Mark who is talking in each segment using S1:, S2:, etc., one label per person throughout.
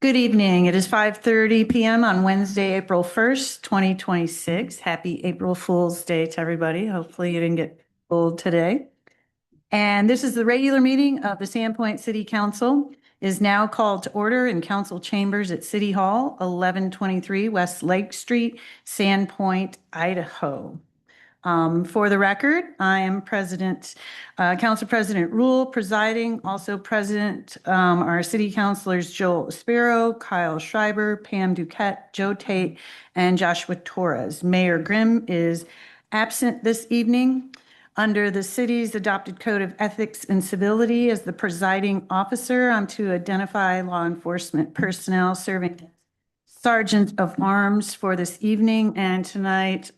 S1: Good evening. It is 5:30 p.m. on Wednesday, April 1st, 2026. Happy April Fool's Day to everybody. Hopefully you didn't get fooled today. And this is the regular meeting of the Sandpoint City Council is now called to order in council chambers at City Hall, 1123 West Lake Street, Sandpoint, Idaho. For the record, I am Council President Rule presiding, also present our city councilors Joel Spiro, Kyle Schreiber, Pam Duquette, Joe Tate, and Joshua Torres. Mayor Grimm is absent this evening. Under the city's adopted code of ethics and civility, as the presiding officer, I'm to identify law enforcement personnel serving as sergeant of arms for this evening and tonight.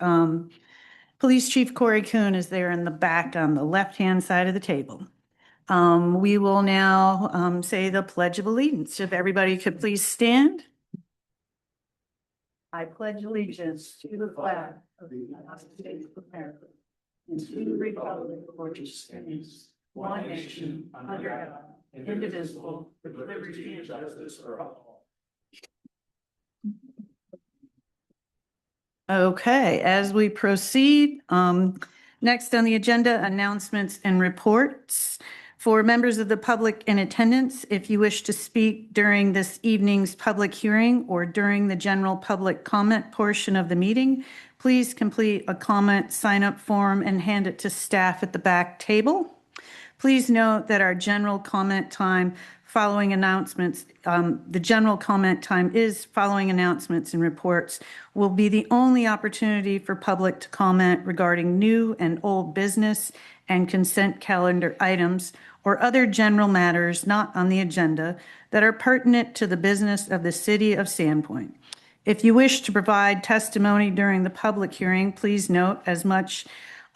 S1: Police Chief Corey Kuhn is there in the back on the left-hand side of the table. We will now say the Pledge of Allegiance. If everybody could please stand. I pledge allegiance to the flag of the United States of America and to the republic for which it stands, one nation, under God, indivisible, with liberty and justice for all. Okay, as we proceed, next on the agenda, announcements and reports. For members of the public in attendance, if you wish to speak during this evening's public hearing or during the general public comment portion of the meeting, please complete a comment sign-up form and hand it to staff at the back table. Please note that our general comment time following announcements, the general comment time is following announcements and reports, will be the only opportunity for public to comment regarding new and old business and consent calendar items or other general matters not on the agenda that are pertinent to the business of the city of Sandpoint. If you wish to provide testimony during the public hearing, please note as much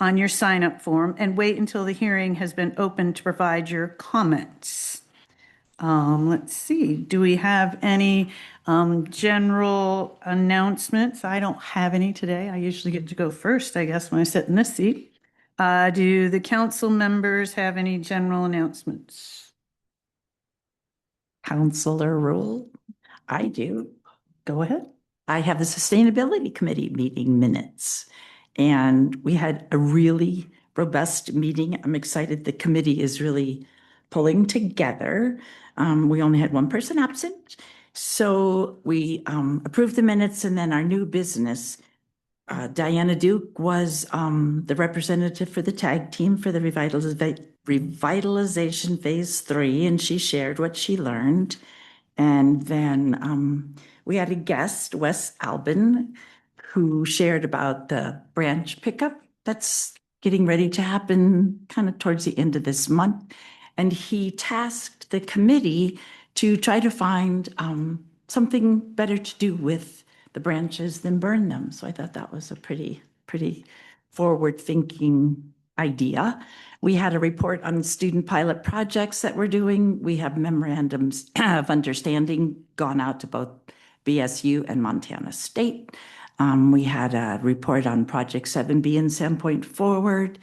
S1: on your sign-up form and wait until the hearing has been open to provide your comments. Let's see, do we have any general announcements? I don't have any today. I usually get to go first, I guess, when I sit in this seat. Do the council members have any general announcements?
S2: Councilor Rule, I do.
S1: Go ahead.
S2: I have the Sustainability Committee meeting minutes, and we had a really robust meeting. I'm excited the committee is really pulling together. We only had one person absent, so we approved the minutes, and then our new business, Diana Duke was the representative for the tag team for the revitalization phase 3, and she shared what she learned. And then we had a guest, Wes Albin, who shared about the branch pickup that's getting ready to happen kind of towards the end of this month. And he tasked the committee to try to find something better to do with the branches than burn them. So I thought that was a pretty forward-thinking idea. We had a report on student pilot projects that we're doing. We have memorandums of understanding gone out to both BSU and Montana State. We had a report on Project 7B and Sandpoint Forward.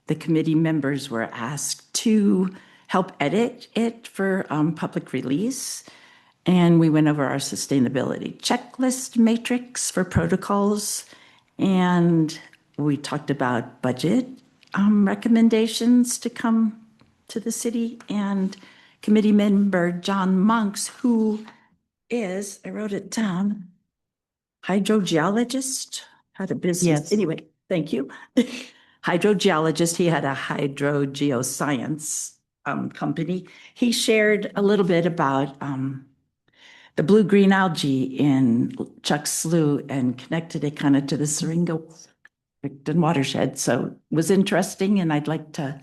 S2: The committee members were asked to help edit it for public release. And we went over our sustainability checklist matrix for protocols. And we talked about budget recommendations to come to the city. And committee member John Monks, who is, I wrote it down, hydrogeologist, had a business.
S1: Yes.
S2: Anyway, thank you. Hydrogeologist, he had a hydrogeoscience company. He shared a little bit about the blue-green algae in Chuck Slough and connected it kind of to the Syringa-Picton watershed. So it was interesting, and I'd like to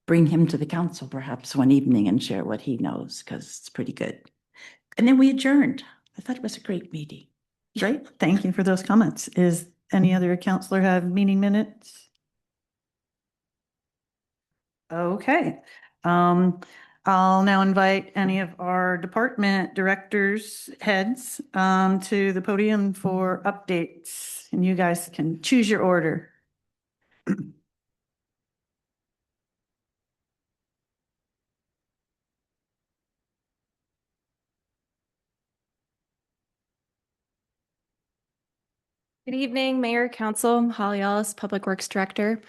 S2: bring him to the council perhaps one evening and share what he knows, because it's pretty good. And then we adjourned. I thought it was a great meeting.
S1: Great. Thank you for those comments. Is any other counselor have meeting minutes? Okay. I'll now invite any of our department directors, heads, to the podium for updates, and you guys can choose your order.
S3: Good evening, Mayor, Council. I'm Holly Ellis, Public Works Director.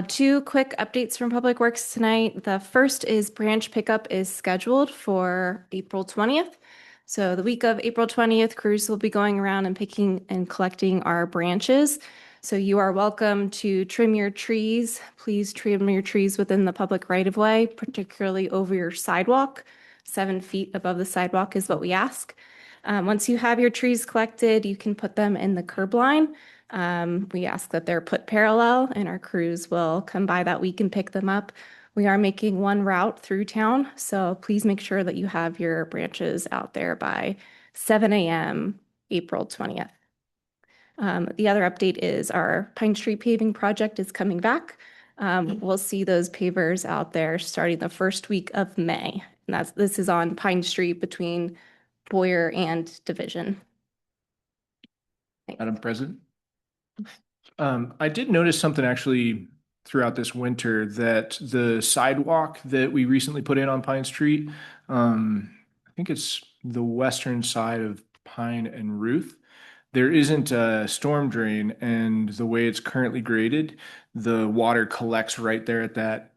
S3: Two quick updates from Public Works tonight. The first is branch pickup is scheduled for April 20th. So the week of April 20th, crews will be going around and picking and collecting our branches. So you are welcome to trim your trees. Please trim your trees within the public right-of-way, particularly over your sidewalk. 7 feet above the sidewalk is what we ask. Once you have your trees collected, you can put them in the curb line. We ask that they're put parallel, and our crews will come by that week and pick them up. We are making one route through town, so please make sure that you have your branches out there by 7 a.m. April 20th. The other update is our Pine Street paving project is coming back. We'll see those pavers out there starting the first week of May. And this is on Pine Street between Boyer and Division.
S4: Madam President. I did notice something actually throughout this winter that the sidewalk that we recently put in on Pine Street, I think it's the western side of Pine and Ruth. There isn't a storm drain, and the way it's currently graded, the water collects right there at that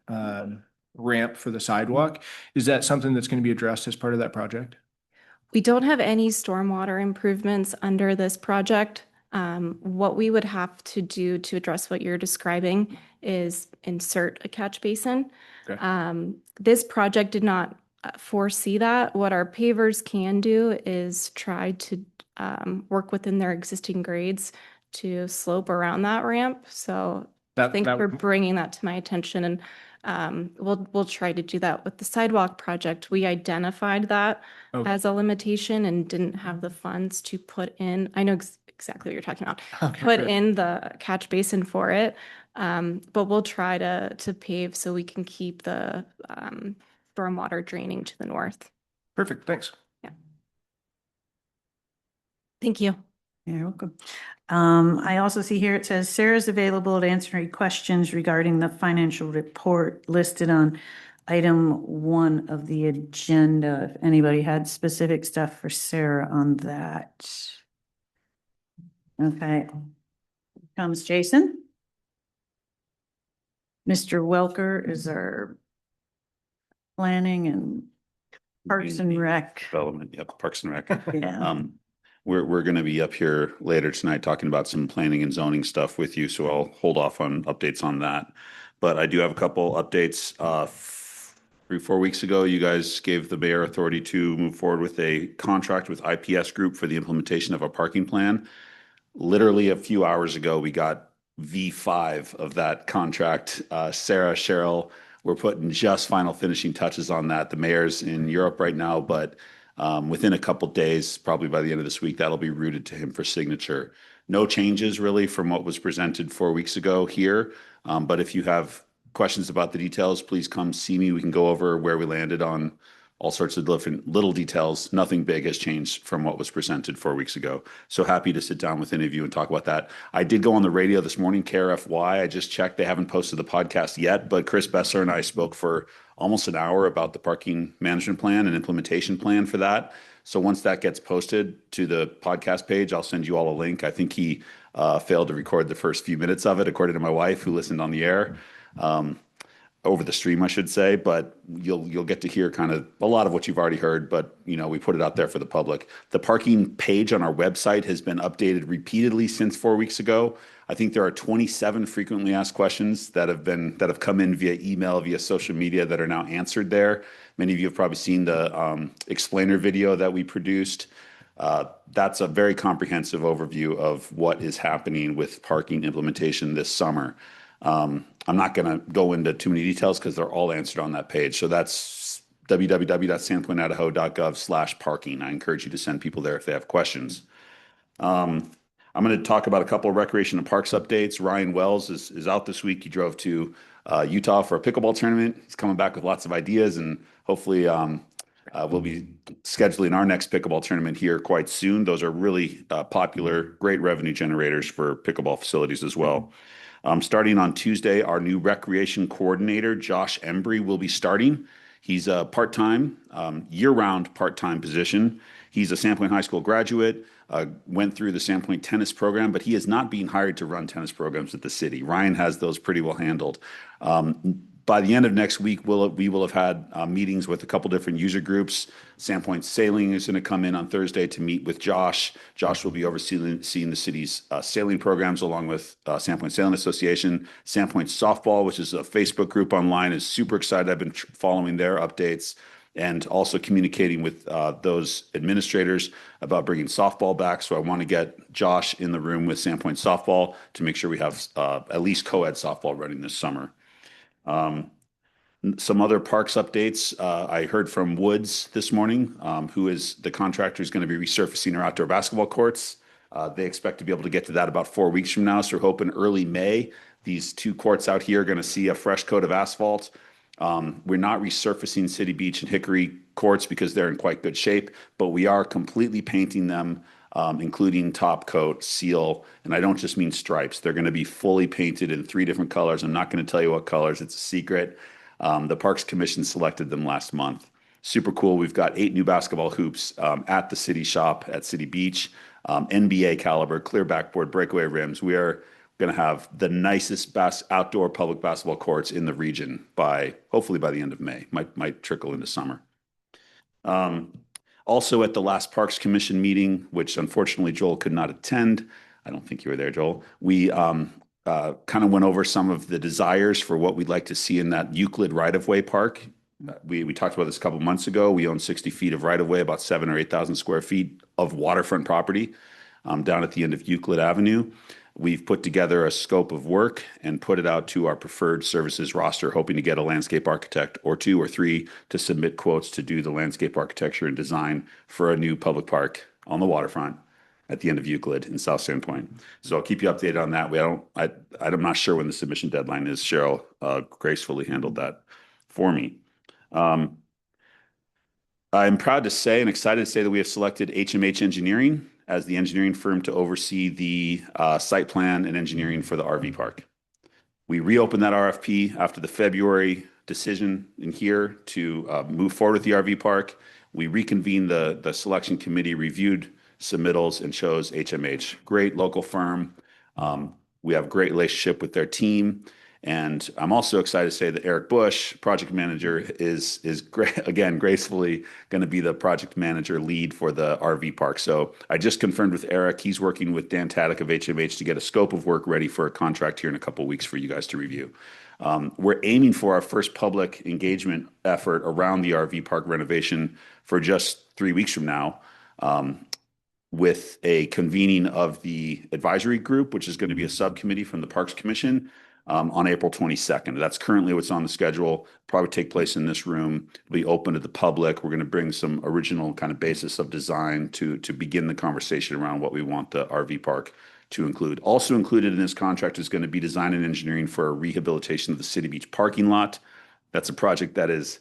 S4: ramp for the sidewalk. Is that something that's going to be addressed as part of that project?
S3: We don't have any stormwater improvements under this project. What we would have to do to address what you're describing is insert a catch basin.
S4: Okay.
S3: This project did not foresee that. What our pavers can do is try to work within their existing grades to slope around that ramp. So thanks for bringing that to my attention, and we'll try to do that with the sidewalk project. We identified that as a limitation and didn't have the funds to put in. I know exactly what you're talking about.
S4: Okay,
S3: put
S4: good.
S3: in the catch basin for it, but we'll try to pave so we can keep the stormwater draining to the north.
S4: Perfect. Thanks.
S3: Yeah. Thank you.
S1: You're welcome. I also see here it says Sarah's available to answer any questions regarding the financial report listed on item 1 of the agenda. If anybody had specific stuff for Sarah on that. Okay. Comes Jason. Mr. Welker is our planning and Parks and Rec.
S5: Development, yep, Parks and Rec.
S1: Yeah.
S5: We're going to be up here later tonight talking about some planning and zoning stuff with you, so I'll hold off on updates on that. But I do have a couple updates. 3-4 weeks ago, you guys gave the mayor authority to move forward with a contract with IPS Group for the implementation of a parking plan. Literally a few hours ago, we got V5 of that contract. Sarah, Cheryl, we're putting just final finishing touches on that. The mayor's in Europe right now, but within a couple days, probably by the end of this week, that'll be routed to him for signature. No changes really from what was presented 4 weeks ago here. But if you have questions about the details, please come see me. We can go over where we landed on all sorts of different little details. Nothing big has changed from what was presented 4 weeks ago. So happy to sit down with any of you and talk about that. I did go on the radio this morning, KRFY. I just checked. They haven't posted the podcast yet, but Chris Besser and I spoke for almost an hour about the parking management plan and implementation plan for that. So once that gets posted to the podcast page, I'll send you all a link. I think he failed to record the first few minutes of it, according to my wife, who listened on the air. Over the stream, I should say, but you'll get to hear kind of a lot of what you've already heard, but we put it out there for the public. The parking page on our website has been updated repeatedly since 4 weeks ago. I think there are 27 frequently asked questions that have come in via email, via social media, that are now answered there. Many of you have probably seen the explainer video that we produced. That's a very comprehensive overview of what is happening with parking implementation this summer. I'm not going to go into too many details because they're all answered on that page. So that's www.sandpointidaho.gov/parking. I encourage you to send people there if they have questions. I'm going to talk about a couple of recreation and parks updates. Ryan Wells is out this week. He drove to Utah for a pickleball tournament. He's coming back with lots of ideas, and hopefully we'll be scheduling our next pickleball tournament here quite soon. Those are really popular, great revenue generators for pickleball facilities as well. Starting on Tuesday, our new recreation coordinator, Josh Embry, will be starting. He's a part-time, year-round part-time position. He's a Sandpoint High School graduate, went through the Sandpoint tennis program, but he is not being hired to run tennis programs at the city. Ryan has those pretty well handled. By the end of next week, we will have had meetings with a couple different user groups. Sandpoint Sailing is going to come in on Thursday to meet with Josh. Josh will be overseeing the city's sailing programs along with Sandpoint Sailing Association. Sandpoint Softball, which is a Facebook group online, is super excited. I've been following their updates and also communicating with those administrators about bringing softball back. So I want to get Josh in the room with Sandpoint Softball to make sure we have at least co-ed softball running this summer. Some other parks updates. I heard from Woods this morning, who is the contractor who's going to be resurfacing our outdoor basketball courts. They expect to be able to get to that about 4 weeks from now. So we're hoping early May, these two courts out here are going to see a fresh coat of asphalt. We're not resurfacing City Beach and Hickory courts because they're in quite good shape, but we are completely painting them, including top coat, seal, and I don't just mean stripes. They're going to be fully painted in 3 different colors. I'm not going to tell you what colors. It's a secret. The Parks Commission selected them last month. Super cool. We've got 8 new basketball hoops at the city shop at City Beach, NBA caliber, clear backboard, breakaway rims. We are going to have the nicest outdoor public basketball courts in the region hopefully by the end of May. Might trickle into summer. Also at the last Parks Commission meeting, which unfortunately Joel could not attend. I don't think you were there, Joel. We kind of went over some of the desires for what we'd like to see in that Euclid right-of-way park. We talked about this a couple months ago. We own 60 feet of right-of-way, about 7,000 or 8,000 square feet of waterfront property down at the end of Euclid Avenue. We've put together a scope of work and put it out to our preferred services roster, hoping to get a landscape architect or 2 or 3 to submit quotes to do the landscape architecture and design for a new public park on the waterfront at the end of Euclid in South Sandpoint. So I'll keep you updated on that. I'm not sure when the submission deadline is. Cheryl gracefully handled that for me. I'm proud to say and excited to say that we have selected HMH Engineering as the engineering firm to oversee the site plan and engineering for the RV park. We reopened that RFP after the February decision in here to move forward with the RV park. We reconvened the selection committee, reviewed submittals, and chose HMH. Great local firm. We have a great relationship with their team. And I'm also excited to say that Eric Bush, project manager, is again gracefully going to be the project manager lead for the RV park. So I just confirmed with Eric. He's working with Dan Taddock of HMH to get a scope of work ready for a contract here in a couple of weeks for you guys to review. We're aiming for our first public engagement effort around the RV park renovation for just 3 weeks from now, with a convening of the advisory group, which is going to be a subcommittee from the Parks Commission, on April 22nd. That's currently what's on the schedule. Probably take place in this room. It'll be open to the public. We're going to bring some original kind of basis of design to begin the conversation around what we want the RV park to include. Also included in this contract is going to be design and engineering for a rehabilitation of the City Beach parking lot. That's a project that is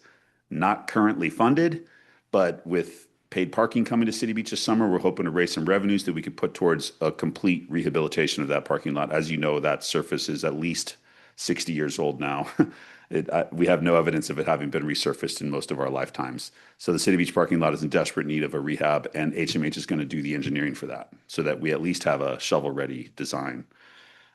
S5: not currently funded, but with paid parking coming to City Beach this summer, we're hoping to raise some revenues that we could put towards a complete rehabilitation of that parking lot. As you know, that surface is at least 60 years old now. We have no evidence of it having been resurfaced in most of our lifetimes. So the City Beach parking lot is in desperate need of a rehab, and HMH is going to do the engineering for that so that we at least have a shovel-ready design.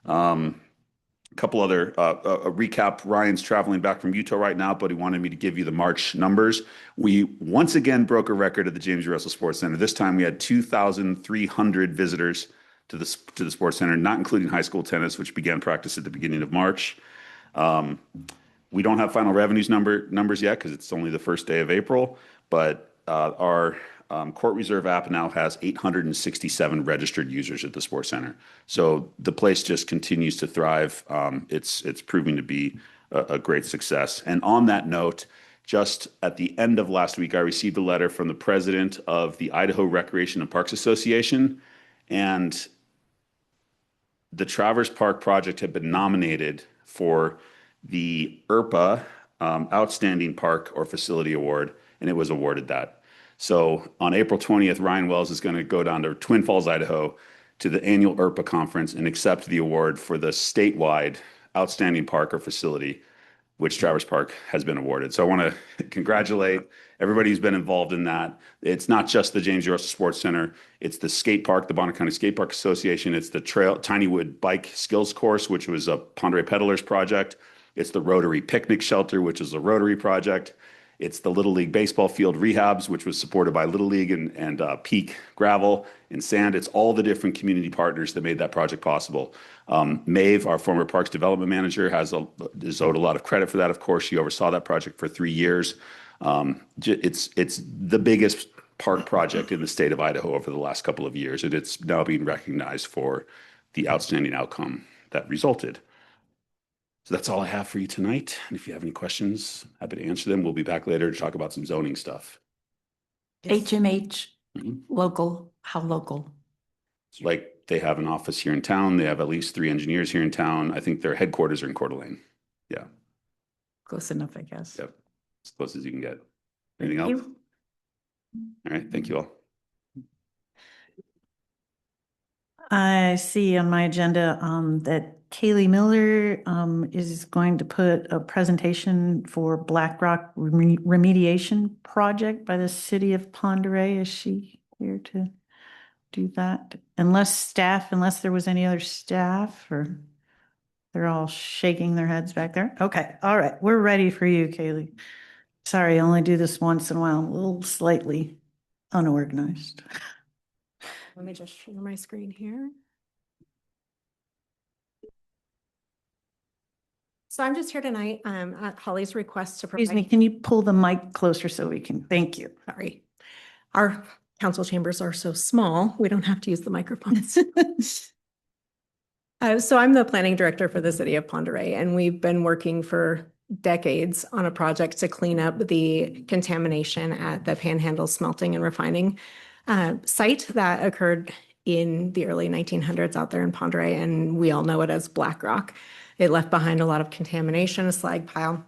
S5: A couple other a recap. Ryan's traveling back from Utah right now, but he wanted me to give you the March numbers. We once again broke a record at the James E. Russell Sports Center. This time we had 2,300 visitors to the Sports Center, not including high school tennis, which began practice at the beginning of March. We don't have final revenues numbers yet because it's only the first day of April, but our Court Reserve app now has 867 registered users at the Sports Center. So the place just continues to thrive. It's proving to be a great success. And on that note, just at the end of last week, I received a letter from the president of the Idaho Recreation and Parks Association, and the Traverse Park project had been nominated for the IRPA Outstanding Park or Facility Award, and it was awarded that. So on April 20th, Ryan Wells is going to go down to Twin Falls, Idaho, to the annual IRPA conference and accept the award for the statewide Outstanding Park or Facility. which Traverse Park has been awarded. So I want to congratulate everybody who's been involved in that. It's not just the James Earl Sports Center. It's the skate park, the Bonner County Skate Park Association. It's the Tiny Wood Bike Skills Course, which was a Ponderay Peddlers project. It's the Rotary Picnic Shelter, which is a Rotary project. It's the Little League baseball field rehabs, which was supported by Little League and Peak Gravel and Sand. It's all the different community partners that made that project possible. Maeve, our former Parks Development Manager, is owed a lot of credit for that. Of course, she oversaw that project for 3 years. It's the biggest park project in the state of Idaho over the last couple of years, and it's now being recognized for the outstanding outcome that resulted. So that's all I have for you tonight. And if you have any questions, happy to answer them. We'll be back later to talk about some zoning stuff.
S2: HMH,
S5: Mhm.
S2: local, how local?
S5: Like they have an office here in town. They have at least 3 engineers here in town. I think their headquarters are in Coeur d'Alene. Yeah.
S2: Close enough, I guess.
S5: Yep. As close as you can get. Anything
S2: Thank
S5: else?
S2: you.
S5: All right. Thank you all.
S1: I see on my agenda that Kaylee Miller is going to put a presentation for Black Rock remediation project by the city of Ponderay. Is she here to do that? Unless there was any other staff, or they're all shaking their heads back there. Okay, all right, we're ready for you, Kaylee. Sorry, I only do this once in a while. I'm a little slightly unorganized.
S6: Let me just share my screen here. So I'm just here tonight at Holly's request to
S1: Excuse me,
S6: provide,
S1: can you pull the mic closer so we can, thank you.
S6: sorry. Our council chambers are so small, we don't have to use the microphones. So I'm the planning director for the city of Ponderay, and we've been working for decades on a project to clean up the contamination at the Panhandle Smelting and Refining site that occurred in the early 1900s out there in Ponderay, and we all know it as Black Rock. It left behind a lot of contamination, a slag pile.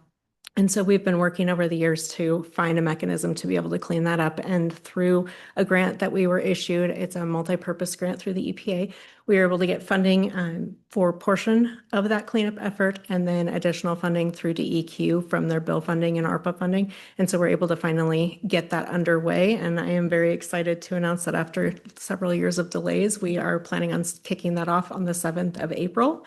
S6: And so we've been working over the years to find a mechanism to be able to clean that up. And through a grant that we were issued, it's a multi-purpose grant through the EPA, we were able to get funding for a portion of that cleanup effort, and then additional funding through DEQ from their bill funding and ARPA funding. And so we're able to finally get that underway. And I am very excited to announce that after several years of delays, we are planning on kicking that off on the 7th of April.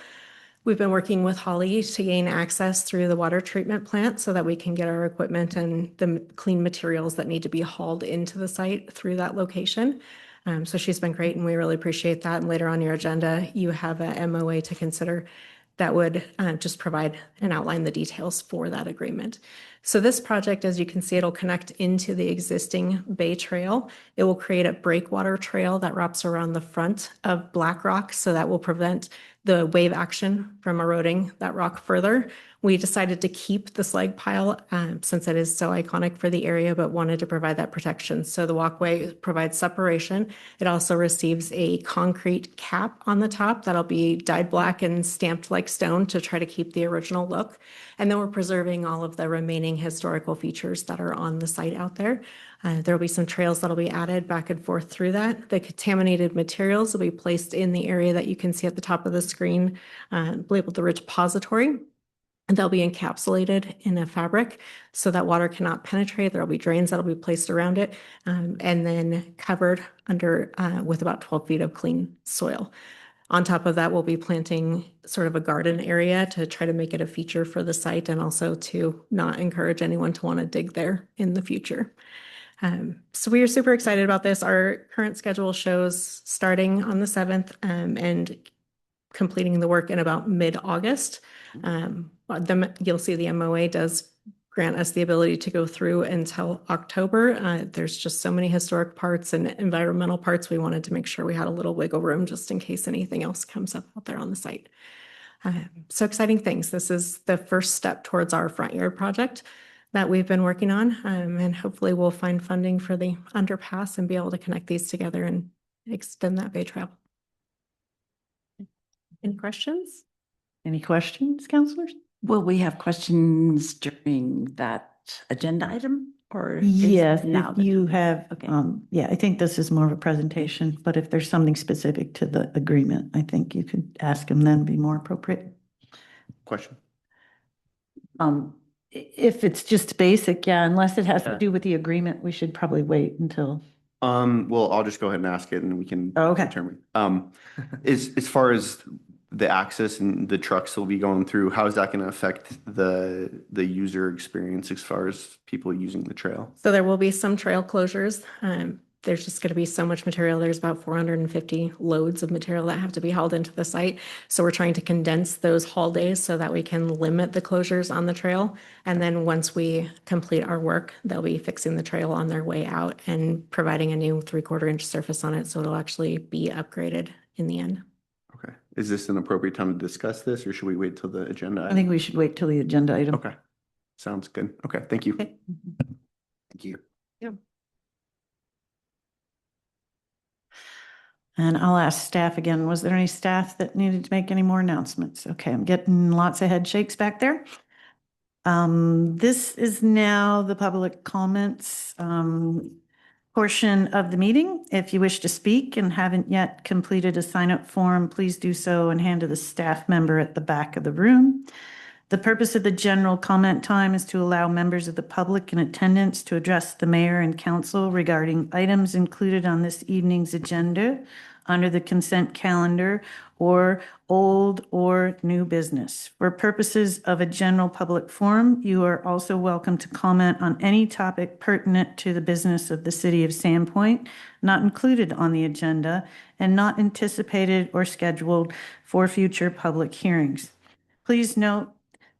S6: We've been working with Holly to gain access through the water treatment plant so that we can get our equipment and the clean materials that need to be hauled into the site through that location. So she's been great, and we really appreciate that. And later on your agenda, you have a MOA to consider that would just provide and outline the details for that agreement. So this project, as you can see, it'll connect into the existing Bay Trail. It will create a breakwater trail that wraps around the front of Black Rock, so that will prevent the wave action from eroding that rock further. We decided to keep the slag pile since it is so iconic for the area, but wanted to provide that protection. So the walkway provides separation. It also receives a concrete cap on the top that'll be dyed black and stamped like stone to try to keep the original look. And then we're preserving all of the remaining historical features that are on the site out there. There'll be some trails that'll be added back and forth through that. The contaminated materials will be placed in the area that you can see at the top of the screen, labeled the repository. And they'll be encapsulated in a fabric so that water cannot penetrate. There'll be drains that'll be placed around it, and then covered under with about 12 feet of clean soil. On top of that, we'll be planting sort of a garden area to try to make it a feature for the site, and also to not encourage anyone to want to dig there in the future. So we are super excited about this. Our current schedule shows starting on the 7th and completing the work in about mid-August. You'll see the MOA does grant us the ability to go through until October. There's just so many historic parts and environmental parts. We wanted to make sure we had a little wiggle room just in case anything else comes up out there on the site. So exciting things. This is the first step towards our front yard project that we've been working on. And hopefully we'll find funding for the underpass and be able to connect these together and extend that Bay Trail. Any questions?
S1: Any questions, counselors?
S2: Will we have questions during that agenda item, or? is
S1: Yes,
S2: now
S1: if
S2: the-
S1: you have,
S2: Okay.
S1: yeah, I think this is more of a presentation, but if there's something specific to the agreement, I think you could ask them then, be more appropriate.
S5: Question?
S1: If it's just basic, yeah, unless it has to
S7: Yeah.
S1: do with the agreement, we should probably wait until.
S7: Well, I'll just go ahead and ask it and we can
S1: Okay.
S7: determine. As far as the access and the trucks will be going through, how is that going to affect the user experience as far as people using the trail?
S6: So there will be some trail closures. There's just going to be so much material. There's about 450 loads of material that have to be hauled into the site. So we're trying to condense those haul days so that we can limit the closures on the trail. And then once we complete our work, they'll be fixing the trail on their way out and providing a new 3/4 inch surface on it. So it'll actually be upgraded in the end.
S7: Okay. Is this an appropriate time to discuss this or should we wait till the agenda?
S1: I think we should wait till the agenda item.
S7: Okay. Sounds good. Okay. Thank you.
S1: Okay.
S7: Thank you.
S1: And I'll ask staff again, was there any staff that needed to make any more announcements? Okay, I'm getting lots of head shakes back there. This is now the public comments portion of the meeting. If you wish to speak and haven't yet completed a sign-up form, please do so and hand to the staff member at the back of the room. The purpose of the general comment time is to allow members of the public in attendance to address the mayor and council regarding items included on this evening's agenda under the consent calendar or old or new business. For purposes of a general public forum, you are also welcome to comment on any topic pertinent to the business of the city of Sandpoint, not included on the agenda and not anticipated or scheduled for future public hearings. Please note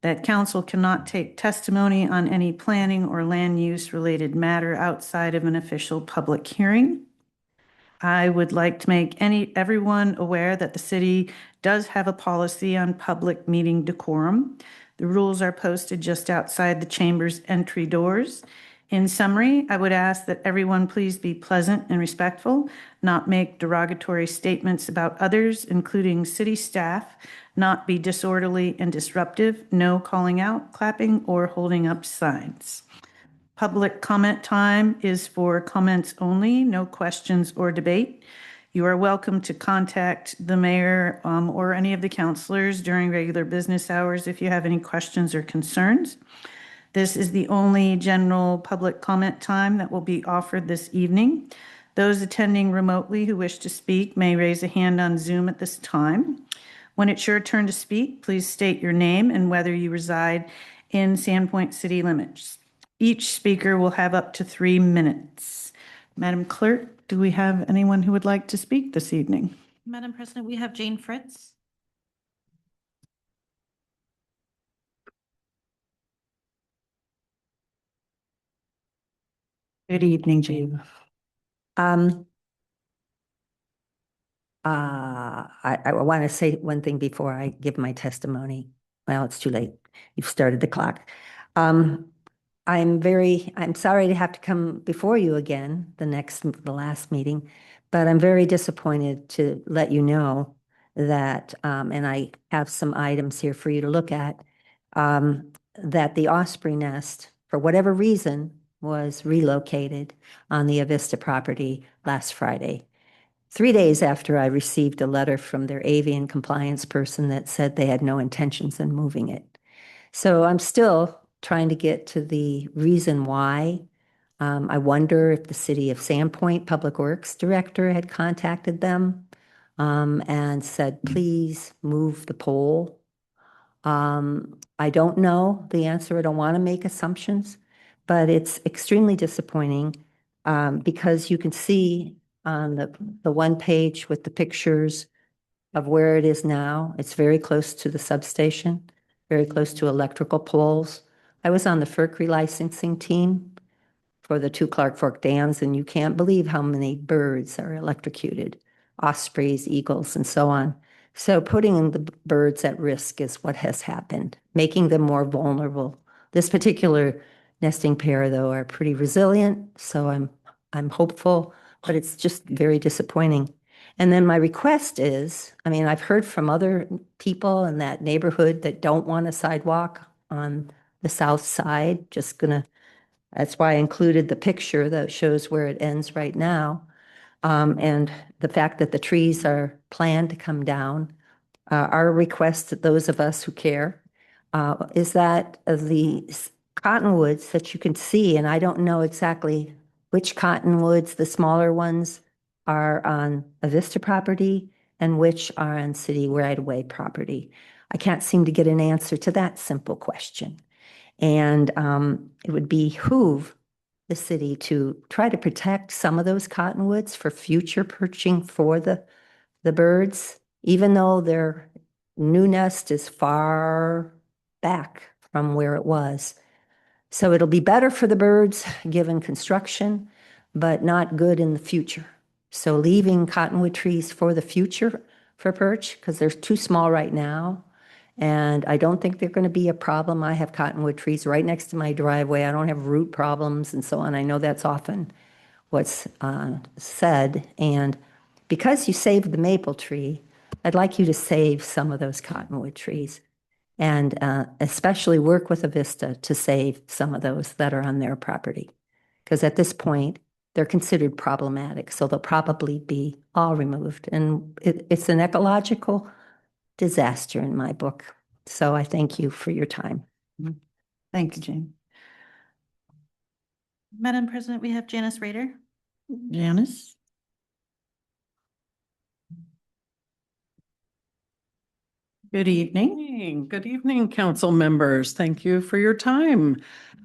S1: that council cannot take testimony on any planning or land use related matter outside of an official public hearing. I would like to make everyone aware that the city does have a policy on public meeting decorum. The rules are posted just outside the chamber's entry doors. In summary, I would ask that everyone please be pleasant and respectful, not make derogatory statements about others, including city staff, not be disorderly and disruptive, no calling out, clapping, or holding up signs. Public comment time is for comments only, no questions or debate. You are welcome to contact the mayor or any of the councilors during regular business hours if you have any questions or concerns. This is the only general public comment time that will be offered this evening. Those attending remotely who wish to speak may raise a hand on Zoom at this time. When it's your turn to speak, please state your name and whether you reside in Sandpoint city limits. Each speaker will have up to 3 minutes. Madam Clerk, do we have anyone who would like to speak this evening?
S8: Madam President, we have Jane Fritz.
S1: Good evening, Jane.
S9: I want to say one thing before I give my testimony. Well, it's too late. You've started the clock. I'm sorry to have to come before you again, the last meeting, but I'm very disappointed to let you know that, and I have some items here for you to look at, that the osprey nest, for whatever reason, was relocated on the Avista property last Friday. 3 days after I received a letter from their avian compliance person that said they had no intentions in moving it. So I'm still trying to get to the reason why. I wonder if the city of Sandpoint Public Works Director had contacted them and said, please move the pole. I don't know the answer. I don't want to make assumptions, but it's extremely disappointing because you can see on the one page with the pictures of where it is now. It's very close to the substation, very close to electrical poles. I was on the FERC relicensing team for the 2 Clark Fork dams, and you can't believe how many birds are electrocuted, ospreys, eagles, and so on. So putting the birds at risk is what has happened, making them more vulnerable. This particular nesting pair, though, are pretty resilient, so I'm hopeful, but it's just very disappointing. And then my request is, I mean, I've heard from other people in that neighborhood that don't want a sidewalk on the south side, that's why I included the picture that shows where it ends right now. And the fact that the trees are planned to come down. Our request to those of us who care is that the cottonwoods that you can see, and I don't know exactly which cottonwoods, the smaller ones, are on a Vista property and which are on city right-of-way property. I can't seem to get an answer to that simple question. And it would behoove the city to try to protect some of those cottonwoods for future perching for the birds, even though their new nest is far back from where it was. So it'll be better for the birds given construction, but not good in the future. So leaving cottonwood trees for the future for perch, because they're too small right now. And I don't think they're going to be a problem. I have cottonwood trees right next to my driveway. I don't have root problems and so on. I know that's often what's said. And because you saved the maple tree, I'd like you to save some of those cottonwood trees and especially work with Avista to save some of those that are on their property. Because at this point, they're considered problematic, so they'll probably be all removed. And it's an ecological disaster in my book. So I thank you for your time.
S1: Thank you, Jane.
S8: Madam President, we have Janice Rader.
S1: Janice? Good evening.
S10: Good evening, council members. Thank you for your time.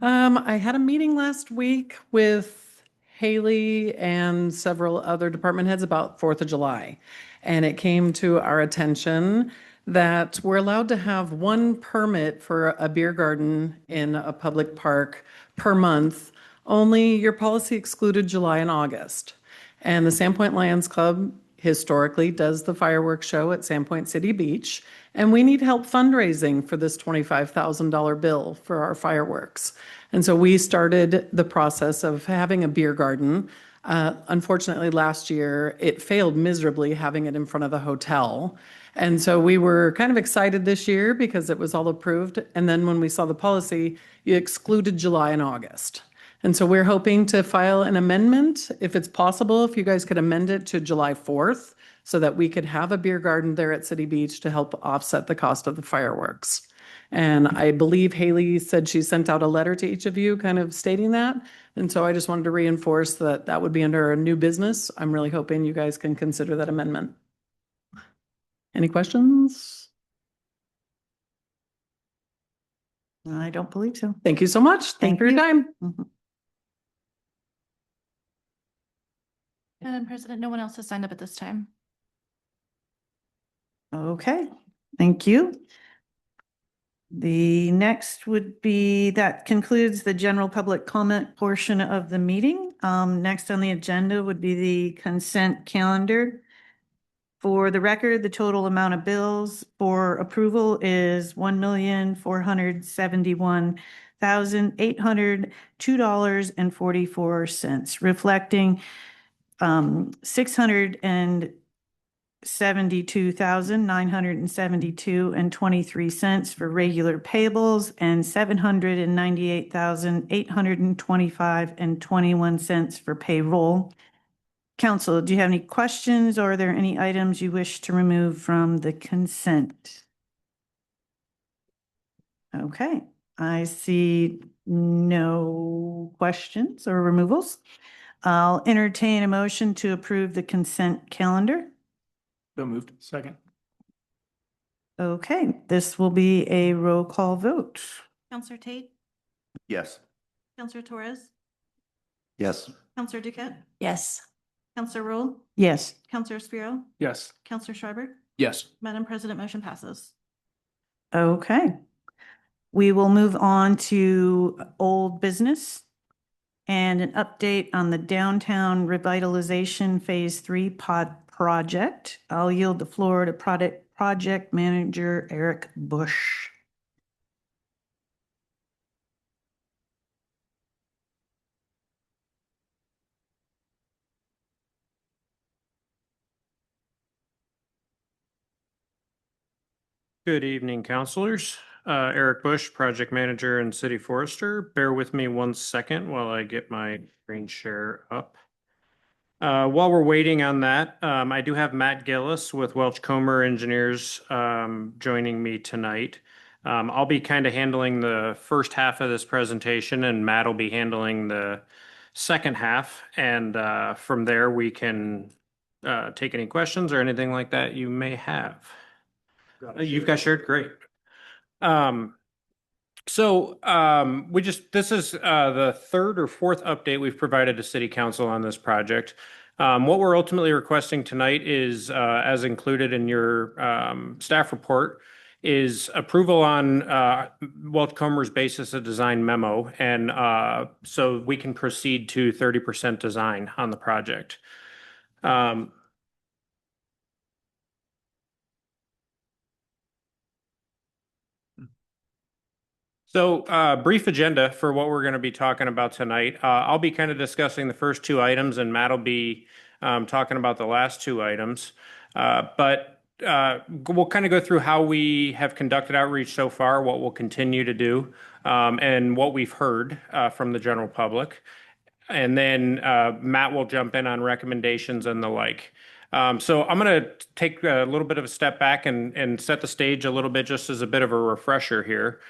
S10: I had a meeting last week with Haley and several other department heads about 4th of July. And it came to our attention that we're allowed to have one permit for a beer garden in a public park per month. Only your policy excluded July and August. And the Sandpoint Lions Club historically does the fireworks show at Sandpoint City Beach. And we need help fundraising for this $25,000 bill for our fireworks. And so we started the process of having a beer garden. Unfortunately, last year, it failed miserably having it in front of the hotel. And so we were kind of excited this year because it was all approved. And then when we saw the policy, you excluded July and August. And so we're hoping to file an amendment, if it's possible, if you guys could amend it to July 4th, so that we could have a beer garden there at City Beach to help offset the cost of the fireworks. And I believe Haley said she sent out a letter to each of you kind of stating that. And so I just wanted to reinforce that that would be under a new business. I'm really hoping you guys can consider that amendment. Any questions?
S1: I don't believe so.
S10: Thank you so much. Thank you for your time.
S1: Mhm.
S8: Madam President, no one else has signed up at this time.
S1: Okay, thank you. The next would be, that concludes the general public comment portion of the meeting. Next on the agenda would be the consent calendar. For the record, the total amount of bills for approval is $1,471,802.44, reflecting 672,972.23 for regular payables and 798,825.21 for payroll. Council, do you have any questions, or are there any items you wish to remove from the consent? Okay, I see no questions or removals. I'll entertain a motion to approve the consent calendar.
S4: So moved. Second.
S1: Okay, this will be a roll call vote.
S8: Counselor Tate,
S7: Yes.
S8: Counselor Torres,
S7: Yes.
S8: Counselor Duquette,
S2: Yes.
S8: Counselor Rule,
S1: Yes.
S8: Counselor Spiro,
S4: Yes.
S8: Counselor Schreiber.
S4: Yes.
S8: Madam President, motion passes.
S1: Okay. We will move on to old business and an update on the downtown revitalization Phase 3 pod project. I'll yield the floor to project manager Eric Bush.
S11: Good evening, counselors. Eric Bush, project manager and city forester. Bear with me 1 second while I get my screen share up. While we're waiting on that, I do have Matt Gillis with Welch Comer Engineers joining me tonight. I'll be kind of handling the first half of this presentation, and Matt will be handling the second half. And from there, we can take any questions or anything like that you may have. You've got shared, great. This is the third or fourth update we've provided to City Council on this project. What we're ultimately requesting tonight is, as included in your staff report, is approval on Welch Comer's basis of design memo, and so we can proceed to 30% design on the project. Brief agenda for what we're going to be talking about tonight. I'll be kind of discussing the first two items, and Matt will be talking about the last two items. We'll kind of go through how we have conducted outreach so far, what we'll continue to do, and what we've heard from the general public. And then Matt will jump in on recommendations and the like. So I'm going to take a little bit of a step back and set the stage a little bit just as a bit of a refresher here.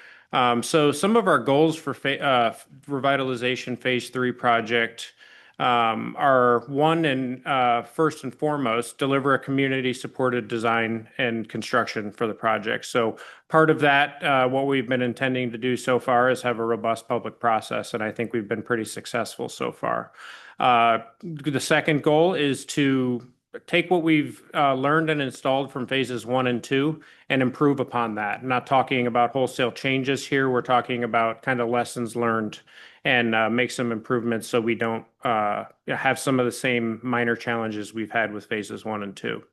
S11: So some of our goals for revitalization phase 3 project are one and first and foremost, deliver a community supported design and construction for the project. So part of that, what we've been intending to do so far is have a robust public process, and I think we've been pretty successful so far. The second goal is to take what we've learned and installed from phases 1 and 2 and improve upon that. I'm not talking about wholesale changes here. We're talking about kind of lessons learned and make some improvements so we don't have some of the same minor challenges we've had with phases 1 and 2.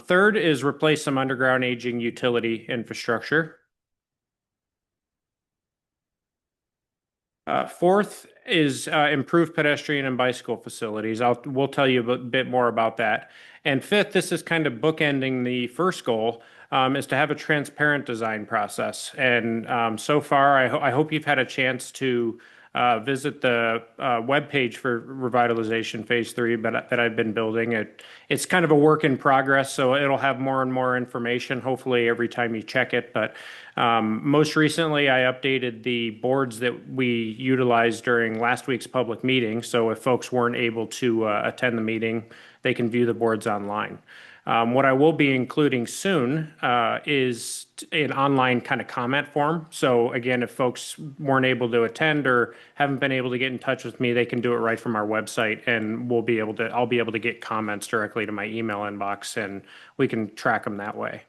S11: Third is replace some underground aging utility infrastructure. Fourth is improve pedestrian and bicycle facilities. We'll tell you a bit more about that. And fifth, this is kind of bookending the first goal, is to have a transparent design process. And so far, I hope you've had a chance to visit the webpage for revitalization phase 3 that I've been building. It's kind of a work in progress, so it'll have more and more information, hopefully every time you check it. But most recently, I updated the boards that we utilized during last week's public meeting. So if folks weren't able to attend the meeting, they can view the boards online. What I will be including soon is an online kind of comment form. So again, if folks weren't able to attend or haven't been able to get in touch with me, they can do it right from our website, and I'll be able to get comments directly to my email inbox, and we can track them that way.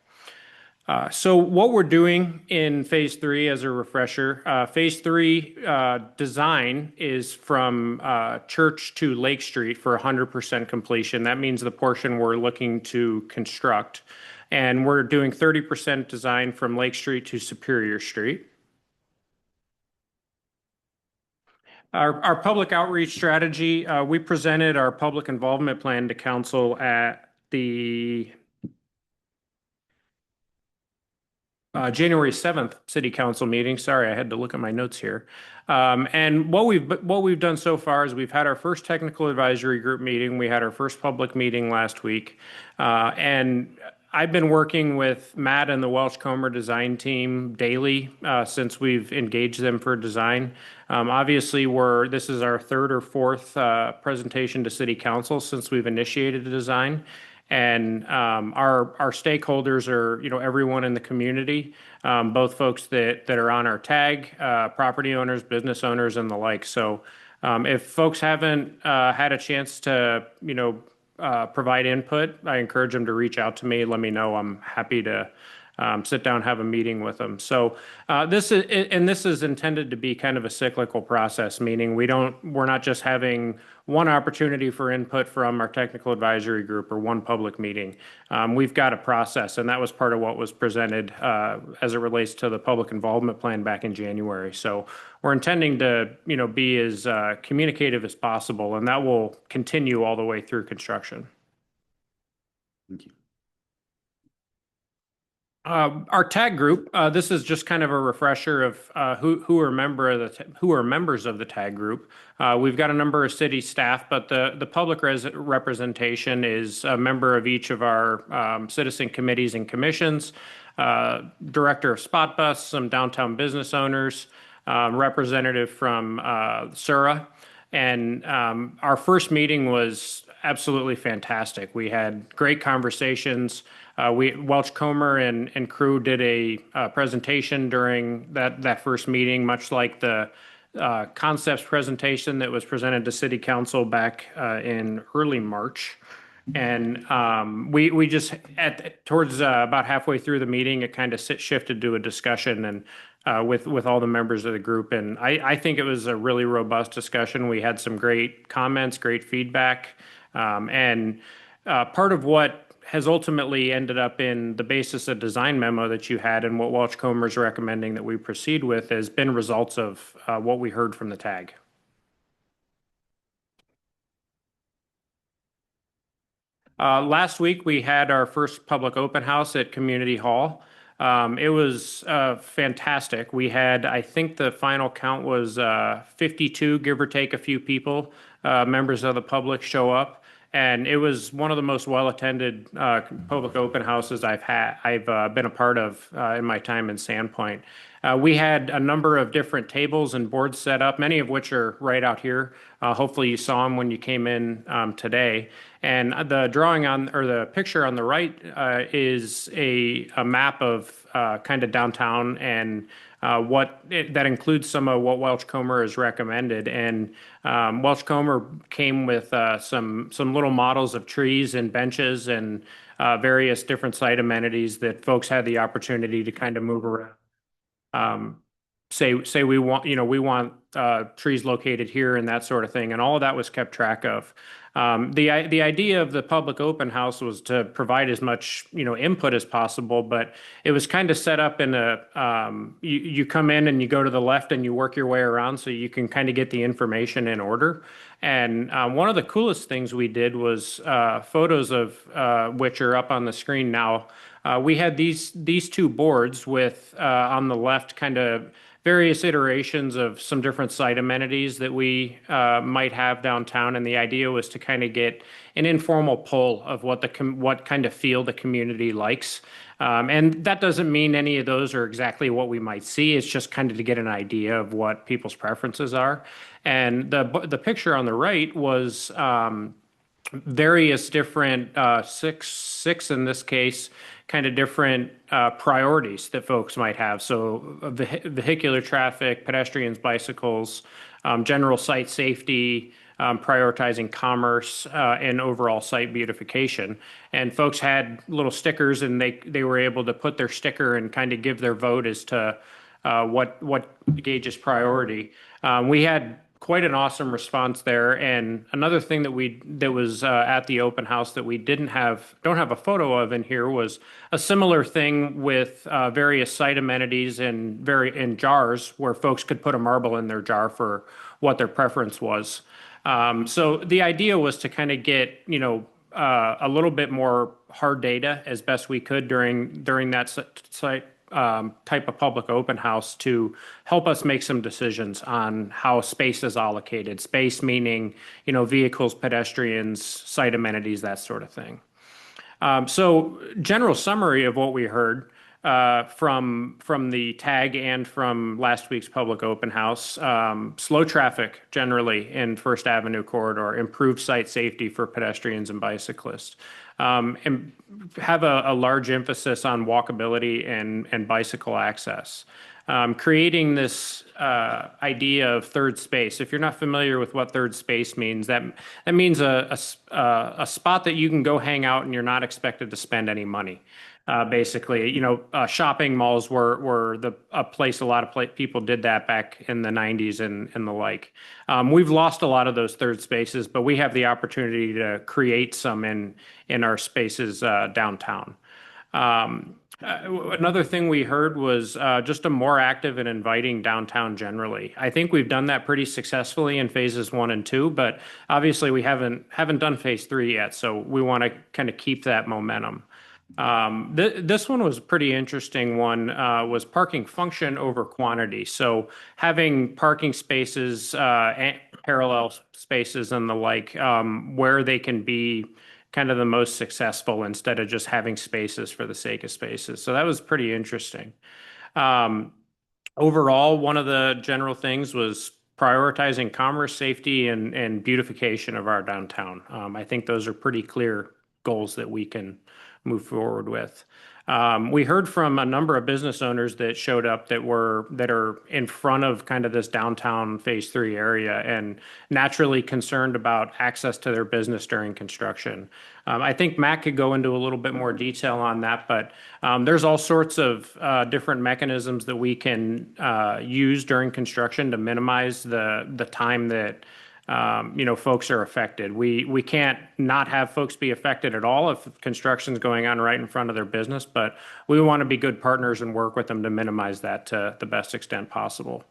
S11: So what we're doing in phase 3 as a refresher, phase 3 design is from Church to Lake Street for 100% completion. That means the portion we're looking to construct. And we're doing 30% design from Lake Street to Superior Street. Our public outreach strategy, we presented our public involvement plan to council at the January 7th City Council meeting. Sorry, I had to look at my notes here. And what we've done so far is we've had our first technical advisory group meeting. We had our first public meeting last week. And I've been working with Matt and the Welch Comer design team daily since we've engaged them for design. Obviously, this is our third or fourth presentation to City Council since we've initiated the design. And our stakeholders are, everyone in the community, both folks that are on our tag, property owners, business owners, and the like. So if folks haven't had a chance to, provide input, I encourage them to reach out to me. Let me know. I'm happy to sit down, have a meeting with them. So this is intended to be kind of a cyclical process, meaning we're not just having one opportunity for input from our technical advisory group or one public meeting. We've got a process, and that was part of what was presented as it relates to the public involvement plan back in January. So we're intending to, be as communicative as possible, and that will continue all the way through construction.
S5: Thank you.
S11: Our tag group, this is just kind of a refresher of who are members of the tag group. We've got a number of city staff, but the public representation is a member of each of our citizen committees and commissions. director of Spot Bus, some downtown business owners, representative from Sura. And our first meeting was absolutely fantastic. We had great conversations. Welch Comer and crew did a presentation during that first meeting, much like the concepts presentation that was presented to City Council back in early March. And we just towards about halfway through the meeting, it kind of shifted to a discussion and with all the members of the group. And I think it was a really robust discussion. We had some great comments, great feedback, and part of what has ultimately ended up in the basis of design memo that you had and what Welch Comer's recommending that we proceed with has been results of what we heard from the TAG. Last week, we had our first public open house at Community Hall. It was fantastic. We had, I think the final count was 52, give or take a few people, members of the public show up. And it was one of the most well-attended public open houses I've been a part of in my time in Sandpoint. We had a number of different tables and boards set up, many of which are right out here. Hopefully you saw them when you came in today. And the drawing on, or the picture on the right is a map of kind of downtown and that includes some of what Welch Comer has recommended. And Welch Comer came with some little models of trees and benches and various different site amenities that folks had the opportunity to kind of move around. Say we want trees located here and that sort of thing, and all of that was kept track of. The idea of the public open house was to provide as much input as possible, but it was kind of set up in you come in and you go to the left and you work your way around so you can kind of get the information in order. And one of the coolest things we did was photos of which are up on the screen now. We had these two boards with on the left kind of various iterations of some different site amenities that we might have downtown, and the idea was to kind of get an informal poll of what kind of feel the community likes. And that doesn't mean any of those are exactly what we might see. It's just kind of to get an idea of what people's preferences are. And the picture on the right was various different six in this case, kind of different priorities that folks might have. So vehicular traffic, pedestrians, bicycles, general site safety, prioritizing commerce, and overall site beautification. And folks had little stickers, and they were able to put their sticker and kind of give their vote as to what gauges priority. We had quite an awesome response there. And another thing that was at the open house that we don't have a photo of in here was a similar thing with various site amenities in jars where folks could put a marble in their jar for what their preference was. So the idea was to kind of get a little bit more hard data as best we could during that site type of public open house to help us make some decisions on how space is allocated. Space meaning, vehicles, pedestrians, site amenities, that sort of thing. So general summary of what we heard from the TAG and from last week's public open house, slow traffic generally in First Avenue corridor, improved site safety for pedestrians and bicyclists, and have a large emphasis on walkability and bicycle access. Creating this idea of third space. If you're not familiar with what third space means, that means a spot that you can go hang out and you're not expected to spend any money. Basically, shopping malls were a place a lot of people did that back in the 90s and the like. We've lost a lot of those third spaces, but we have the opportunity to create some in our spaces downtown. Another thing we heard was just a more active and inviting downtown generally. I think we've done that pretty successfully in phases 1 and 2, but obviously we haven't done phase 3 yet, so we want to kind of keep that momentum. This one was a pretty interesting one, was parking function over quantity. So having parking spaces, parallel spaces and the like, where they can be kind of the most successful instead of just having spaces for the sake of spaces. So that was pretty interesting. Overall, one of the general things was prioritizing commerce, safety, and beautification of our downtown. I think those are pretty clear goals that we can move forward with. We heard from a number of business owners that showed up that are in front of kind of this downtown phase 3 area and naturally concerned about access to their business during construction. I think Matt could go into a little bit more detail on that, but there's all sorts of different mechanisms that we can use during construction to minimize the time that folks are affected. We can't not have folks be affected at all if construction's going on right in front of their business, but we want to be good partners and work with them to minimize that to the best extent possible.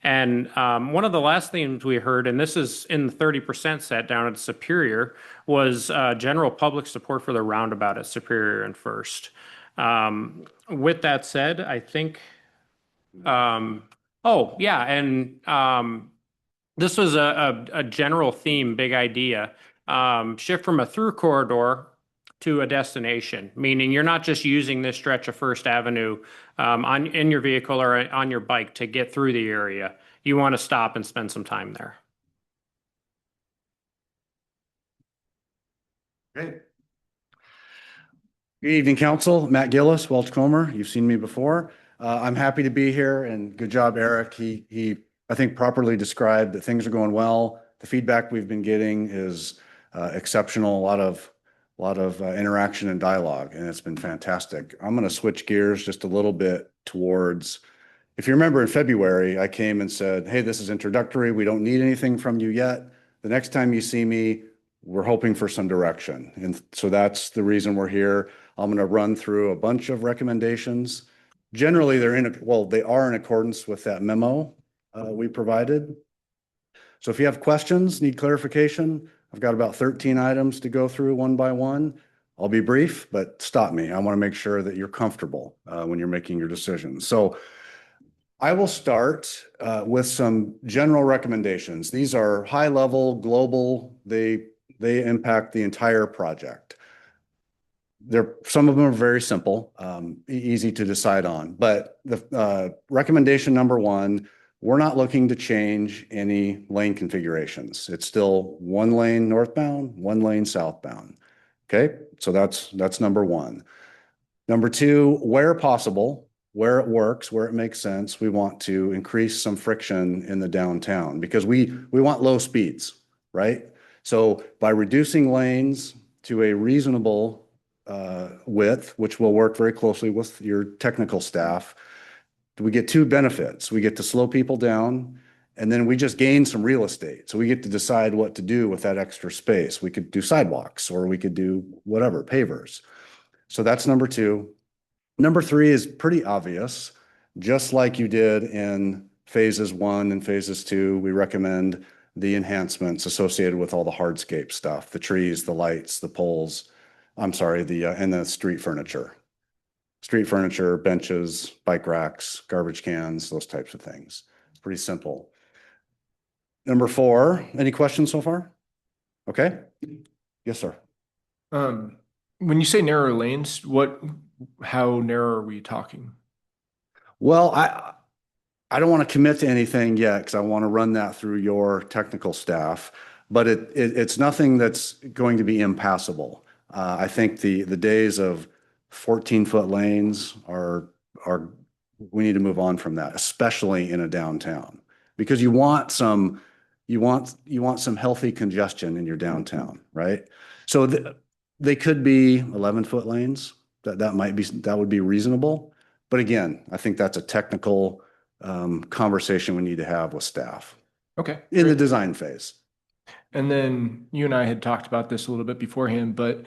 S11: And one of the last things we heard, and this is in the 30% set down at Superior, was general public support for the roundabout at Superior and First. With that said, I think, this was a general theme, big idea. Shift from a through corridor to a destination, meaning you're not just using this stretch of First Avenue in your vehicle or on your bike to get through the area. You want to stop and spend some time there.
S12: Great. Good evening, Council. Matt Gillis, Welch Comer. You've seen me before. I'm happy to be here, and good job, Eric. He I think, properly described that things are going well. The feedback we've been getting is exceptional. A lot of interaction and dialogue, and it's been fantastic. I'm going to switch gears just a little bit towards. If you remember in February, I came and said, "Hey, this is introductory. We don't need anything from you yet. The next time you see me, we're hoping for some direction." And so that's the reason we're here. I'm going to run through a bunch of recommendations. Generally, they are in accordance with that memo we provided. So if you have questions, need clarification, I've got about 13 items to go through one by one. I'll be brief, but stop me. I want to make sure that you're comfortable when you're making your decisions. So I will start with some general recommendations. These are high level, global. They impact the entire project. Some of them are very simple, easy to decide on. But the recommendation number one, we're not looking to change any lane configurations. It's still 1 lane northbound, 1 lane southbound. Okay, so that's number one. Number two, where possible, where it works, where it makes sense, we want to increase some friction in the downtown because we want low speeds, right? So by reducing lanes to a reasonable width, which will work very closely with your technical staff, we get two benefits. We get to slow people down, and then we just gain some real estate. So we get to decide what to do with that extra space. We could do sidewalks, or we could do whatever, pavers. So that's number two. Number three is pretty obvious. Just like you did in phases 1 and phases 2, we recommend the enhancements associated with all the hardscape stuff, the trees, the lights, the poles, and the street furniture. Street furniture, benches, bike racks, garbage cans, those types of things. It's pretty simple. Number 4, any questions so far? Okay. Yes, sir.
S4: When you say narrow lanes, how narrow are we talking?
S12: Well, I don't want to commit to anything yet because I want to run that through your technical staff, but it's nothing that's going to be impassable. I think the days of 14-foot lanes we need to move on from that, especially in a downtown, because you want some healthy congestion in your downtown, right? So they could be 11-foot lanes. That would be reasonable. But again, I think that's a technical conversation we need to have with staff.
S4: Okay.
S12: In the design phase.
S4: And then you and I had talked about this a little bit beforehand, but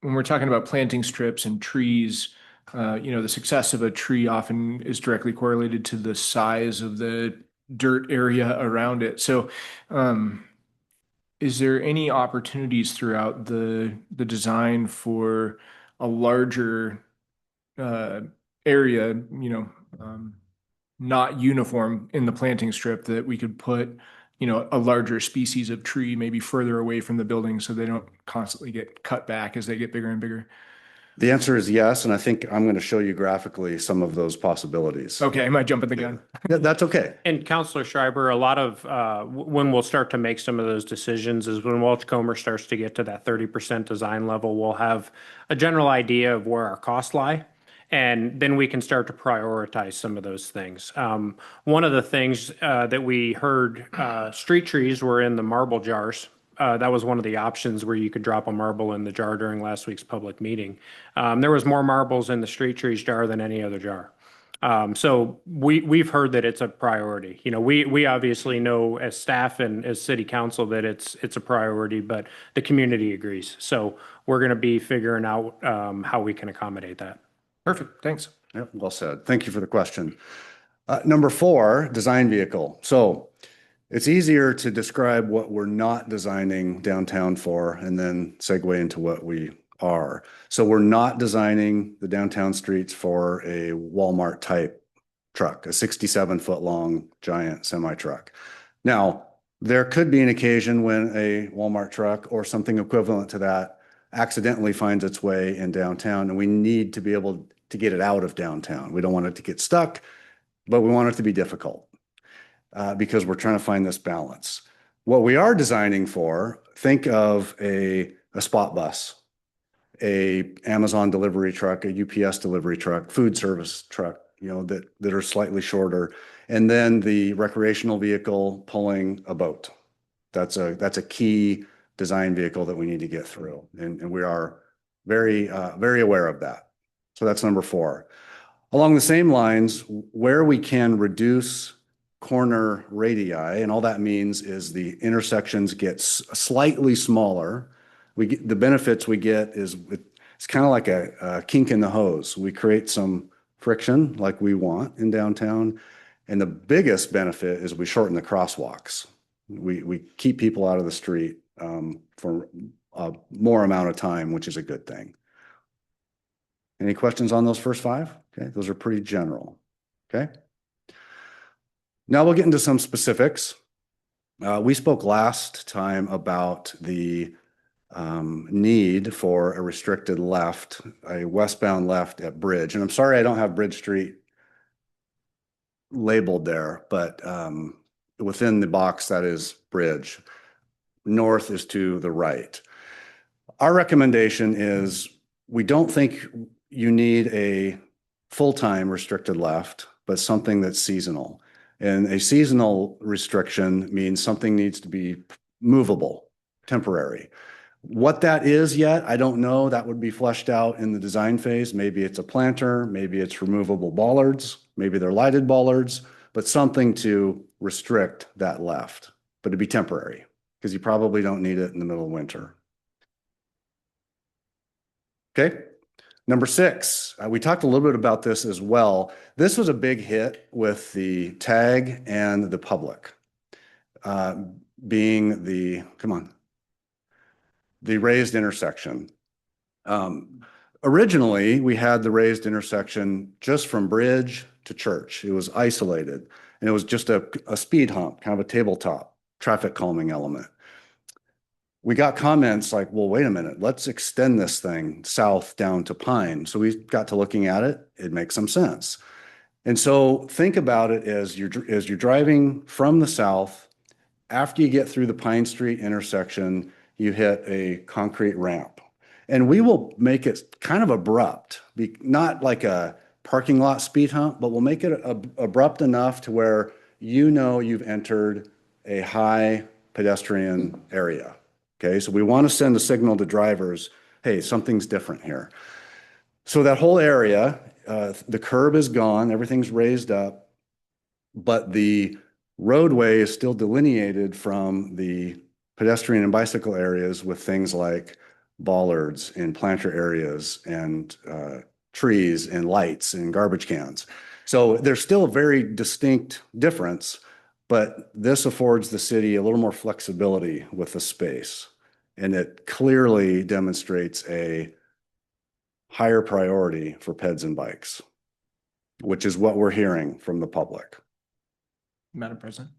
S4: when we're talking about planting strips and trees, the success of a tree often is directly correlated to the size of the dirt area around it. So, is there any opportunities throughout the design for a larger area, not uniform in the planting strip that we could put, a larger species of tree maybe further away from the building so they don't constantly get cut back as they get bigger and bigger?
S12: The answer is yes, and I think I'm going to show you graphically some of those possibilities.
S4: Okay, I might jump at the gun.
S12: That's okay.
S11: And Counselor Schreiber, a lot of, when we'll start to make some of those decisions is when Welchcomer starts to get to that 30% design level, we'll have a general idea of where our costs lie. And then we can start to prioritize some of those things. One of the things that we heard, street trees were in the marble jars. That was one of the options where you could drop a marble in the jar during last week's public meeting. There was more marbles in the street trees jar than any other jar. So we've heard that it's a priority. We obviously know as staff and as city council that it's a priority, but the community agrees. So we're going to be figuring out how we can accommodate that.
S4: Perfect, thanks.
S12: Yep, well said. Thank you for the question. Number 4, design vehicle. So it's easier to describe what we're not designing downtown for and then segue into what we are. So we're not designing the downtown streets for a Walmart type truck, a 67-foot long giant semi truck. Now, there could be an occasion when a Walmart truck or something equivalent to that accidentally finds its way in downtown, and we need to be able to get it out of downtown. We don't want it to get stuck, but we want it to be difficult because we're trying to find this balance. What we are designing for, think of a spot bus, a Amazon delivery truck, a UPS delivery truck, food service truck, that are slightly shorter, and then the recreational vehicle pulling a boat. That's a key design vehicle that we need to get through, and we are very aware of that. So that's number 4. Along the same lines, where we can reduce corner radii, and all that means is the intersections get slightly smaller. The benefits we get is it's kind of like a kink in the hose. We create some friction like we want in downtown, and the biggest benefit is we shorten the crosswalks. We keep people out of the street for a more amount of time, which is a good thing. Any questions on those first 5? Okay, those are pretty general. Okay. Now we'll get into some specifics. We spoke last time about the need for a restricted left, a westbound left at Bridge. And I'm sorry I don't have Bridge Street labeled there, but within the box that is Bridge. North is to the right. Our recommendation is we don't think you need a full-time restricted left, but something that's seasonal. And a seasonal restriction means something needs to be movable, temporary. What that is yet, I don't know. That would be fleshed out in the design phase. Maybe it's a planter, maybe it's removable bollards, maybe they're lighted bollards, but something to restrict that left, but it'd be temporary because you probably don't need it in the middle of winter. Okay. Number 6, we talked a little bit about this as well. This was a big hit with the tag and the public being the raised intersection. Originally, we had the raised intersection just from Bridge to Church. It was isolated, and it was just a speed hump, kind of a tabletop traffic calming element. We got comments like, well, wait a minute, let's extend this thing south down to Pine. So we got to looking at it. It makes some sense. And so think about it as you're driving from the south. After you get through the Pine Street intersection, you hit a concrete ramp. And we will make it kind of abrupt, not like a parking lot speed hump, but we'll make it abrupt enough to where you've entered a high pedestrian area. Okay, so we want to send a signal to drivers, hey, something's different here. So that whole area, the curb is gone, everything's raised up, but the roadway is still delineated from the pedestrian and bicycle areas with things like bollards and planter areas and trees and lights and garbage cans. So there's still a very distinct difference, but this affords the city a little more flexibility with the space. And it clearly demonstrates a higher priority for peds and bikes, which is what we're hearing from the public.
S4: Madam President.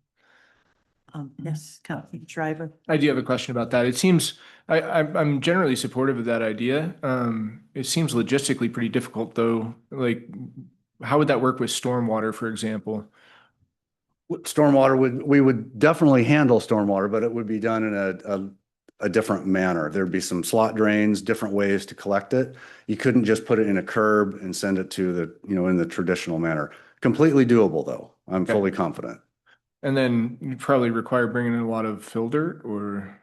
S1: Yes, Councilor Driver.
S4: I do have a question about that. It seems, I'm generally supportive of that idea. It seems logistically pretty difficult though. Like, how would that work with stormwater, for example?
S12: Stormwater we would definitely handle stormwater, but it would be done in a different manner. There'd be some slot drains, different ways to collect it. You couldn't just put it in a curb and send it to the, in the traditional manner. Completely doable though. I'm fully confident.
S4: And then you'd probably require bringing in a lot of fill dirt or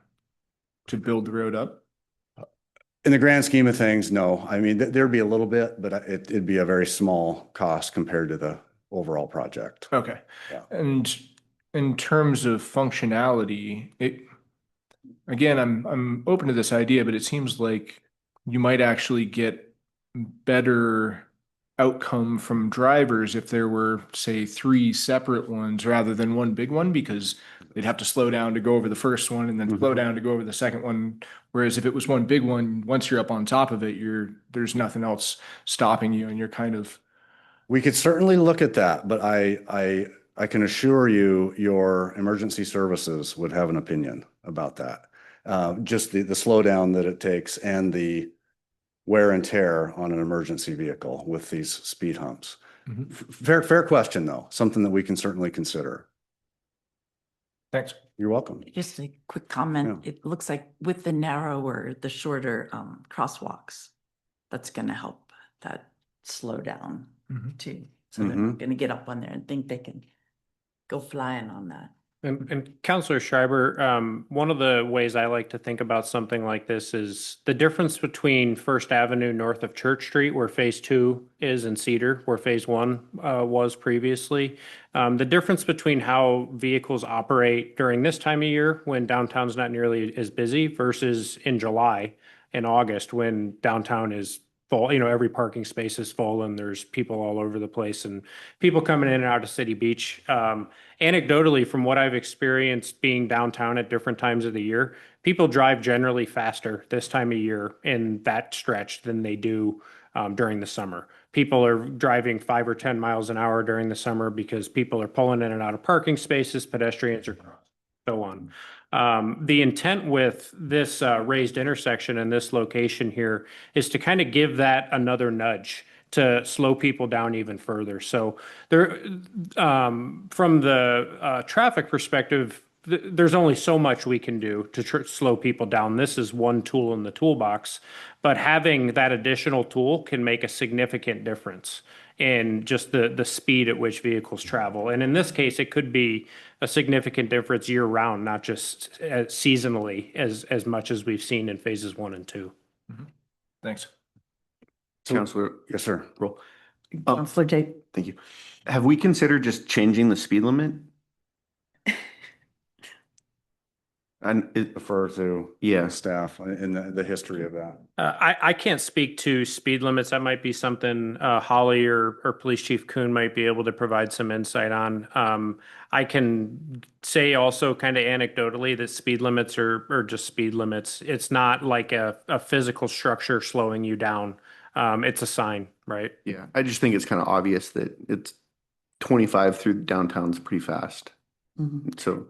S4: to build the road up.
S12: In the grand scheme of things, no. I mean, there'd be a little bit, but it'd be a very small cost compared to the overall project.
S4: Okay.
S12: Yeah.
S4: And in terms of functionality, again, I'm open to this idea, but it seems like you might actually get better outcome from drivers if there were, say, 3 separate ones rather than one big one, because they'd have to slow down to go over the first one and then slow down to go over the second one. Whereas if it was one big one, once you're up on top of it, there's nothing else stopping you, and you're kind of.
S12: We could certainly look at that, but I can assure you, your emergency services would have an opinion about that. Just the slowdown that it takes and the wear and tear on an emergency vehicle with these speed humps. Fair question, though. Something that we can certainly consider.
S4: Thanks.
S12: You're welcome.
S2: Just a quick comment. It looks like with the narrower, the shorter crosswalks, that's going to help that slow down too. So they're not going to get up on there and think they can go flying on that.
S11: And Counselor Schreiber, one of the ways I like to think about something like this is the difference between First Avenue north of Church Street, where Phase 2 is, and Cedar, where Phase 1 was previously. The difference between how vehicles operate during this time of year when downtown's not nearly as busy versus in July and August when downtown is full, every parking space is full and there's people all over the place and people coming in and out of City Beach. Anecdotally, from what I've experienced being downtown at different times of the year, people drive generally faster this time of year in that stretch than they do during the summer. People are driving 5 or 10 miles an hour during the summer because people are pulling in and out of parking spaces, pedestrians are so on. The intent with this raised intersection and this location here is to kind of give that another nudge to slow people down even further. So there, from the traffic perspective, there's only so much we can do to slow people down. This is one tool in the toolbox, but having that additional tool can make a significant difference in just the speed at which vehicles travel. And in this case, it could be a significant difference year round, not just seasonally as much as we've seen in phases 1 and 2.
S4: Thanks.
S7: Counselor,
S12: Yes, sir.
S7: roll.
S1: Councilor Jake.
S7: Thank you. Have we considered just changing the speed limit? And it,
S12: Refer to
S7: yeah,
S12: staff in the history of that.
S11: I can't speak to speed limits. That might be something Holly or Police Chief Kuhn might be able to provide some insight on. I can say also kind of anecdotally that speed limits are just speed limits. It's not like a physical structure slowing you down. It's a sign, right?
S7: yeah. I just think it's kind of obvious that it's 25 through downtown's pretty fast. So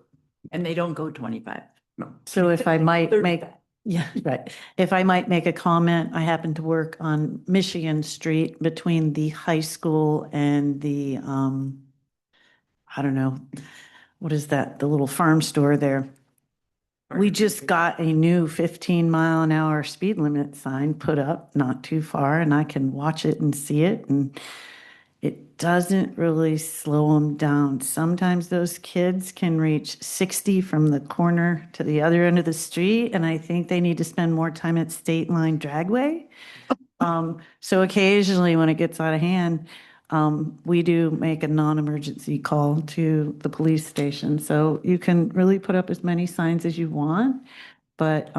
S2: And they don't go 25.
S7: no.
S1: So if I might
S2: They're
S1: make, yeah, right. If I might make a comment, I happen to work on Michigan Street between the high school and the, I don't know, what is that? The little farm store there. We just got a new 15-mile-an-hour speed limit sign put up not too far, and I can watch it and see it, and it doesn't really slow them down. Sometimes those kids can reach 60 from the corner to the other end of the street, and I think they need to spend more time at State Line Dragway. So occasionally when it gets out of hand, we do make a non-emergency call to the police station. So you can really put up as many signs as you want, but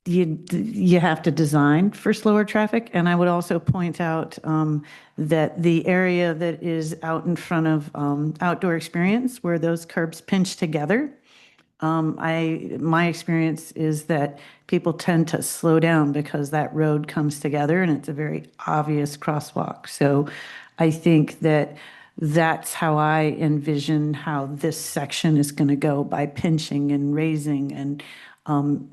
S1: you have to design for slower traffic. And I would also point out that the area that is out in front of Outdoor Experience, where those curbs pinch together, my experience is that people tend to slow down because that road comes together and it's a very obvious crosswalk. So I think that that's how I envision how this section is going to go, by pinching and raising. And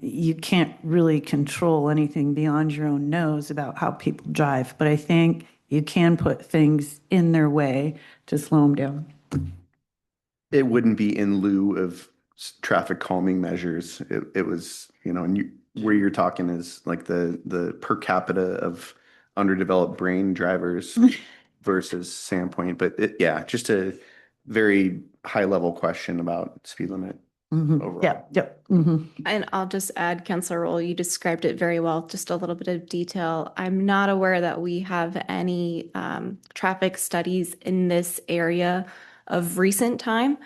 S1: you can't really control anything beyond your own nose about how people drive. But I think you can put things in their way to slow them down.
S7: It wouldn't be in lieu of traffic calming measures. It was, and where you're talking is like the per capita of underdeveloped brain drivers versus Sandpoint. But yeah, just a very high level question about speed limit overall.
S1: Yeah, yep. Mhm.
S3: And I'll just add, Councilor Roll, you described it very well, just a little bit of detail. I'm not aware that we have any traffic studies in this area of recent time,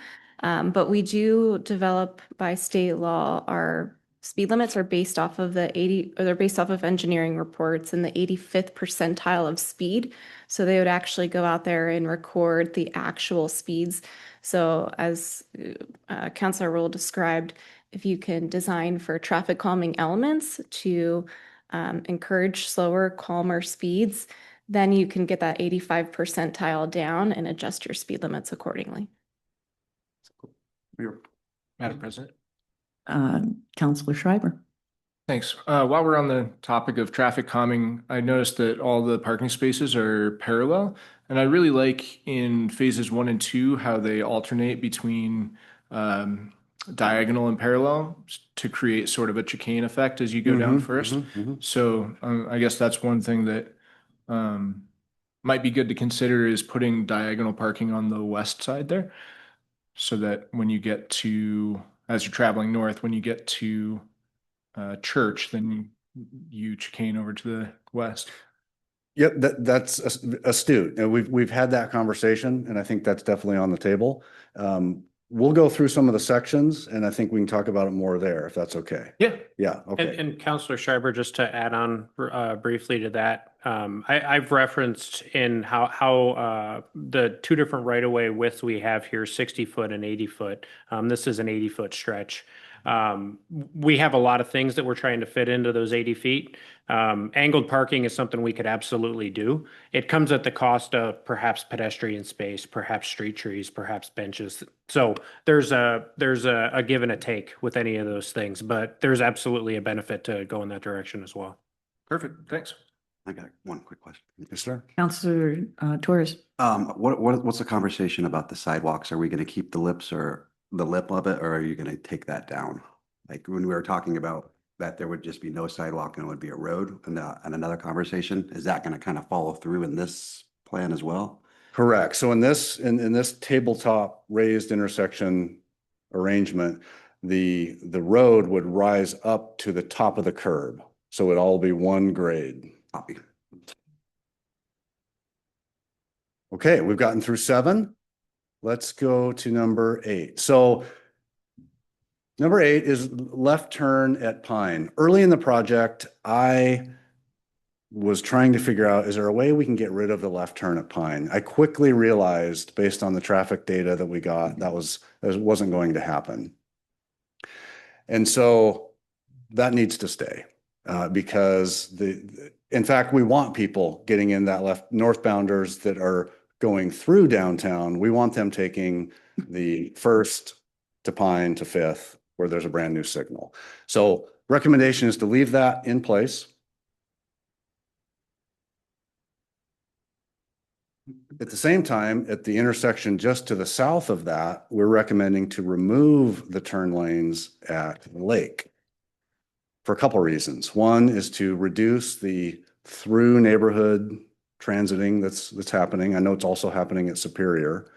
S3: but we do develop by state law. Our speed limits are based off of they're based off of engineering reports and the 85th percentile of speed. So they would actually go out there and record the actual speeds. So as Councilor Roll described, if you can design for traffic calming elements to encourage slower, calmer speeds, then you can get that 85 percentile down and adjust your speed limits accordingly.
S4: Madam President.
S1: Councilor Schreiber.
S4: Thanks. While we're on the topic of traffic calming, I noticed that all the parking spaces are parallel. And I really like in phases 1 and 2 how they alternate between diagonal and parallel to create sort of a chicane effect as you go down first. So I guess that's one thing that might be good to consider, is putting diagonal parking on the west side there, so that when you get to, as you're traveling north, when you get to Church, then you chicane over to the west.
S12: Yep, that's astute. And we've had that conversation, and I think that's definitely on the table. We'll go through some of the sections, and I think we can talk about it more there, if that's okay.
S4: Yeah.
S12: Yeah, okay.
S11: And Councilor Schreiber, just to add on briefly to that, I've referenced in how the two different right-of-way widths we have here, 60-foot and 80-foot. This is an 80-foot stretch. We have a lot of things that we're trying to fit into those 80 feet. Angled parking is something we could absolutely do. It comes at the cost of perhaps pedestrian space, perhaps street trees, perhaps benches. So there's a give and a take with any of those things, but there's absolutely a benefit to go in that direction as well.
S4: Perfect. Thanks.
S13: I got one quick question.
S12: Yes, sir.
S1: Councilor Torres.
S13: What's the conversation about the sidewalks? Are we going to keep the lip of it, or are you going to take that down? Like when we were talking about that there would just be no sidewalk and it would be a road, and another conversation, is that going to kind of follow through in this plan as well?
S12: Correct. So in this tabletop raised intersection arrangement, the road would rise up to the top of the curb. So it'd all be one grade.
S13: Copy.
S12: Okay, we've gotten through 7. Let's go to number 8. So number 8 is left turn at Pine. Early in the project, I was trying to figure out, is there a way we can get rid of the left turn at Pine? I quickly realized, based on the traffic data that we got, that wasn't going to happen. And so that needs to stay because in fact, we want people getting in that left northbounders that are going through downtown. We want them taking the 1st to Pine to 5th, where there's a brand new signal. So recommendation is to leave that in place. At the same time, at the intersection just to the south of that, we're recommending to remove the turn lanes at Lake for a couple of reasons. One is to reduce the through neighborhood transiting that's happening. I know it's also happening at Superior.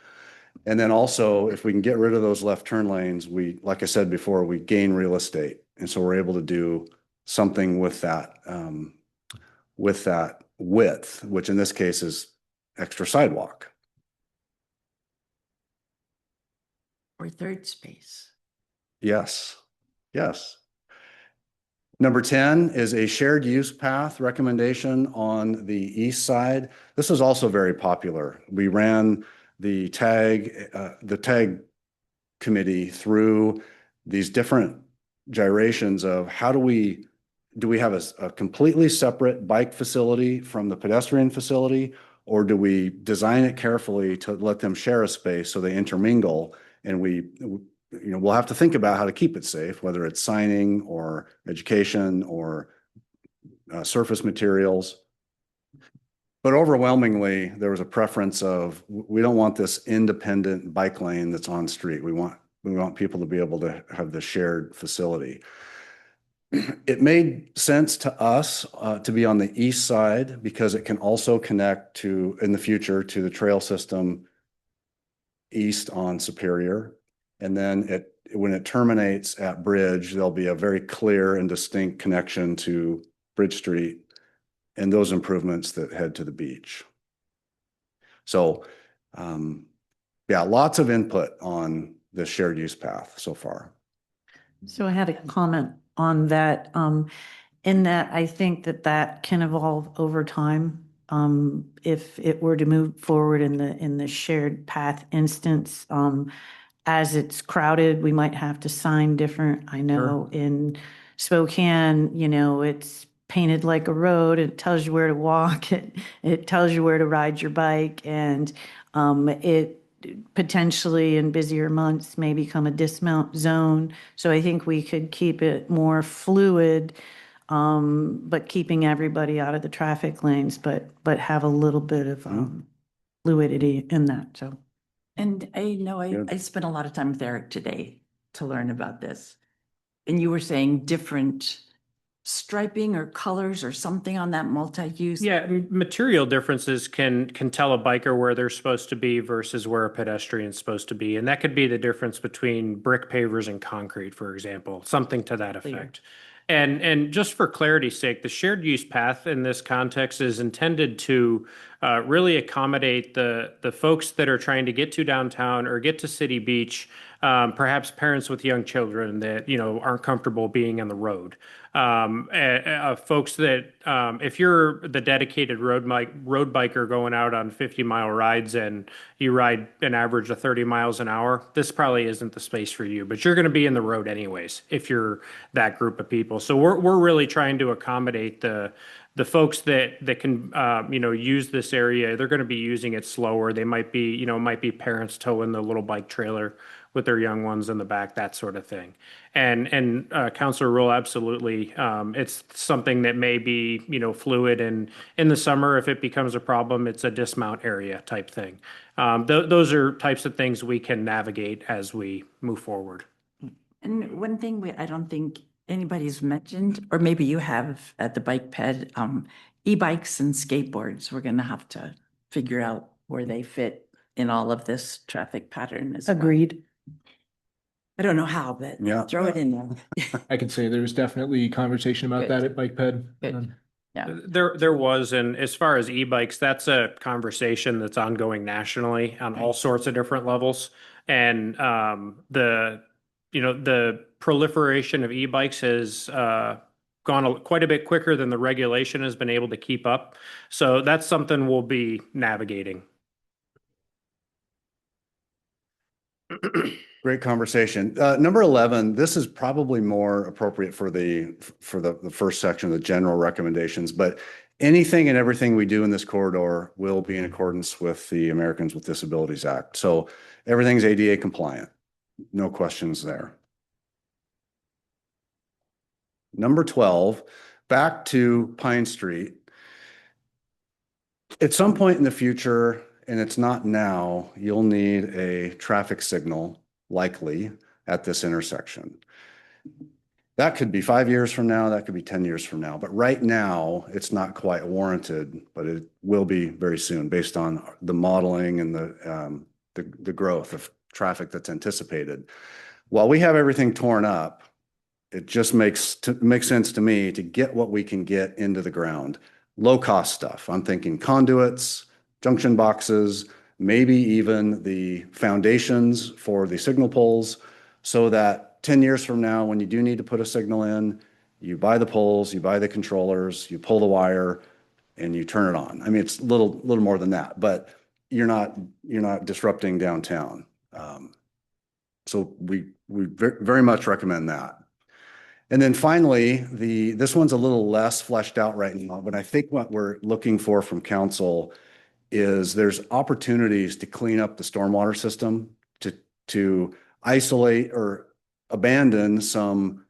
S12: And then also, if we can get rid of those left turn lanes, like I said before, we gain real estate. And so we're able to do something with that width, which in this case is extra sidewalk.
S2: Or third space.
S12: Yes, yes. Number 10 is a shared use path recommendation on the east side. This is also very popular. We ran the tag committee through these different gyrations of how do we have a completely separate bike facility from the pedestrian facility, Or do we design it carefully to let them share a space so they intermingle and we'll have to think about how to keep it safe, whether it's signing or education or surface materials. But overwhelmingly, there was a preference of, we don't want this independent bike lane that's on street. We want people to be able to have the shared facility. It made sense to us to be on the east side because it can also connect in the future, to the trail system east on Superior. And then when it terminates at Bridge, there'll be a very clear and distinct connection to Bridge Street and those improvements that head to the beach. So, yeah, lots of input on the shared use path so far.
S1: So I had a comment on that, in that I think that can evolve over time. If it were to move forward in the shared path instance, as it's crowded, we might have to sign different. I know in Spokane, it's painted like a road. It tells you where to walk. It tells you where to ride your bike, and it potentially in busier months may become a dismount zone. So I think we could keep it more fluid, but keeping everybody out of the traffic lanes, but have a little bit of fluidity in that. So.
S2: And I know I spent a lot of time with Eric today to learn about this. And you were saying different striping or colors or something on that multi-use?
S11: Yeah, material differences can tell a biker where they're supposed to be versus where a pedestrian's supposed to be. And that could be the difference between brick pavers and concrete, for example, something to that effect. And just for clarity's sake, the shared use path in this context is intended to really accommodate the folks that are trying to get to downtown or get to City Beach, perhaps parents with young children that aren't comfortable being on the road. Folks that if you're the dedicated road biker going out on 50-mile rides and you ride an average of 30 miles an hour, this probably isn't the space for you, but you're going to be in the road anyways if you're that group of people. So we're really trying to accommodate the folks that can use this area. They're going to be using it slower. They might be parents towing the little bike trailer with their young ones in the back, that sort of thing. And Councilor Rule, absolutely, it's something that may be fluid, and in the summer, if it becomes a problem, it's a dismount area type thing. Those are types of things we can navigate as we move forward.
S2: And one thing I don't think anybody's mentioned, or maybe you have at the bike ped, e-bikes and skateboards. We're going to have to figure out where they fit in all of this traffic pattern as well.
S1: Agreed.
S2: I don't know how, but throw it in there.
S4: I can say there was definitely conversation about that at Bike Ped.
S2: Good. Yeah.
S11: There was, and as far as e-bikes, that's a conversation that's ongoing nationally on all sorts of different levels. And the proliferation of e-bikes has gone quite a bit quicker than the regulation has been able to keep up. So that's something we'll be navigating.
S12: Great conversation. Number 11, this is probably more appropriate for the first section, the general recommendations, but anything and everything we do in this corridor will be in accordance with the Americans with Disabilities Act. So everything's ADA compliant. No questions there. Number 12, back to Pine Street. At some point in the future, and it's not now, you'll need a traffic signal, likely, at this intersection. That could be 5 years from now, that could be 10 years from now, but right now, it's not quite warranted, but it will be very soon based on the modeling and the growth of traffic that's anticipated. While we have everything torn up, it just makes sense to me to get what we can get into the ground. Low-cost stuff. I'm thinking conduits, junction boxes, maybe even the foundations for the signal poles, so that 10 years from now, when you do need to put a signal in, you buy the poles, you buy the controllers, you pull the wire, and you turn it on. I mean, it's a little more than that, but you're not disrupting downtown. So we very much recommend that. And then finally, this one's a little less fleshed out right now, but I think what we're looking for from council is there's opportunities to clean up the stormwater system, to isolate or abandon some,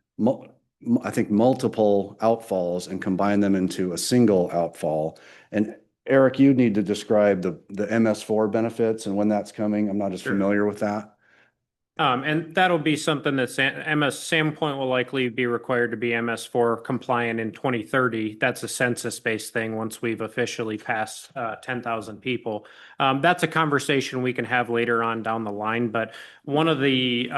S12: I think, multiple outfalls and combine them into a single outfall. And Eric, you need to describe the MS4 benefits and when that's coming. I'm not as
S11: Sure.
S12: familiar with that.
S11: And that'll be something that Sandpoint will likely be required to be MS4 compliant in 2030. That's a census-based thing once we've officially passed 10,000 people. That's a conversation we can have later on down the line. But one of the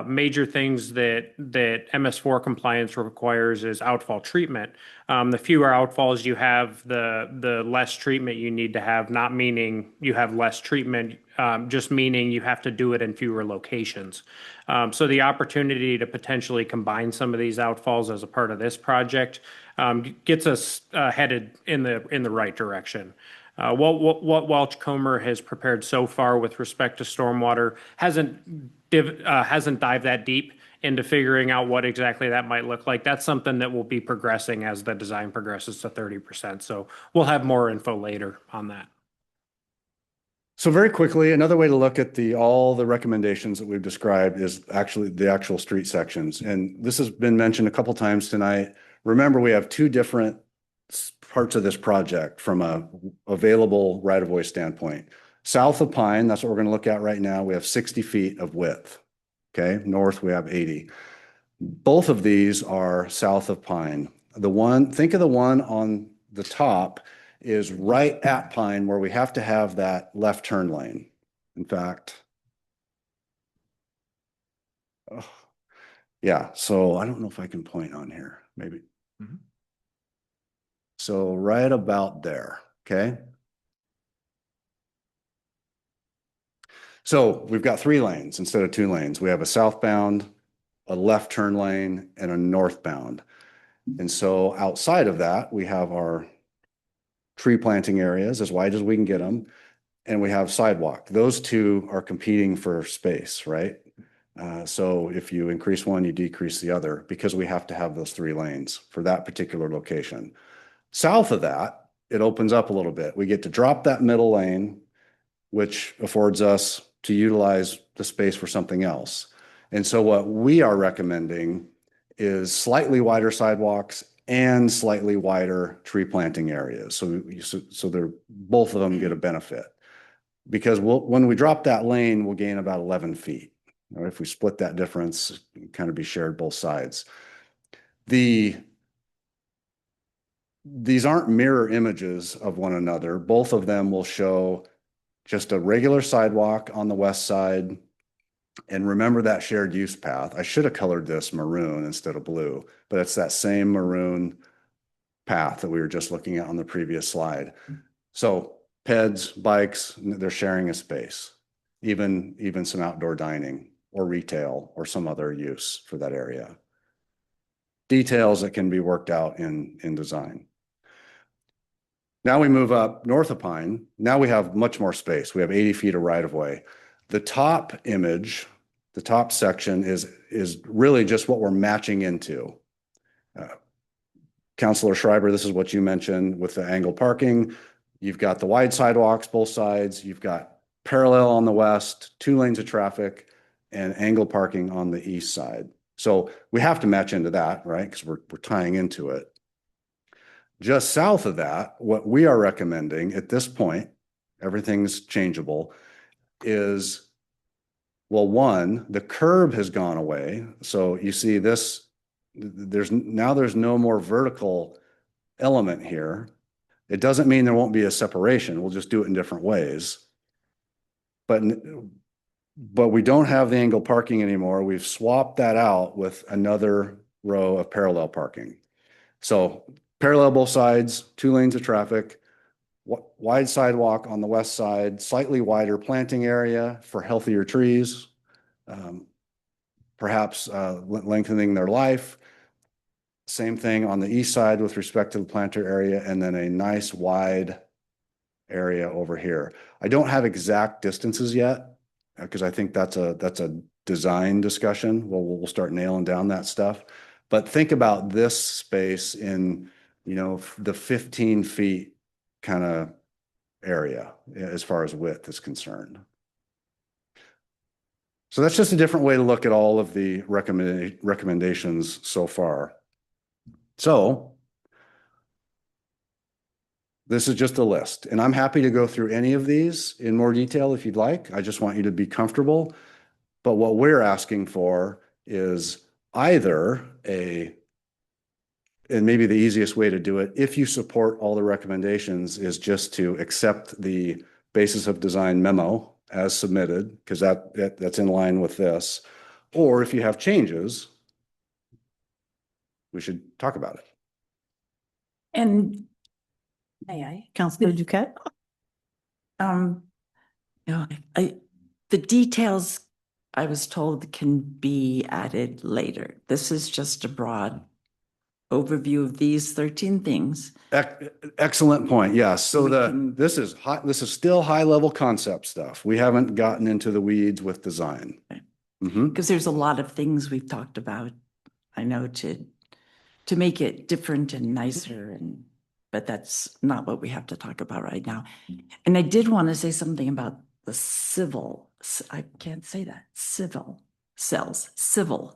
S11: major things that MS4 compliance requires is outfall treatment. The fewer outfalls you have, the less treatment you need to have, not meaning you have less treatment, just meaning you have to do it in fewer locations. So the opportunity to potentially combine some of these outfalls as a part of this project gets us headed in the right direction. What Welch Comer has prepared so far with respect to stormwater hasn't dived that deep into figuring out what exactly that might look like. That's something that will be progressing as the design progresses to 30%. So we'll have more info later on that.
S12: So very quickly, another way to look at all the recommendations that we've described is actually the actual street sections. And this has been mentioned a couple times tonight. Remember, we have two different parts of this project from a available right-of-way standpoint. South of Pine, that's what we're going to look at right now. We have 60 feet of width. Okay, north we have 80. Both of these are south of Pine. Think of the one on the top is right at Pine where we have to have that left turn lane. In fact, yeah, so I don't know if I can point on here, maybe.
S4: Mm-hmm.
S12: So right about there, okay? So we've got 3 lanes instead of 2 lanes. We have a southbound, a left turn lane, and a northbound. And so outside of that, we have our tree planting areas as wide as we can get them, and we have sidewalk. Those two are competing for space, right? So if you increase one, you decrease the other because we have to have those 3 lanes for that particular location. South of that, it opens up a little bit. We get to drop that middle lane, which affords us to utilize the space for something else. And so what we are recommending is slightly wider sidewalks and slightly wider tree planting areas. So they're both of them get a benefit. Because when we drop that lane, we'll gain about 11 feet. Or if we split that difference, it can kind of be shared both sides. These aren't mirror images of one another. Both of them will show just a regular sidewalk on the west side. And remember that shared use path. I should have colored this maroon instead of blue, but it's that same maroon path that we were just looking at on the previous slide. So peds, bikes, they're sharing a space, even some outdoor dining or retail or some other use for that area. Details that can be worked out in design. Now we move up north of Pine. Now we have much more space. We have 80 feet of right of way. The top image, the top section is really just what we're matching into. Councilor Schreiber, this is what you mentioned with the angle parking. You've got the wide sidewalks, both sides. You've got parallel on the west, 2 lanes of traffic, and angle parking on the east side. So we have to match into that, right? Because we're tying into it. Just south of that, what we are recommending at this point, everything's changeable, is, well, one, the curb has gone away. So you see this, there's no more vertical element here. It doesn't mean there won't be a separation. We'll just do it in different ways. But we don't have the angle parking anymore. We've swapped that out with another row of parallel parking. So parallel both sides, 2 lanes of traffic, wide sidewalk on the west side, slightly wider planting area for healthier trees, perhaps lengthening their life. Same thing on the east side with respect to the planter area, and then a nice wide area over here. I don't have exact distances yet because I think that's a design discussion. We'll start nailing down that stuff. But think about this space in, the 15 feet kind of area as far as width is concerned. So that's just a different way to look at all of the recommendations so far. So this is just a list, and I'm happy to go through any of these in more detail if you'd like. I just want you to be comfortable. But what we're asking for is either and maybe the easiest way to do it, if you support all the recommendations, is just to accept the basis of design memo as submitted, because that's in line with this. Or if you have changes, we should talk about it.
S2: And may I?
S1: Councilor Duquette?
S2: No, the details I was told can be added later. This is just a broad overview of these 13 things.
S12: Excellent point. Yes. So
S2: We can-
S12: this is still high level concept stuff. We haven't gotten into the weeds with design. Mhm.
S2: Because there's a lot of things we've talked about, I know, to make it different and nicer, but that's not what we have to talk about right now. And I did want to say something about the I can't say that, civil cells
S12: Silva,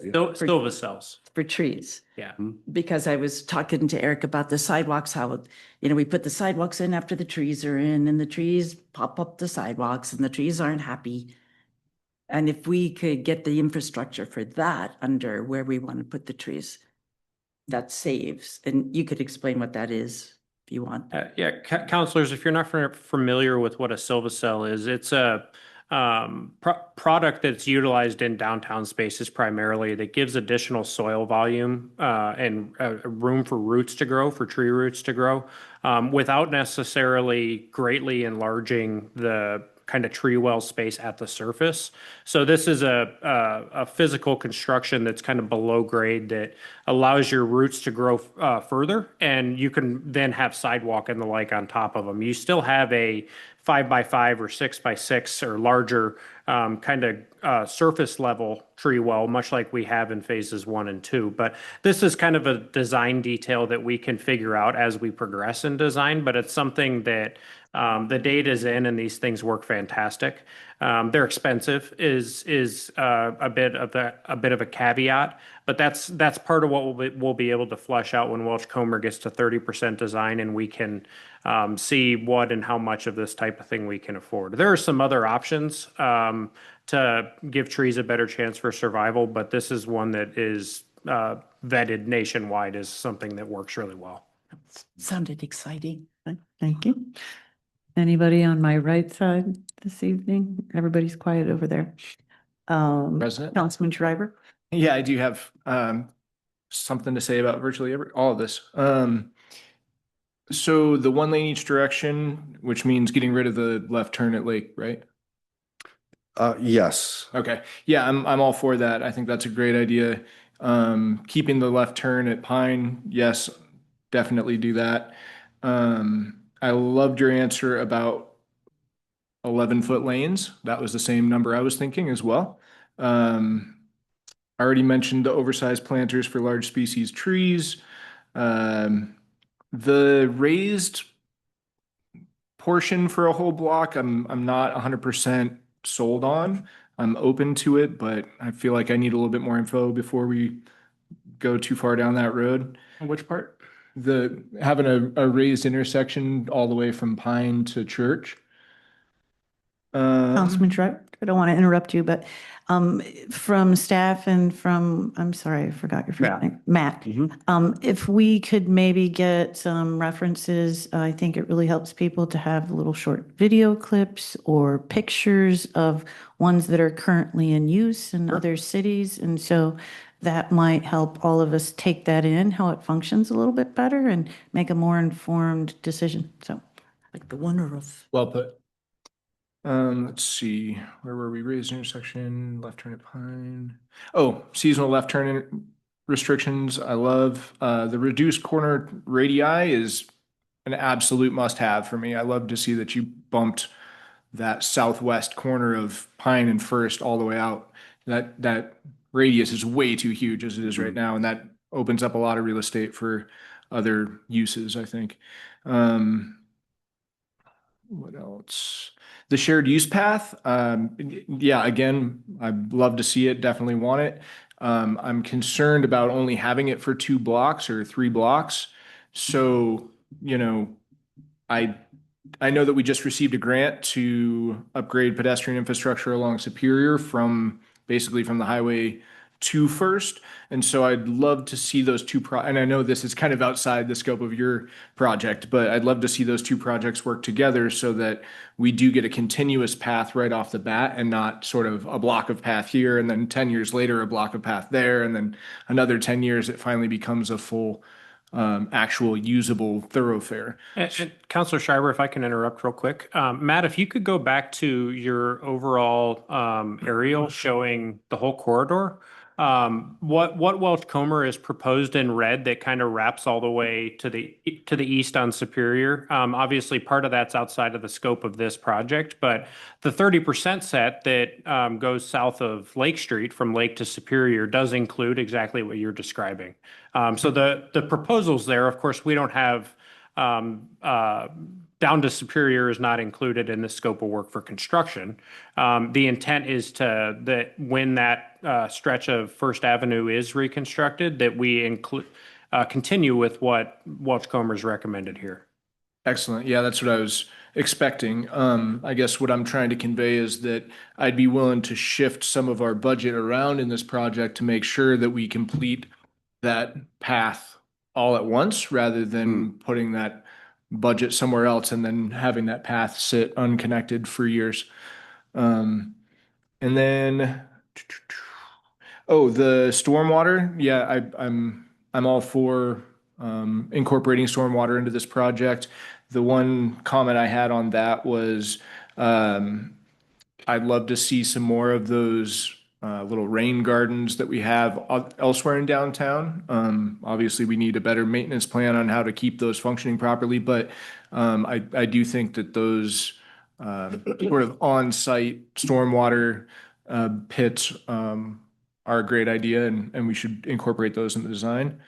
S12: yeah.
S11: Silva cells.
S2: for trees.
S11: Yeah.
S2: Because I was talking to Eric about the sidewalks, how, we put the sidewalks in after the trees are in, and the trees pop up the sidewalks, and the trees aren't happy. And if we could get the infrastructure for that under where we want to put the trees, that saves. And you could explain what that is if you want.
S11: Yeah, counselors, if you're not familiar with what a Silva cell is, it's a product that's utilized in downtown spaces primarily that gives additional soil volume and room for roots to grow, for tree roots to grow, without necessarily greatly enlarging the kind of tree well space at the surface. So this is a physical construction that's kind of below grade that allows your roots to grow further, and you can then have sidewalk and the like on top of them. You still have a 5x5 or 6x6 or larger kind of surface level tree well, much like we have in phases 1 and 2. But this is kind of a design detail that we can figure out as we progress in design, but it's something that the data's in, and these things work fantastic. They're expensive is a bit of a caveat, but that's part of what we'll be able to flesh out when Welch-Comer gets to 30% design, and we can see what and how much of this type of thing we can afford. There are some other options to give trees a better chance for survival, but this is one that is vetted nationwide as something that works really well.
S2: Sounded exciting.
S1: Thank you. Anybody on my right side this evening? Everybody's quiet over there.
S4: President?
S1: Councilman Schreiber?
S4: Yeah, I do have something to say about virtually all of this. So the 1 lane each direction, which means getting rid of the left turn at Lake, right?
S12: Yes.
S4: Okay. Yeah, I'm all for that. I think that's a great idea. Keeping the left turn at Pine, yes, definitely do that. I loved your answer about 11-foot lanes. That was the same number I was thinking as well. I already mentioned the oversized planters for large species trees. The raised portion for a whole block, I'm not 100% sold on. I'm open to it, but I feel like I need a little bit more info before we go too far down that road.
S11: Which part?
S4: Having a raised intersection all the way from Pine to Church.
S1: Councilman Schreiber, I don't want to interrupt you, but from staff and from, I'm sorry, I forgot your first name, Matt. If we could maybe get some references, I think it really helps people to have little short video clips or pictures of ones that are currently in use in other cities. And so that might help all of us take that in, how it functions a little bit better and make a more informed decision. So,
S2: Like the wonder of.
S4: Well put. Let's see, where were we? Raised intersection, left turn at Pine. Oh, seasonal left turn restrictions. I love the reduced corner radii is an absolute must-have for me. I love to see that you bumped that southwest corner of Pine and First all the way out. That radius is way too huge as it is right now, and that opens up a lot of real estate for other uses, I think. What else? The shared use path. Yeah, again, I'd love to see it, definitely want it. I'm concerned about only having it for 2 blocks or 3 blocks. So, you know, I I know that we just received a grant to upgrade pedestrian infrastructure along Superior from basically from the highway to First. And so I'd love to see those and I know this is kind of outside the scope of your project, but I'd love to see those two projects work together so that we do get a continuous path right off the bat and not sort of a block of path here and then 10 years later a block of path there and then another 10 years it finally becomes a full actual usable thoroughfare.
S11: And Counselor Schreiber, if I can interrupt real quick. Matt, if you could go back to your overall aerial showing the whole corridor. What Welch Comer is proposed in red that kind of wraps all the way to the east on Superior. Obviously, part of that's outside of the scope of this project, but the 30% set that goes south of Lake Street from Lake to Superior does include exactly what you're describing. So the proposals there, of course, we don't have down to Superior is not included in the scope of work for construction. The intent is that when that stretch of First Avenue is reconstructed, that we continue with what Welch Comer's recommended here.
S4: Excellent. Yeah, that's what I was expecting. I guess what I'm trying to convey is that I'd be willing to shift some of our budget around in this project to make sure that we complete that path all at once rather than putting that budget somewhere else and then having that path sit unconnected for years. And then, oh, the stormwater. Yeah, I'm all for incorporating stormwater into this project. The one comment I had on that was I'd love to see some more of those little rain gardens that we have elsewhere in downtown. Obviously, we need a better maintenance plan on how to keep those functioning properly, but I do think that those sort of on-site stormwater pits are a great idea, and we should incorporate those in the design.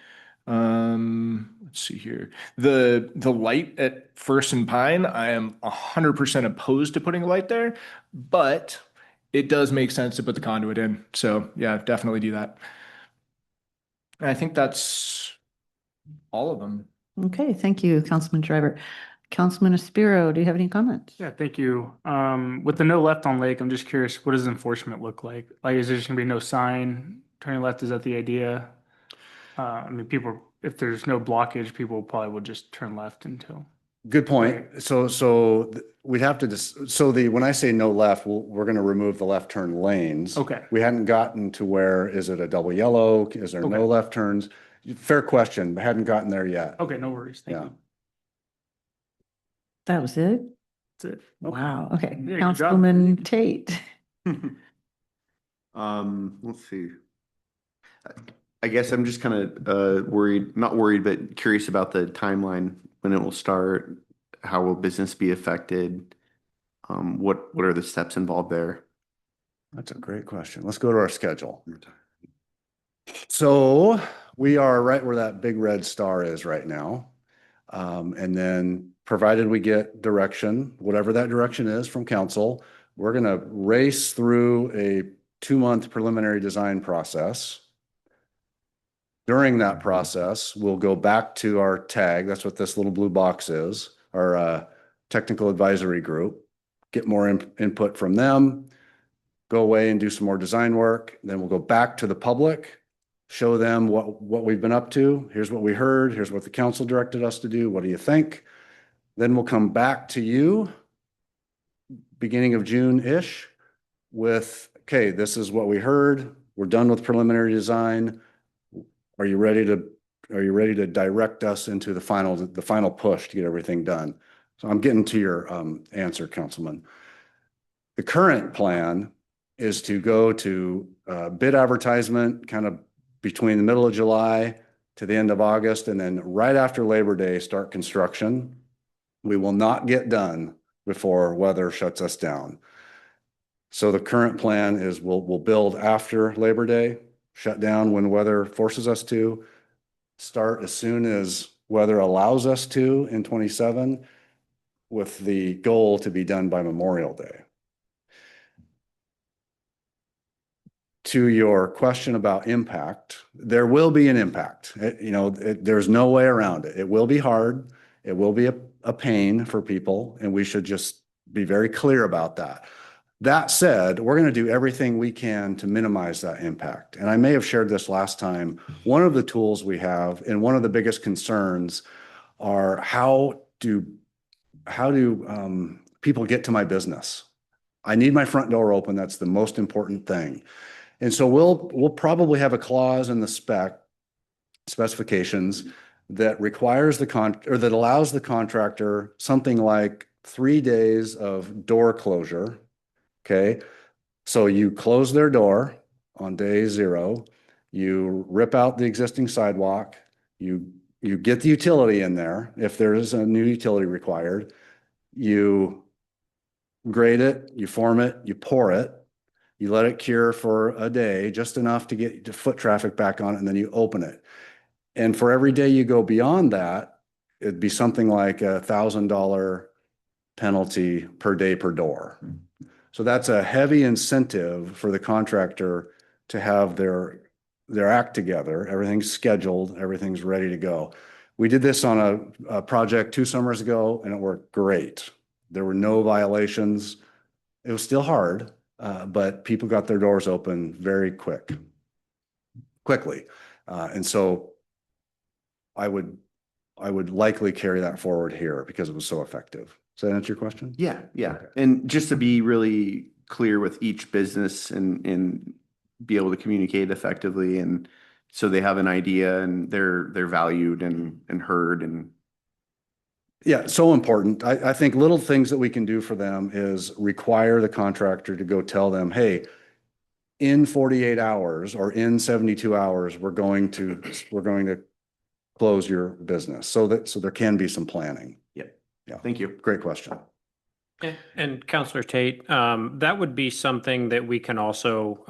S4: Let's see here. The light at First and Pine, I am 100% opposed to putting a light there, but it does make sense to put the conduit in. So yeah, definitely do that. And I think that's all of them.
S1: Okay, thank you, Councilman Driver. Councilman Aspiro, do you have any comments?
S14: Yeah, thank you. With the no left on Lake, I'm just curious, what does enforcement look like? Like, is there just gonna be no sign turning left? Is that the idea? I mean, people, if there's no blockage, people probably will just turn left until.
S12: Good point. So we'd have to when I say no left, we're going to remove the left turn lanes.
S14: Okay.
S12: We hadn't gotten to where, is it a double yellow? Is there no left turns? Fair question, but hadn't gotten there yet.
S14: Okay, no worries. Thank you.
S1: That was it?
S14: That's it.
S1: Wow, okay.
S14: Yeah, good job.
S1: Councilman Tate.
S7: Let's see. I guess I'm just kind of worried, not worried, but curious about the timeline, when it will start, how will business be affected? What are the steps involved there?
S12: That's a great question. Let's go to our schedule. So we are right where that big red star is right now. And then provided we get direction, whatever that direction is from council, we're going to race through a 2-month preliminary design process. During that process, we'll go back to our tag. That's what this little blue box is, our technical advisory group, get more input from them, go away and do some more design work. Then we'll go back to the public, show them what we've been up to. Here's what we heard. Here's what the council directed us to do. What do you think? Then we'll come back to you beginning of June-ish with, okay, this is what we heard. We're done with preliminary design. Are you ready to direct us into the final push to get everything done? So I'm getting to your answer, Councilman. The current plan is to go to bid advertisement kind of between the middle of July to the end of August, and then right after Labor Day, start construction. We will not get done before weather shuts us down. So the current plan is we'll build after Labor Day, shut down when weather forces us to, start as soon as weather allows us to in 27. with the goal to be done by Memorial Day. To your question about impact, there will be an impact. There's no way around it. It will be hard. It will be a pain for people, and we should just be very clear about that. That said, we're going to do everything we can to minimize that impact. And I may have shared this last time. One of the tools we have, and one of the biggest concerns, are how do people get to my business? I need my front door open. That's the most important thing. And so we'll probably have a clause in the specifications that requires that allows the contractor something like 3 days of door closure. Okay. So you close their door on day 0, you rip out the existing sidewalk, you get the utility in there if there is a new utility required, you grade it, you form it, you pour it, you let it cure for a day, just enough to get foot traffic back on it, and then you open it. And for every day you go beyond that, it'd be something like $1,000 penalty per day per door. So that's a heavy incentive for the contractor to have their act together. Everything's scheduled, everything's ready to go. We did this on a project 2 summers ago, and it worked great. There were no violations. It was still hard, but people got their doors open very quickly. And so I would likely carry that forward here because it was so effective. Does that answer your question?
S7: Yeah.
S12: Okay.
S7: And just to be really clear with each business and be able to communicate effectively, and so they have an idea and they're valued and heard. And
S12: yeah, so important. I think little things that we can do for them is require the contractor to go tell them, hey, in 48 hours or in 72 hours, we're going to close your business. So there can be some planning. Yeah.
S7: Thank you.
S12: Great question.
S11: And Counselor Tate, that would be something that we can also,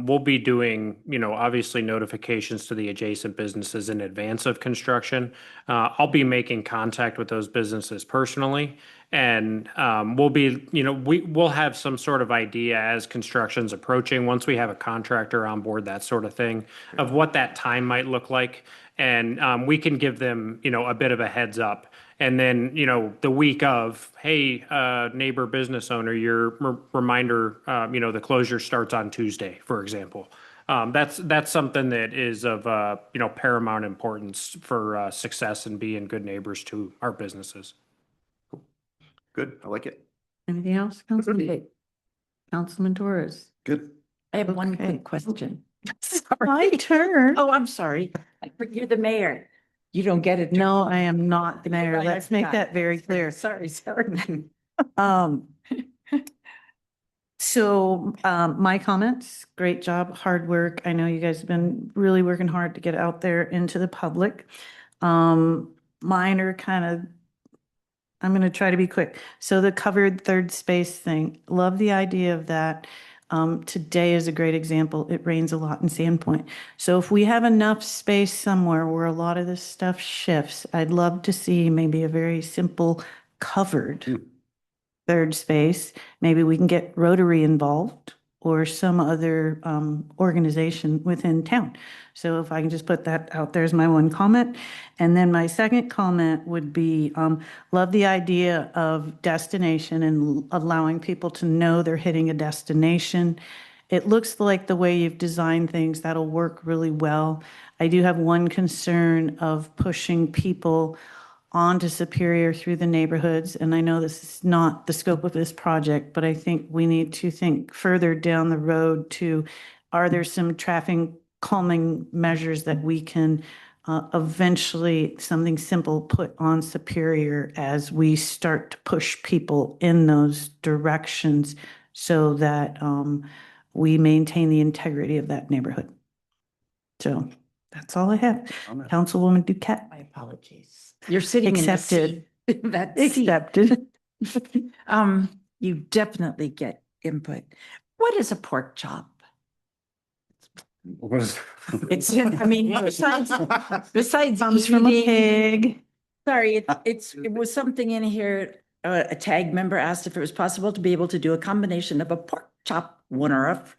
S11: we'll be doing, obviously notifications to the adjacent businesses in advance of construction. I'll be making contact with those businesses personally, and we'll have some sort of idea as construction's approaching, once we have a contractor on board, that sort of thing, of what that time might look like. And we can give them, a bit of a heads up. And then, the week of, hey, neighbor business owner, your reminder, the closure starts on Tuesday, for example. That's something that is of, paramount importance for success and being good neighbors to our businesses.
S7: Good. I like it.
S9: Anything else, Councilman Tate? Councilman Torres?
S7: Good.
S2: I have one
S9: Okay.
S2: quick question.
S1: My turn.
S2: Oh, I'm sorry. You're the mayor. You don't get it.
S1: No, I am not the mayor.
S2: Right, I
S1: Let's make
S2: forgot.
S1: that very clear.
S2: Sorry.
S1: So my comments, great job, hard work. I know you guys have been really working hard to get out there into the public. Mine are I'm going to try to be quick. So the covered third space thing, love the idea of that. Today is a great example. It rains a lot in Sandpoint. So if we have enough space somewhere where a lot of this stuff shifts, I'd love to see maybe a very simple covered third space. Maybe we can get Rotary involved or some other organization within town. So if I can just put that out there as my one comment. And then my second comment would be, love the idea of destination and allowing people to know they're hitting a destination. It looks like the way you've designed things, that'll work really well. I do have one concern of pushing people onto Superior through the neighborhoods. And I know this is not the scope of this project, but I think we need to think further down the road to, are there some traffic calming measures that we can eventually, something simple, put on Superior as we start to push people in those directions so that we maintain the integrity of that neighborhood. So that's all I have. Councilwoman Duquette.
S2: My apologies. You're sitting
S1: Accepted.
S2: in that seat.
S1: Accepted.
S2: You definitely get input. What is a pork chop?
S12: What is?
S2: It's, besides
S1: Comes from a
S2: eating-
S1: pig.
S2: Sorry, it was something in here a tag member asked if it was possible to be able to do a combination of a pork chop one-off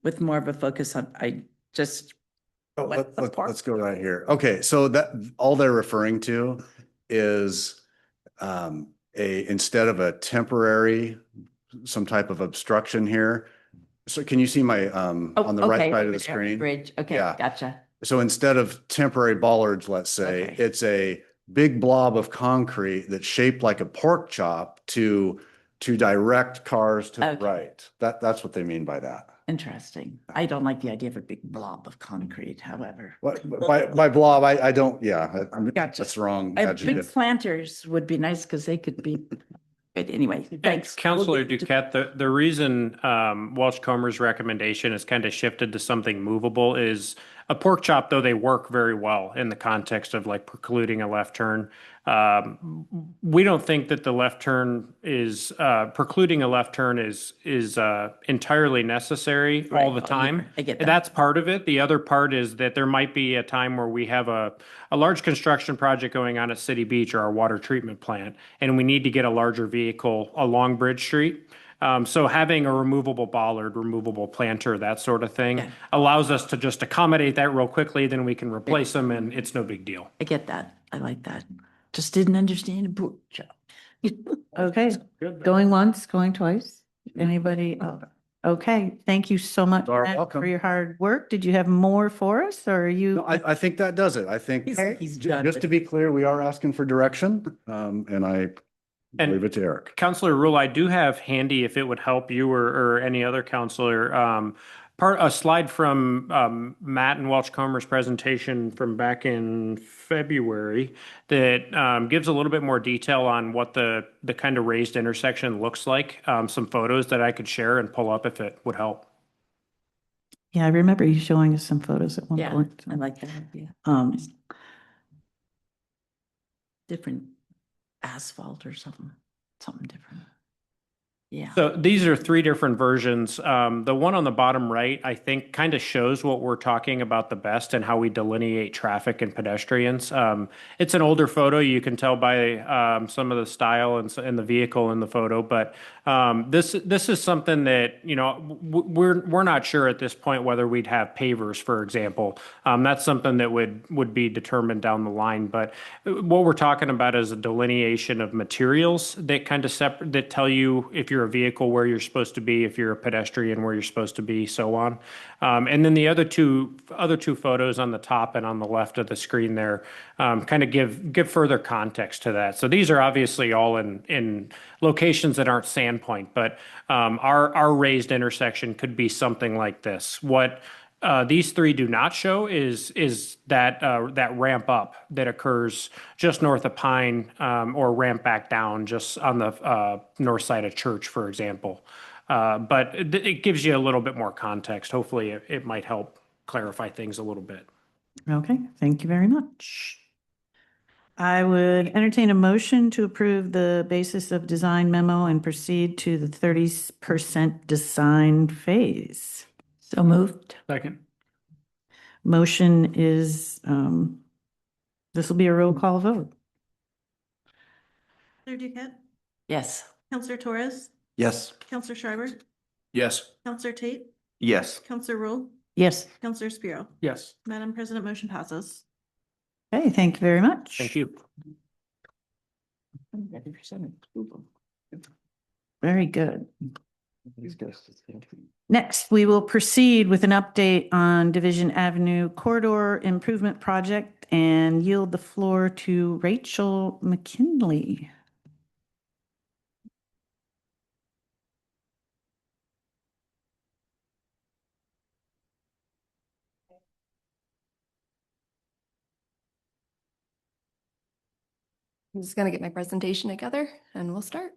S2: with more of a focus on, I just.
S12: Oh,
S2: what the pork-
S12: let's go right here. Okay, so that, all they're referring to is instead of a temporary, some type of obstruction here. So can you see my, on the right
S2: Okay,
S12: side of
S2: over
S12: the
S2: there,
S12: screen?
S2: Bridge, okay,
S12: Yeah.
S2: gotcha.
S12: So instead of temporary bollards, let's say,
S2: Okay.
S12: it's a big blob of concrete that's shaped like a pork chop to direct cars to the
S2: Okay.
S12: right. That's what they mean by that.
S2: Interesting. I don't like the idea of a big blob of concrete, however.
S12: By blob, I don't, yeah,
S2: Gotcha.
S12: that's the wrong
S2: Big
S12: adjective.
S2: planters would be nice because they could be, but anyway, thanks.
S11: Counselor
S2: We'll get to-
S11: Duquette, the reason Welch-Comer's recommendation has kind of shifted to something movable is a pork chop, though they work very well in the context of like precluding a left turn. We don't think that the left turn is precluding a left turn is entirely necessary all
S2: Right.
S11: the time.
S2: I get that.
S11: That's part of it. The other part is that there might be a time where we have a large construction project going on at City Beach or our water treatment plant, and we need to get a larger vehicle along Bridge Street. So having a removable bollard, removable planter, that sort of thing
S2: Yeah.
S11: allows us to just accommodate that real quickly, then we can replace them and it's no big deal.
S2: I get that. I like that. Just didn't understand a pork chop.
S1: Okay, going once, going twice. Anybody? Okay, thank you so much
S12: You are
S1: Matt,
S12: welcome.
S1: for your hard work. Did you have more for us or are you?
S12: No, I think that does it. I think,
S2: He's done.
S12: just to be clear, we are asking for direction, and I
S11: And-
S12: leave it to Eric.
S11: Counselor Rule, I do have handy, if it would help you or any other counselor, a slide from Matt and Welch-Comer's presentation from back in February that gives a little bit more detail on what the kind of raised intersection looks like. Some photos that I could share and pull up if it would help.
S1: Yeah, I remember you showing us some photos at one
S2: Yeah,
S1: point.
S2: I like that idea. Different asphalt or something different. Yeah.
S11: So these are three different versions. The one on the bottom right, I think, kind of shows what we're talking about the best and how we delineate traffic and pedestrians. It's an older photo. You can tell by some of the style and the vehicle in the photo. But this is something that, you know, we're not sure at this point whether we'd have pavers, for example. That's something that would be determined down the line. But what we're talking about is a delineation of materials that kind of that tell you if you're a vehicle where you're supposed to be, if you're a pedestrian where you're supposed to be, so on. And then the other two photos on the top and on the left of the screen there kind of give further context to that. So these are obviously all in locations that aren't Sandpoint, but our raised intersection could be something like this. What these three do not show is that ramp up that occurs just north of Pine, or ramp back down just on the north side of Church, for example. But it gives you a little bit more context. Hopefully, it might help clarify things a little bit.
S1: Okay, thank you very much. I would entertain a motion to approve the basis of design memo and proceed to the 30% design phase.
S2: So moved.
S14: Second.
S1: Motion is, this will be a roll call vote.
S8: Counselor Duquette,
S2: Yes.
S8: Counselor Torres,
S13: Yes.
S8: Counselor Schreiber,
S4: Yes.
S8: Counselor Tate,
S5: Yes.
S8: Counselor Rule,
S1: Yes.
S8: Counselor Spiro.
S14: Yes.
S8: Madam President, motion passes.
S1: Okay, thank you very much.
S11: Thank you.
S1: Very good. Next, we will proceed with an update on Division Avenue Corridor Improvement Project and yield the floor to Rachel McKinley.
S15: I'm just going to get my presentation together and we'll start.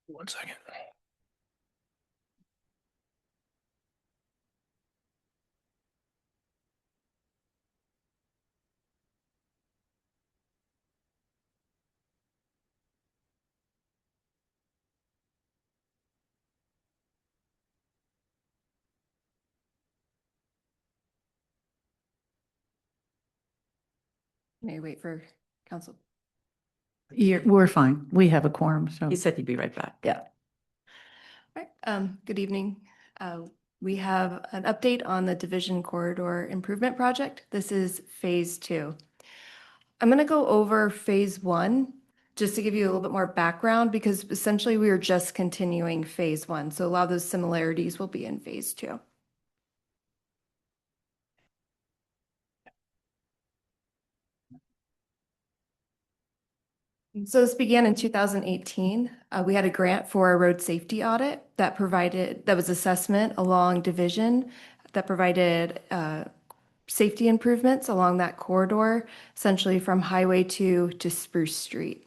S4: 1 second.
S15: May I wait for council?
S1: We're fine. We have a quorum, so.
S2: He said he'd be right back.
S1: Yeah.
S15: All right, good evening. We have an update on the Division Corridor Improvement Project. This is Phase 2. I'm going to go over Phase 1 just to give you a little bit more background because essentially we are just continuing Phase 1. So a lot of those similarities will be in Phase 2. So this began in 2018. We had a grant for a road safety audit that was assessment along Division that provided safety improvements along that corridor, essentially from Highway 2 to Spruce Street.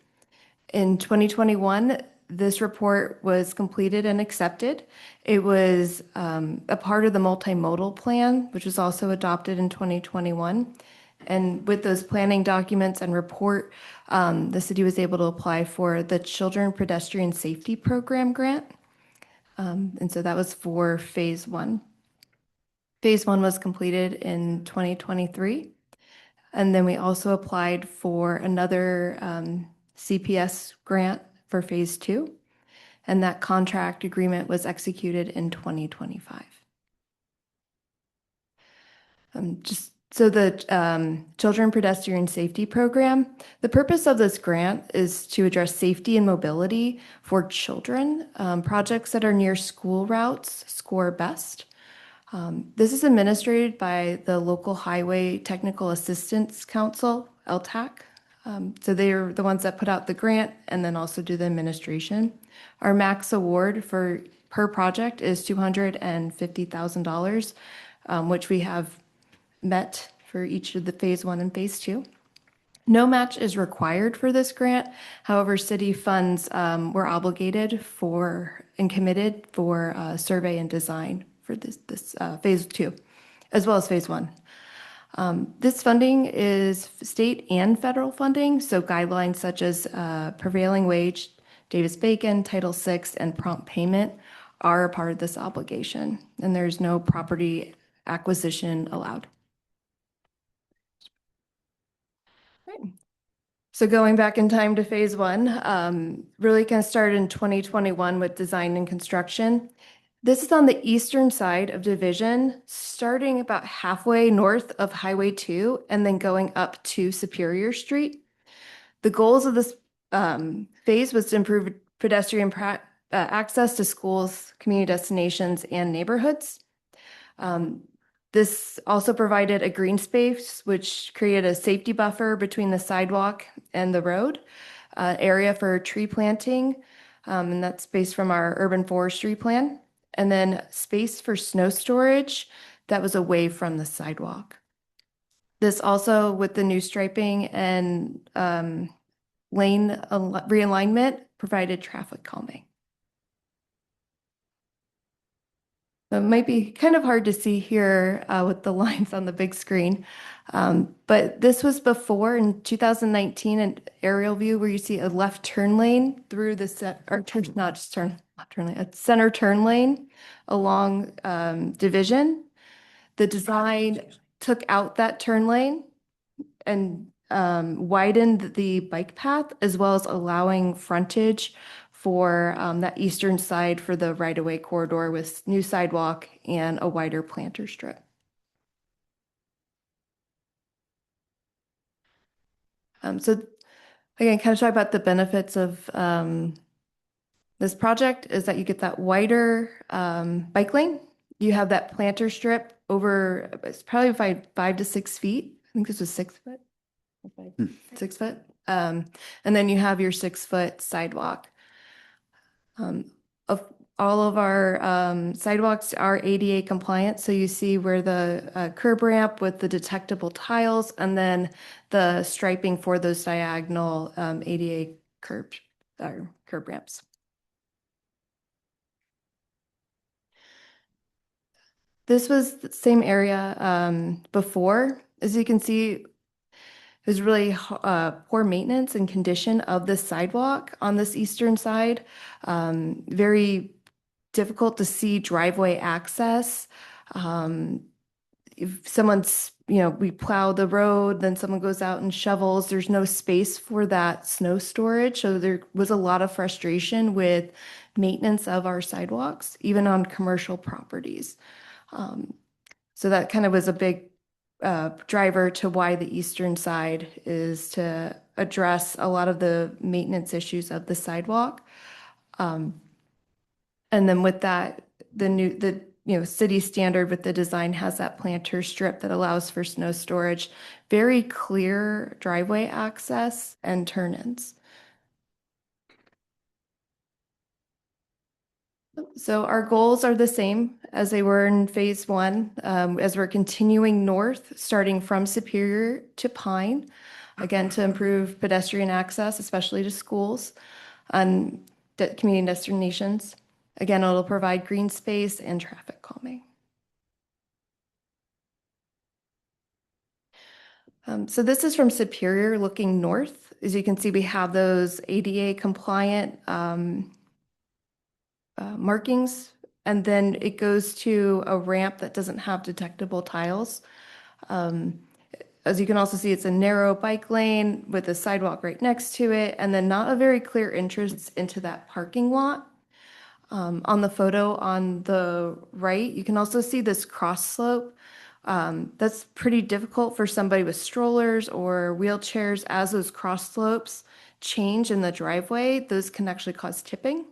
S15: In 2021, this report was completed and accepted. It was a part of the multimodal plan, which was also adopted in 2021. And with those planning documents and report, the city was able to apply for the Children Pedestrian Safety Program grant. And so that was for Phase 1. Phase 1 was completed in 2023. And then we also applied for another CPS grant for Phase 2. And that contract agreement was executed in 2025. So the Children Pedestrian Safety Program, the purpose of this grant is to address safety and mobility for children. Projects that are near school routes score best. This is administered by the local Highway Technical Assistance Council, LTAC. So they're the ones that put out the grant and then also do the administration. Our max award per project is $250,000, which we have met for each of the Phase 1 and Phase 2. No match is required for this grant. However, city funds were obligated for and committed for survey and design for this Phase 2, as well as Phase 1. This funding is state and federal funding, so guidelines such as prevailing wage, Davis-Bacon, Title VI, and prompt payment are a part of this obligation, and there's no property acquisition allowed. So going back in time to Phase 1, really kind of started in 2021 with design and construction. This is on the eastern side of Division, starting about halfway north of Highway 2 and then going up to Superior Street. The goals of this phase was to improve pedestrian access to schools, community destinations, and neighborhoods. This also provided a green space, which created a safety buffer between the sidewalk and the road, area for tree planting, and that's space from our urban forestry plan, and then space for snow storage that was away from the sidewalk. This also, with the new striping and lane realignment, provided traffic calming. It might be kind of hard to see here with the lines on the big screen, but this was before in 2019 an aerial view where you see a left turn lane through the center turn lane along Division. The design took out that turn lane and widened the bike path as well as allowing frontage for that eastern side for the right-of-way corridor with new sidewalk and a wider planter strip. So again, kind of talk about the benefits of this project is that you get that wider bike lane. You have that planter strip over, it's probably 5 to 6 feet. I think this was 6 foot. 6 foot. And then you have your 6-foot sidewalk. All of our sidewalks are ADA compliant. So you see where the curb ramp with the detectable tiles and then the striping for those diagonal ADA curb ramps. This was the same area before. As you can see, there's really poor maintenance and condition of the sidewalk on this eastern side. Very difficult to see driveway access. If someone's, we plow the road, then someone goes out and shovels, there's no space for that snow storage. So there was a lot of frustration with maintenance of our sidewalks, even on commercial properties. So that kind of was a big driver to why the eastern side is to address a lot of the maintenance issues of the sidewalk. And then with that, the city standard with the design has that planter strip that allows for snow storage, very clear driveway access and turn-ins. So our goals are the same as they were in phase one, as we're continuing north, starting from Superior to Pine, again, to improve pedestrian access, especially to schools and community destinations. Again, it'll provide green space and traffic calming. So this is from Superior looking north. As you can see, we have those ADA compliant markings, and then it goes to a ramp that doesn't have detectable tiles. As you can also see, it's a narrow bike lane with a sidewalk right next to it, and then not a very clear entrance into that parking lot. On the photo on the right, you can also see this cross slope. That's pretty difficult for somebody with strollers or wheelchairs. As those cross slopes change in the driveway, those can actually cause tipping.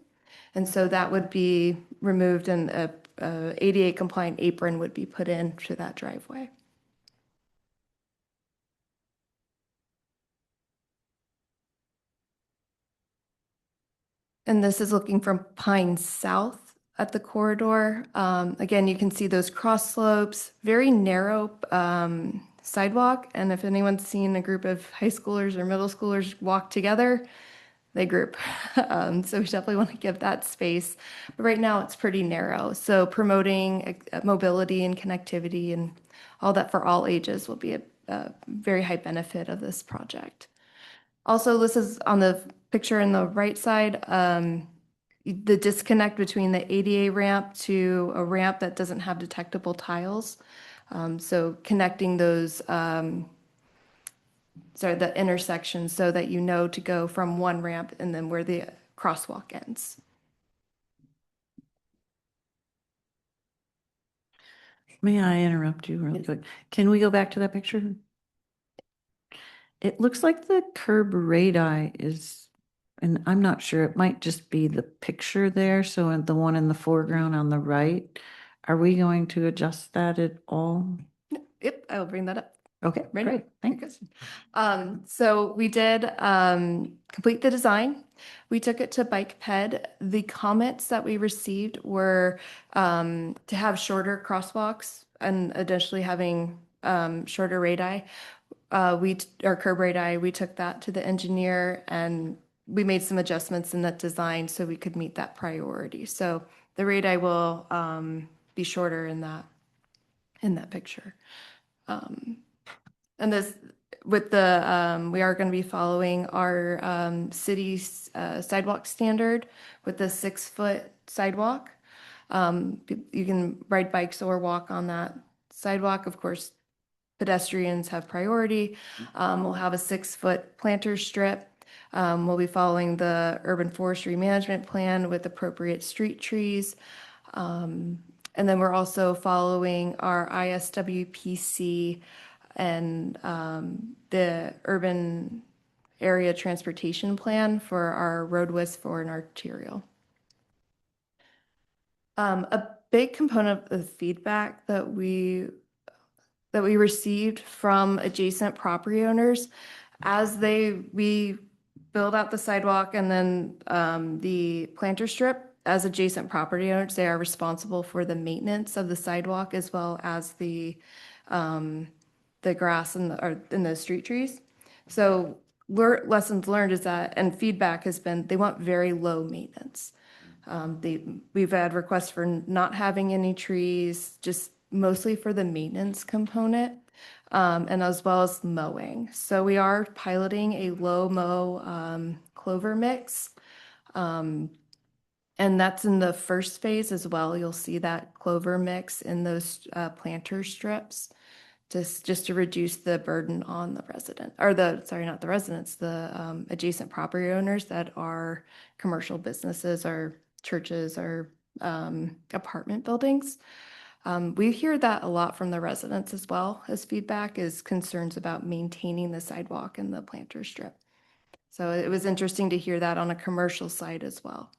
S15: And so that would be removed and a ADA compliant apron would be put in to that driveway. And this is looking from Pine South at the corridor. Again, you can see those cross slopes, very narrow sidewalk. And if anyone's seen a group of high schoolers or middle schoolers walk together, they group. So we definitely want to give that space. But right now it's pretty narrow. So promoting mobility and connectivity and all that for all ages will be a very high benefit of this project. Also, this is on the picture in the right side, the disconnect between the ADA ramp to a ramp that doesn't have detectable tiles. So connecting those, the intersections so that you know to go from one ramp and then where the crosswalk ends.
S1: May I interrupt you really quick? Can we go back to that picture? It looks like the curb radii is, and I'm not sure, it might just be the picture there. So the one in the foreground on the right, are we going to adjust that at all?
S15: Yep, I will bring that up.
S1: Okay,
S15: Right
S1: great,
S15: now.
S1: thanks.
S15: So we did complete the design. We took it to Bike Ped. The comments that we received were to have shorter crosswalks and additionally having shorter radii. Our curb radii, we took that to the engineer and we made some adjustments in that design so we could meet that priority. So the radii will be shorter in that picture. And this, with the, we are going to be following our city's sidewalk standard with the 6-foot sidewalk. You can ride bikes or walk on that sidewalk. Of course, pedestrians have priority. We'll have a 6-foot planter strip. We'll be following the urban forestry management plan with appropriate street trees. And then we're also following our ISWPC and the urban area transportation plan for our road width for an arterial. A big component of the feedback that we received from adjacent property owners as we build out the sidewalk and then the planter strip. As adjacent property owners, they are responsible for the maintenance of the sidewalk as well as the grass and the street trees. So lessons learned is that, and feedback has been, they want very low maintenance. We've had requests for not having any trees, just mostly for the maintenance component, and as well as mowing. So we are piloting a low mow clover mix. And that's in the first phase as well. You'll see that clover mix in those planter strips, just to reduce the burden on the resident, or sorry, not the residents, the adjacent property owners that are commercial businesses or churches or apartment buildings. We hear that a lot from the residents as well as feedback is concerns about maintaining the sidewalk and the planter strip. So it was interesting to hear that on a commercial side as well.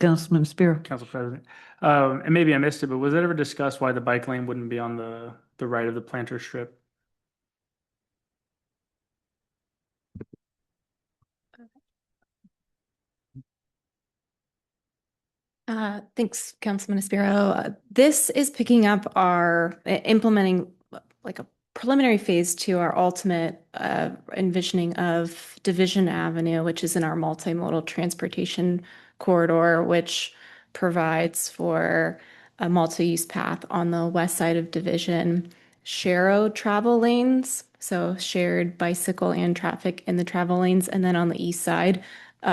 S9: Councilman Spiro.
S14: Council President. And maybe I missed it, but was it ever discussed why the bike lane wouldn't be on the right of the planter strip?
S3: Thanks, Councilman Espiro. This is picking up implementing like a preliminary phase to our ultimate envisioning of Division Avenue, which is in our multimodal transportation corridor, which provides for a multi-use path on the west side of Division, Sharrow travel lanes, so shared bicycle and traffic in the travel lanes, and then on the east side,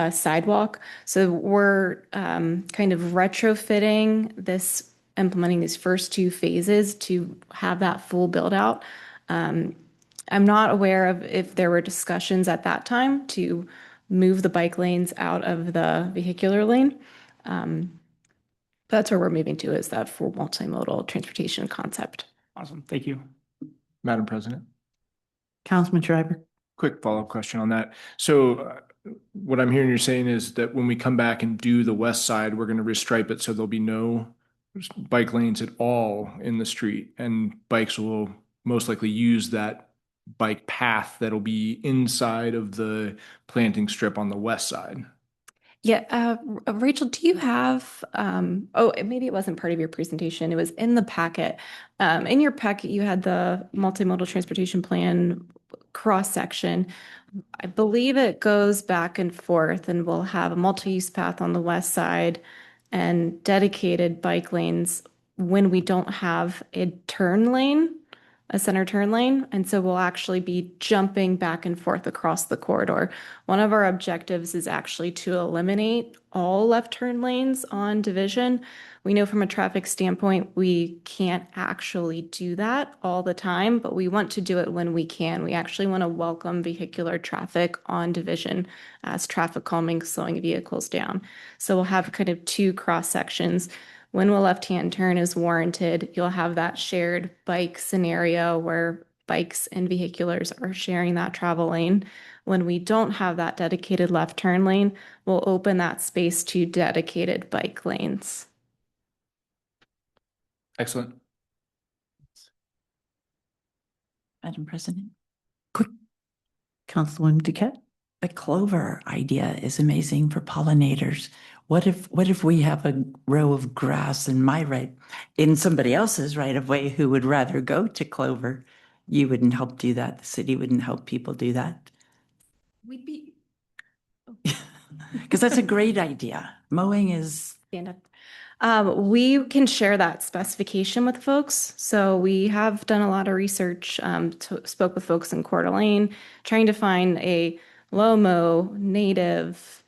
S3: sidewalk. So we're kind of retrofitting this, implementing these first two phases to have that full build out. I'm not aware of if there were discussions at that time to move the bike lanes out of the vehicular lane. That's where we're moving to, is that full multimodal transportation concept.
S14: Awesome. Thank you.
S4: Madam President,
S2: Councilman Schreiber.
S4: quick follow-up question on that. So what I'm hearing you're saying is that when we come back and do the west side, we're going to restripe it so there'll be no bike lanes at all in the street, and bikes will most likely use that bike path that'll be inside of the planting strip on the west side.
S3: Yeah, Rachel, do you have, maybe it wasn't part of your presentation, it was in the packet. In your packet, you had the multimodal transportation plan cross-section. I believe it goes back and forth, and we'll have a multi-use path on the west side and dedicated bike lanes when we don't have a turn lane, a center turn lane. And so we'll actually be jumping back and forth across the corridor. One of our objectives is actually to eliminate all left turn lanes on Division. We know from a traffic standpoint, we can't actually do that all the time, but we want to do it when we can. We actually want to welcome vehicular traffic on Division as traffic calming, slowing vehicles down. So we'll have kind of two cross sections. When a left-hand turn is warranted, you'll have that shared bike scenario where bikes and vehiculars are sharing that travel lane. When we don't have that dedicated left turn lane, we'll open that space to dedicated bike lanes.
S4: Excellent.
S2: Madam President. Quick. Councilwoman Duquette. The clover idea is amazing for pollinators. What if we have a row of grass in somebody else's right of way who would rather go to clover? You wouldn't help do that. The city wouldn't help people do that.
S3: We'd be
S2: Because that's a great idea. Mowing is
S3: stand up. We can share that specification with folks. So we have done a lot of research, spoke with folks in Coeur d'Alene, trying to find a low-mow native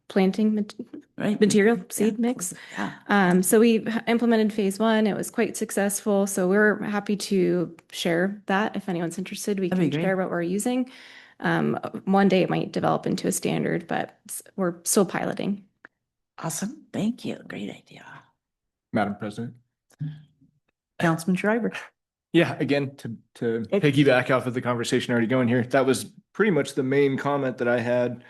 S3: planting material seed mix.
S2: Yeah.
S3: So we implemented phase one. It was quite successful. So we're happy to share that. If anyone's interested, we
S2: That'd be
S3: can
S2: great.
S3: share what we're using. One day it might develop into a standard, but we're still piloting.
S2: Awesome. Thank you. Great idea.
S4: Madam President.
S2: Councilman Schreiber.
S4: Yeah, again, to piggyback off of the conversation already going here, that was pretty much the main comment that I had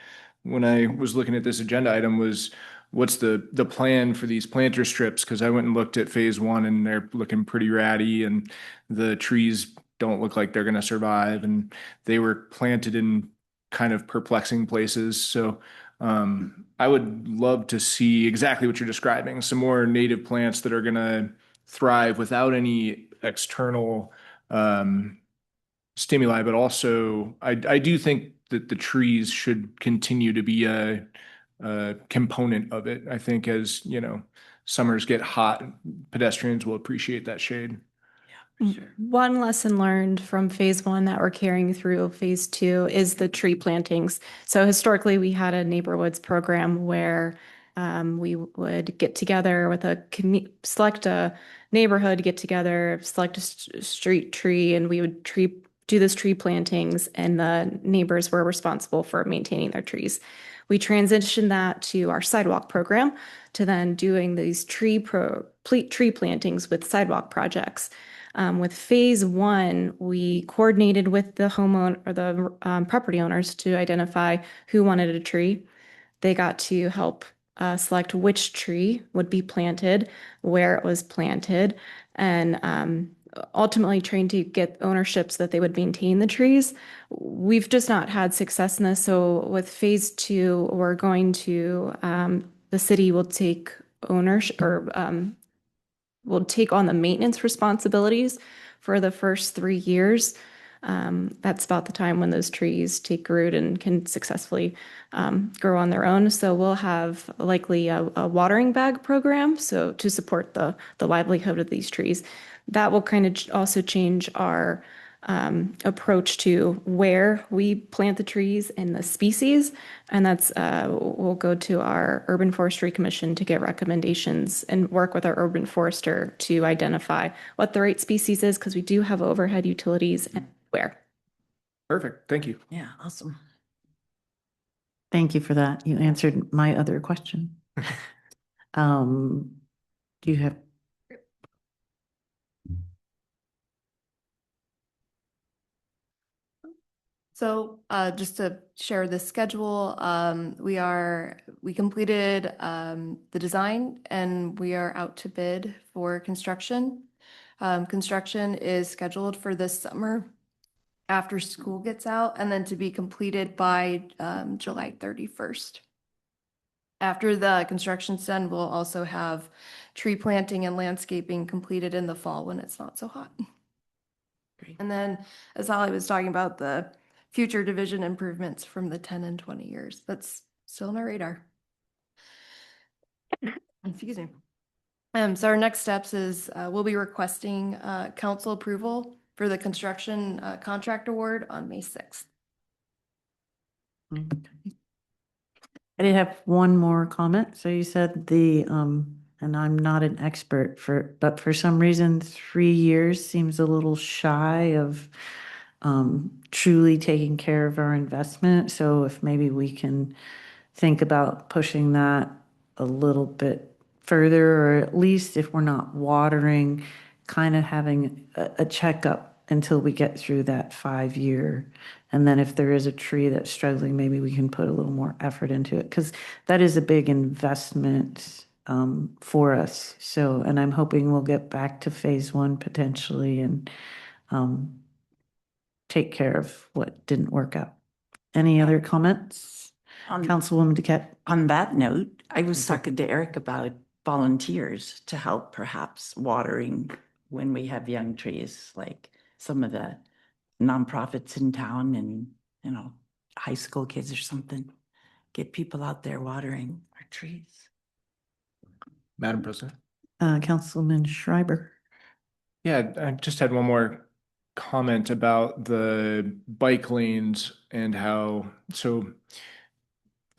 S4: when I was looking at this agenda item was, what's the plan for these planter strips? Because I went and looked at phase one and they're looking pretty ratty and the trees don't look like they're going to survive, and they were planted in kind of perplexing places. So I would love to see exactly what you're describing, some more native plants that are going to thrive without any external stimuli, but also I do think that the trees should continue to be a component of it. I think as, you know, summers get hot, pedestrians will appreciate that shade.
S3: One lesson learned from phase one that we're carrying through phase two is the tree plantings. So historically, we had a neighborhoods program where we would get together with select a neighborhood, get together, select a street tree, and we would do this tree plantings, and the neighbors were responsible for maintaining their trees. We transitioned that to our sidewalk program, to then doing these tree plantings with sidewalk projects. With phase one, we coordinated with the homeowner or the property owners to identify who wanted a tree. They got to help select which tree would be planted, where it was planted, and ultimately trying to get ownership so that they would maintain the trees. We've just not had success in this. So with phase two, we're going to, the city will take ownership or will take on the maintenance responsibilities for the first 3 years. That's about the time when those trees take root and can successfully grow on their own. So we'll have likely a watering bag program, so to support the livelihood of these trees. That will kind of also change our approach to where we plant the trees and the species. And that's, we'll go to our Urban Forestry Commission to get recommendations and work with our urban forester to identify what the right species is, because we do have overhead utilities and where.
S4: Perfect. Thank you.
S10: Yeah, awesome. Thank you for that. You answered my other question. Do you have?
S15: So just to share the schedule, we completed the design and we are out to bid for construction. Construction is scheduled for this summer after school gets out, and then to be completed by July 31st. After the construction's done, we'll also have tree planting and landscaping completed in the fall when it's not so hot.
S2: Great.
S15: And then, as Holly was talking about, the future division improvements from the 10 and 20 years. That's still on our radar. Excuse me. So our next steps is we'll be requesting council approval for the construction contract award on May 6th.
S10: I did have one more comment. So you said and I'm not an expert but for some reason, 3 years seems a little shy of truly taking care of our investment. So if maybe we can think about pushing that a little bit further, or at least if we're not watering, kind of having a checkup until we get through that 5 year. And then if there is a tree that's struggling, maybe we can put a little more effort into it, because that is a big investment for us. So, and I'm hoping we'll get back to phase one potentially and take care of what didn't work out. Any other comments? Councilwoman Duquette?
S2: On that note, I was talking to Eric about volunteers to help perhaps watering when we have young trees, like some of the nonprofits in town and, you know, high school kids or something. Get people out there watering our trees.
S4: Madam President.
S10: Councilman Schreiber.
S4: Yeah, I just had one more comment about the bike lanes and how, so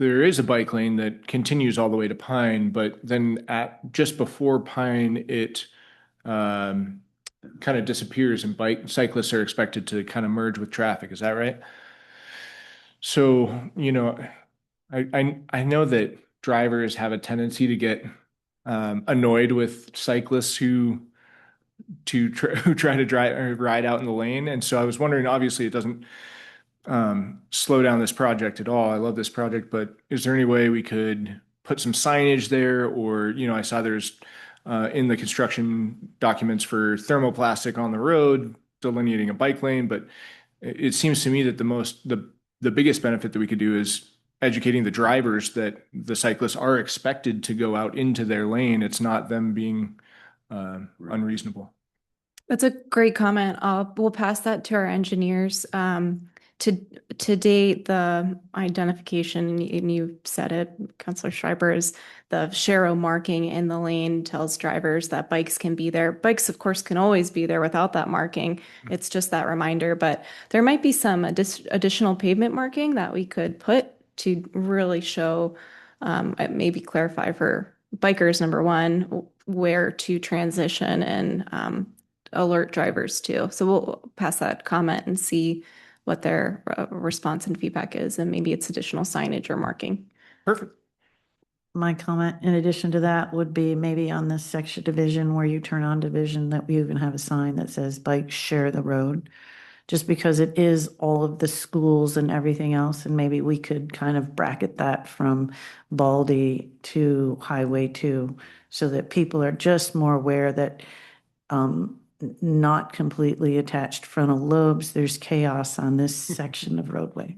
S4: there is a bike lane that continues all the way to Pine, but then at just before Pine, it kind of disappears and cyclists are expected to kind of merge with traffic. Is that right? So, you know, I know that drivers have a tendency to get annoyed with cyclists who try to drive or ride out in the lane. And so I was wondering, obviously it doesn't slow down this project at all. I love this project, but is there any way we could put some signage there? Or, you know, I saw there's in the construction documents for thermoplastic on the road delineating a bike lane, but it seems to me that the biggest benefit that we could do is educating the drivers that the cyclists are expected to go out into their lane. It's not them being unreasonable.
S3: That's a great comment. We'll pass that to our engineers. To date, the identification, and you said it, Councilor Schreiber, is the Sharrow marking in the lane tells drivers that bikes can be there. Bikes, of course, can always be there without that marking. It's just that reminder, but there might be some additional pavement marking that we could put to really show, maybe clarify for bikers, number one, where to transition and alert drivers too. So we'll pass that comment and see what their response and feedback is, and maybe it's additional signage or marking.
S4: Perfect.
S1: My comment in addition to that would be maybe on this section division where you turn on division, that we even have a sign that says bikes share the road. Just because it is all of the schools and everything else, and maybe we could kind of bracket that from Baldy to Highway 2 so that people are just more aware that not completely attached frontal lobes, there's chaos on this section of roadway.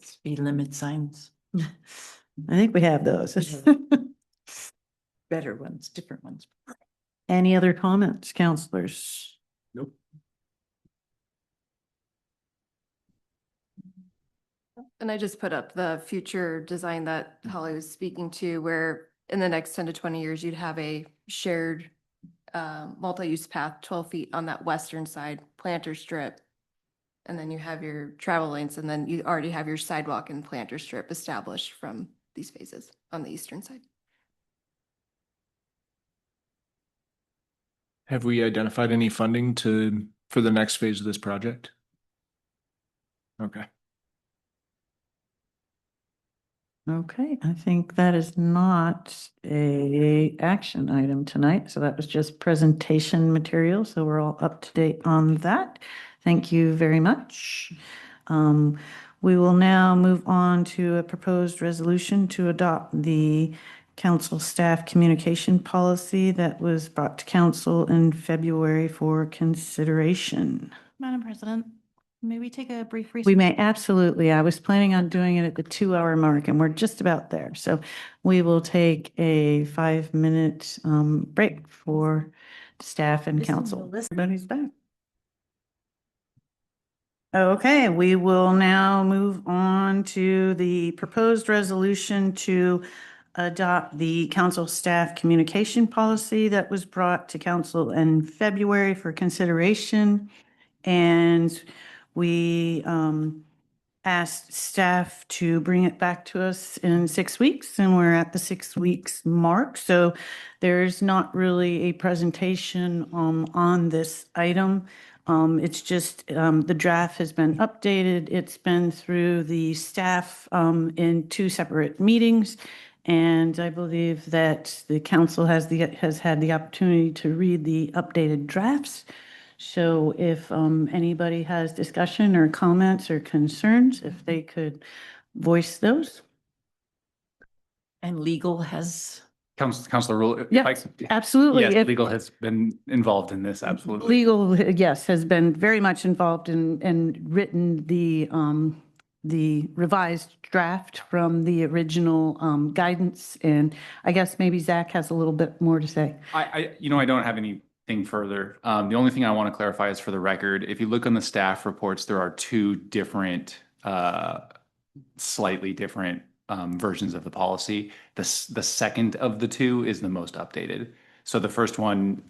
S2: Speed limit signs.
S1: I think we have those.
S2: Better ones, different ones.
S1: Any other comments, counselors?
S4: Nope.
S15: And I just put up the future design that Holly was speaking to, where in the next 10 to 20 years, you'd have a shared multi-use path, 12 feet on that western side, planter strip. And then you have your travel lanes, and then you already have your sidewalk and planter strip established from these phases on the eastern side.
S4: Have we identified any funding for the next phase of this project? Okay.
S1: Okay, I think that is not a action item tonight, so that was just presentation material, so we're all up to date on that. Thank you very much. We will now move on to a proposed resolution to adopt the council staff communication policy that was brought to council in February for consideration.
S8: Madam President, may we take a brief recess?
S1: We may, absolutely. I was planning on doing it at the 2-hour mark, and we're just about there. So we will take a 5-minute break for staff and council. Everybody's back. Okay, we will now move on to the proposed resolution to adopt the council staff communication policy that was brought to council in February for consideration. And we asked staff to bring it back to us in 6 weeks, and we're at the 6 weeks mark. So there's not really a presentation on this item. It's just the draft has been updated. It's been through the staff in 2 separate meetings. And I believe that the council has had the opportunity to read the updated drafts. So if anybody has discussion or comments or concerns, if they could voice those.
S2: And legal has.
S14: Councilor Rule.
S1: Yeah, absolutely.
S14: Yes,
S1: If-
S14: legal has been involved in this, absolutely.
S1: Legal, yes, has been very much involved and written the revised draft from the original guidance. And I guess maybe Zach has a little bit more to say.
S16: I don't have anything further. The only thing I want to clarify is for the record, if you look on the staff reports, there are 2 different, slightly different versions of the policy. The second of the 2 is the most updated. So the first one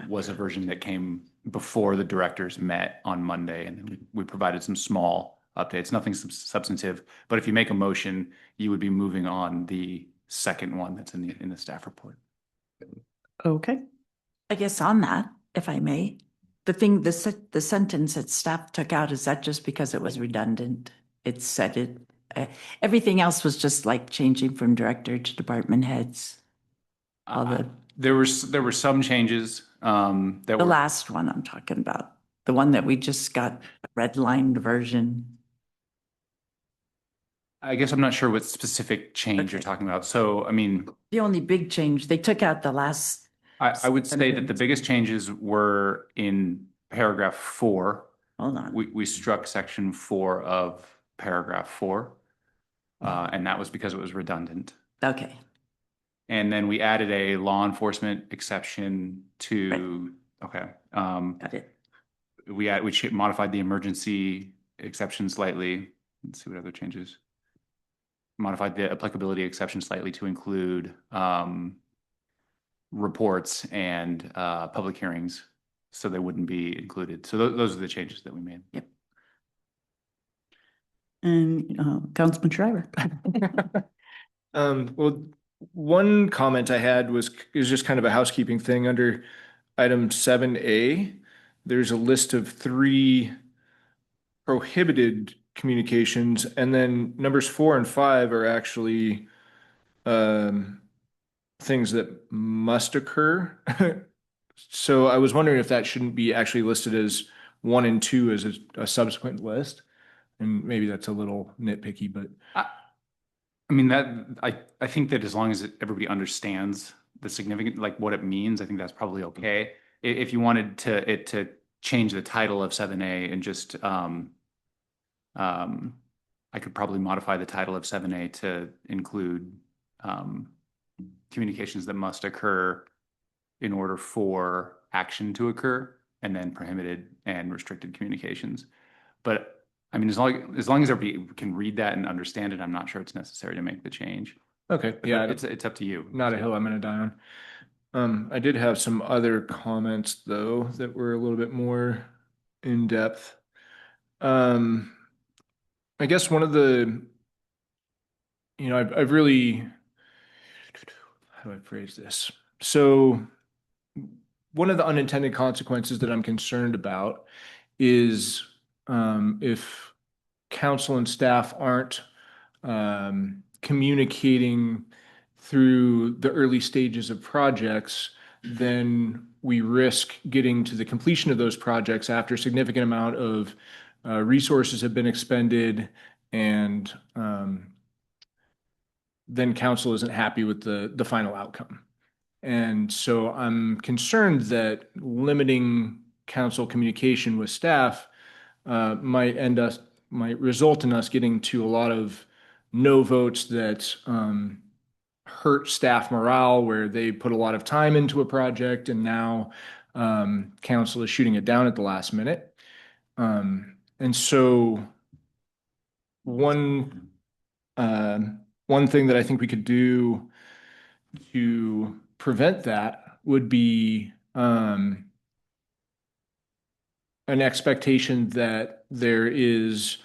S16: was a version that came before the directors met on Monday, and then we provided some small updates, nothing substantive. But if you make a motion, you would be moving on the second one that's in the staff report.
S1: Okay.
S2: I guess on that, if I may, the sentence that staff took out, is that just because it was redundant? It said it, everything else was just like changing from director to department heads.
S16: There were some changes that
S2: The
S16: were.
S2: last one I'm talking about, the one that we just got, a redlined version.
S16: I guess I'm not sure what specific change you're talking about. So, I mean,
S2: The only big change, they took out the last.
S16: I would say that the biggest changes were in paragraph 4.
S2: Hold on.
S16: We struck section 4 of paragraph 4, and that was because it was redundant.
S2: Okay.
S16: And then we added a law enforcement exception to, okay.
S2: Got it.
S16: modified the emergency exception slightly. Let's see what other changes. Modified the applicability exception slightly to include reports and public hearings, so they wouldn't be included. So those are the changes that we made.
S1: Yep. And Councilman Shriver.
S4: Well, one comment I had is just kind of a housekeeping thing under item 7A. There's a list of 3 prohibited communications, and then numbers 4 and 5 are actually things that must occur. So I was wondering if that shouldn't be actually listed as 1 and 2 as a subsequent list. And maybe that's a little nitpicky, but
S16: I mean, I think that as long as everybody understands the significant, like what it means, I think that's probably okay. If you wanted to change the title of 7A and just I could probably modify the title of 7A to include communications that must occur in order for action to occur, and then prohibited and restricted communications. But I mean, as long as everybody can read that and understand it, I'm not sure it's necessary to make the change.
S4: okay, yeah,
S16: It's up to you.
S4: not a hill I'm gonna die on. I did have some other comments though that were a little bit more in depth. I guess one of the, I've really, how do I phrase this? So one of the unintended consequences that I'm concerned about is if council and staff aren't communicating through the early stages of projects, then we risk getting to the completion of those projects after a significant amount of resources have been expended, and then council isn't happy with the final outcome. And so I'm concerned that limiting council communication with staff might result in us getting to a lot of no votes that hurt staff morale, where they put a lot of time into a project and now council is shooting it down at the last minute. And so one thing that I think we could do to prevent that would be an expectation that there is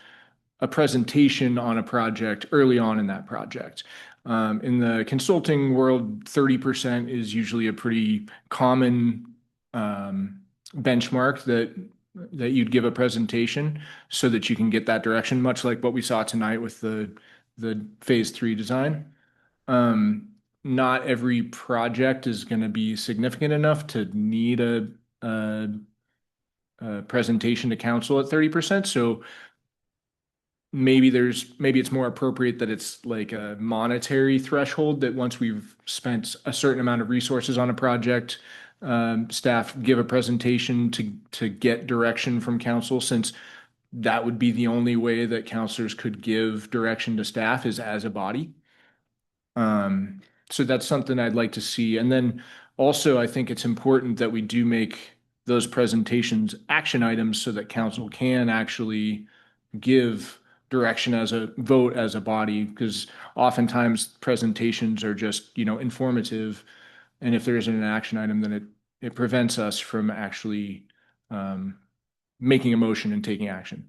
S4: a presentation on a project early on in that project. In the consulting world, 30% is usually a pretty common benchmark that you'd give a presentation so that you can get that direction, much like what we saw tonight with the phase 3 design. Not every project is going to be significant enough to need a presentation to council at 30%. So maybe it's more appropriate that it's like a monetary threshold, that once we've spent a certain amount of resources on a project, staff give a presentation to get direction from council, since that would be the only way that counselors could give direction to staff is as a body. So that's something I'd like to see. And then also, I think it's important that we do make those presentations action items so that council can actually give direction as a vote as a body, because oftentimes presentations are just, informative. And if there isn't an action item, then it prevents us from actually making a motion and taking action.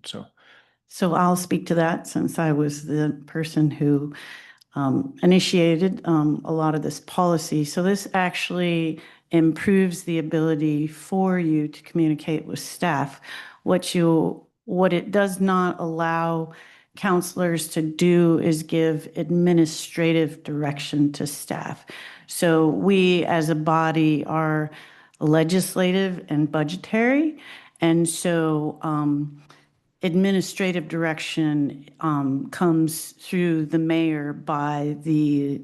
S1: So I'll speak to that, since I was the person who initiated a lot of this policy. So this actually improves the ability for you to communicate with staff. What it does not allow counselors to do is give administrative direction to staff. So we as a body are legislative and budgetary. And so administrative direction comes through the mayor by the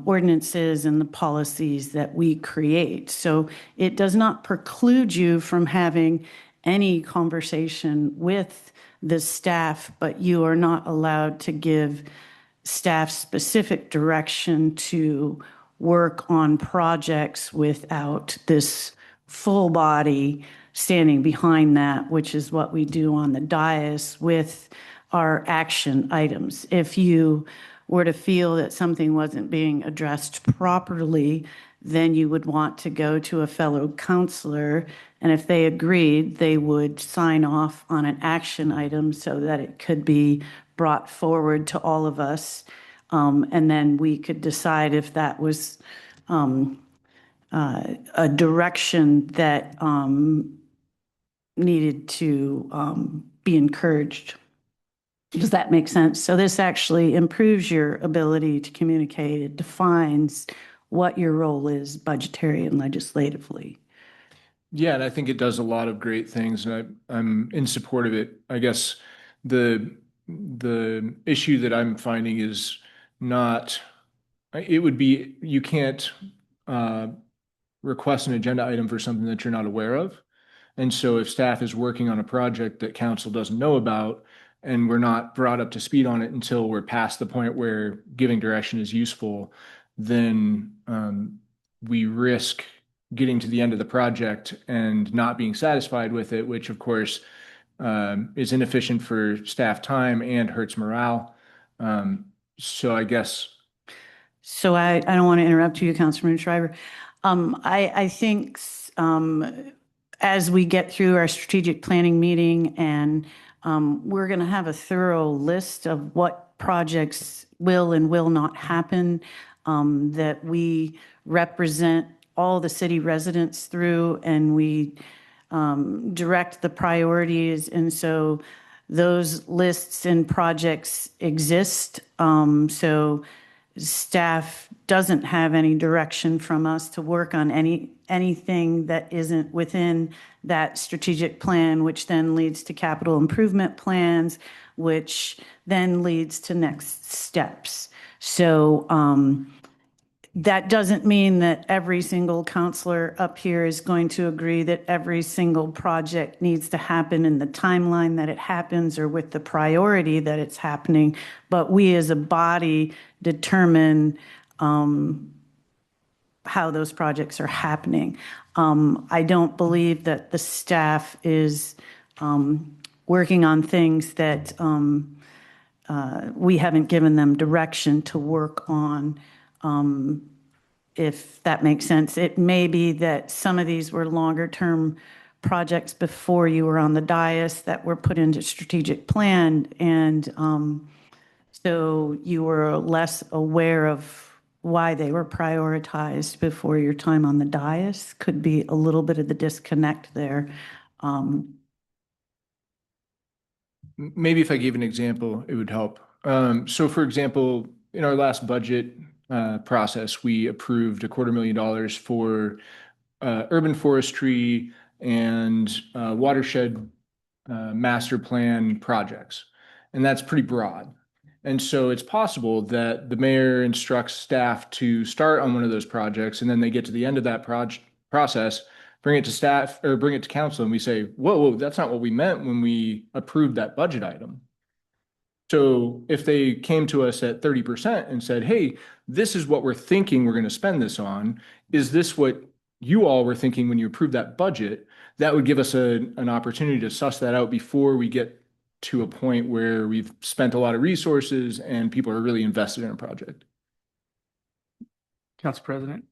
S1: ordinances and the policies that we create. So it does not preclude you from having any conversation with the staff, but you are not allowed to give staff specific direction to work on projects without this full body standing behind that, which is what we do on the dais with our action items. If you were to feel that something wasn't being addressed properly, then you would want to go to a fellow counselor, and if they agreed, they would sign off on an action item so that it could be brought forward to all of us, and then we could decide if that was a direction that needed to be encouraged. Does that make sense? So this actually improves your ability to communicate. It defines what your role is budgetary and legislatively.
S4: Yeah, and I think it does a lot of great things, and I'm in support of it. I guess the issue that I'm finding is not, it would be, you can't request an agenda item for something that you're not aware of. And so if staff is working on a project that council doesn't know about, and we're not brought up to speed on it until we're past the point where giving direction is useful, then we risk getting to the end of the project and not being satisfied with it, which of course is inefficient for staff time and hurts morale. So I guess.
S1: So I don't want to interrupt you, Councilman Schreiber. I think as we get through our strategic planning meeting, and we're going to have a thorough list of what projects will and will not happen, that we represent all the city residents through, and we direct the priorities. And so those lists and projects exist. So staff doesn't have any direction from us to work on anything that isn't within that strategic plan, which then leads to capital improvement plans, which then leads to next steps. So that doesn't mean that every single counselor up here is going to agree that every single project needs to happen in the timeline that it happens or with the priority that it's happening. But we as a body determine how those projects are happening. I don't believe that the staff is working on things that we haven't given them direction to work on. If that makes sense. It may be that some of these were longer term projects before you were on the dais that were put into strategic plan, and so you were less aware of why they were prioritized before your time on the dais. Could be a little bit of the disconnect there.
S4: Maybe if I gave an example, it would help. So for example, in our last budget process, we approved $250,000 for urban forestry and watershed master plan projects. And that's pretty broad. And so it's possible that the mayor instructs staff to start on one of those projects, and then they get to the end of that process, bring it to staff or bring it to council, and we say, whoa, that's not what we meant when we approved that budget item. So if they came to us at 30% and said, hey, this is what we're thinking we're going to spend this on, is this what you all were thinking when you approved that budget? That would give us an opportunity to suss that out before we get to a point where we've spent a lot of resources and people are really invested in a project.
S14: Council President?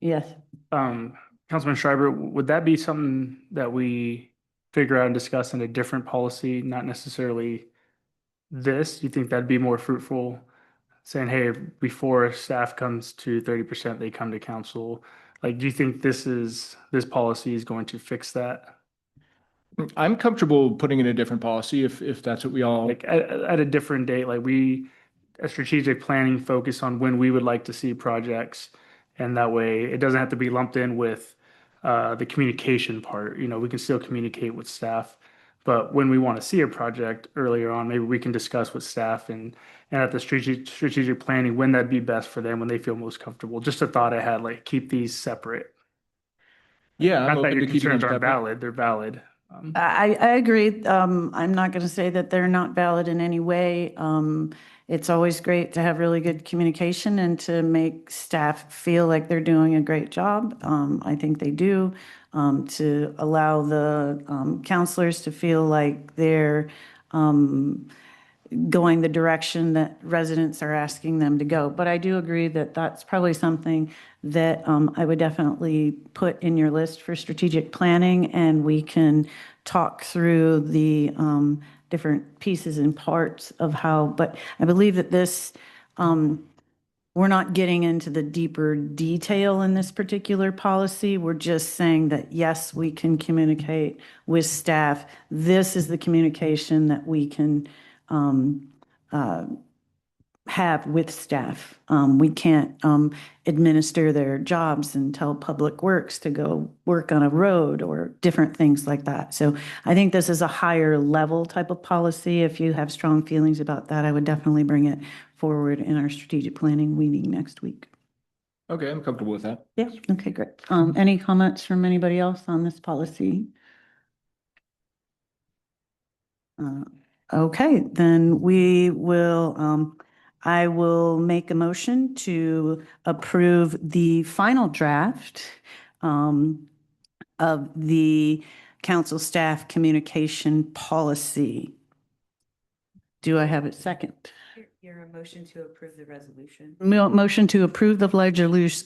S1: Yes.
S14: Councilman Schreiber, would that be something that we figure out and discuss in a different policy, not necessarily this? Do you think that'd be more fruitful, saying, hey, before staff comes to 30%, they come to council? Like, do you think this policy is going to fix that?
S4: I'm comfortable putting in a different policy if that's what we all
S14: like at a different date, like a strategic planning focus on when we would like to see projects, and that way it doesn't have to be lumped in with the communication part. We can still communicate with staff, but when we want to see a project earlier on, maybe we can discuss with staff and at the strategic planning when that'd be best for them, when they feel most comfortable. Just a thought I had, like, keep these separate.
S4: Yeah, I'm
S14: not that
S4: open
S14: your
S4: to keeping
S14: concerns
S4: them
S14: aren't
S4: separate.
S14: valid; they're valid.
S1: I agree. I'm not going to say that they're not valid in any way. It's always great to have really good communication and to make staff feel like they're doing a great job. I think they do. to allow the counselors to feel like they're going the direction that residents are asking them to go. But I do agree that that's probably something that I would definitely put in your list for strategic planning, and we can talk through the different pieces and parts of how, but I believe that this, we're not getting into the deeper detail in this particular policy. We're just saying that, yes, we can communicate with staff. This is the communication that we can have with staff. We can't administer their jobs and tell Public Works to go work on a road or different things like that. So I think this is a higher level type of policy. If you have strong feelings about that, I would definitely bring it forward in our strategic planning meeting next week.
S4: Okay, I'm comfortable with that.
S1: Yeah, okay, great. Any comments from anybody else on this policy? Okay, then we will, I will make a motion to approve the final draft of the council staff communication policy. Do I have a second?
S9: Your motion to approve the resolution.
S1: Motion to approve the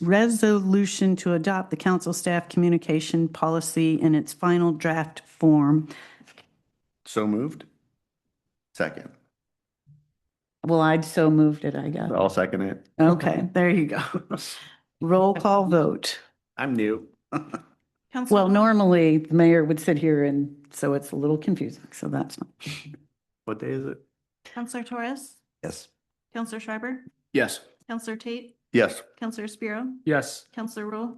S1: resolution to adopt the council staff communication policy in its final draft form.
S7: So moved. Second.
S1: Well, I'd so moved it, I guess.
S7: I'll second it.
S1: Okay, there you go. Roll call vote.
S7: I'm new.
S1: Well, normally the mayor would sit here and so it's a little confusing, so that's fine.
S7: What day is it?
S8: Counselor Torres,
S13: Yes.
S8: Counselor Schreiber,
S4: Yes.
S8: Counselor Tate,
S7: Yes.
S8: Counselor Spiro,
S14: Yes.
S8: Counselor Rule,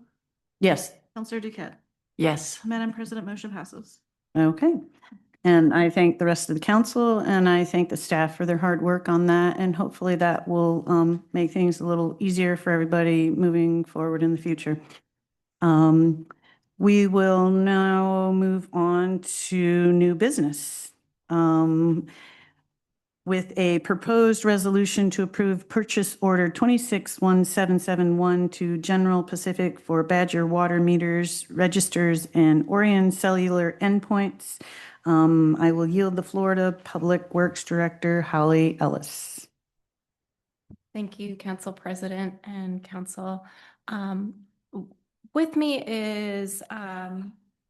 S1: Yes.
S8: Counselor Duquette.
S2: Yes.
S8: Madam President, motion passes.
S1: Okay. And I thank the rest of the council and I thank the staff for their hard work on that. And hopefully that will make things a little easier for everybody moving forward in the future. We will now move on to new business. With a proposed resolution to approve purchase order 261771 to General Pacific for Badger water meters, registers, and Orion cellular endpoints. I will yield the floor to Public Works Director Holly Ellis.
S3: Thank you, Council President and Council. With me is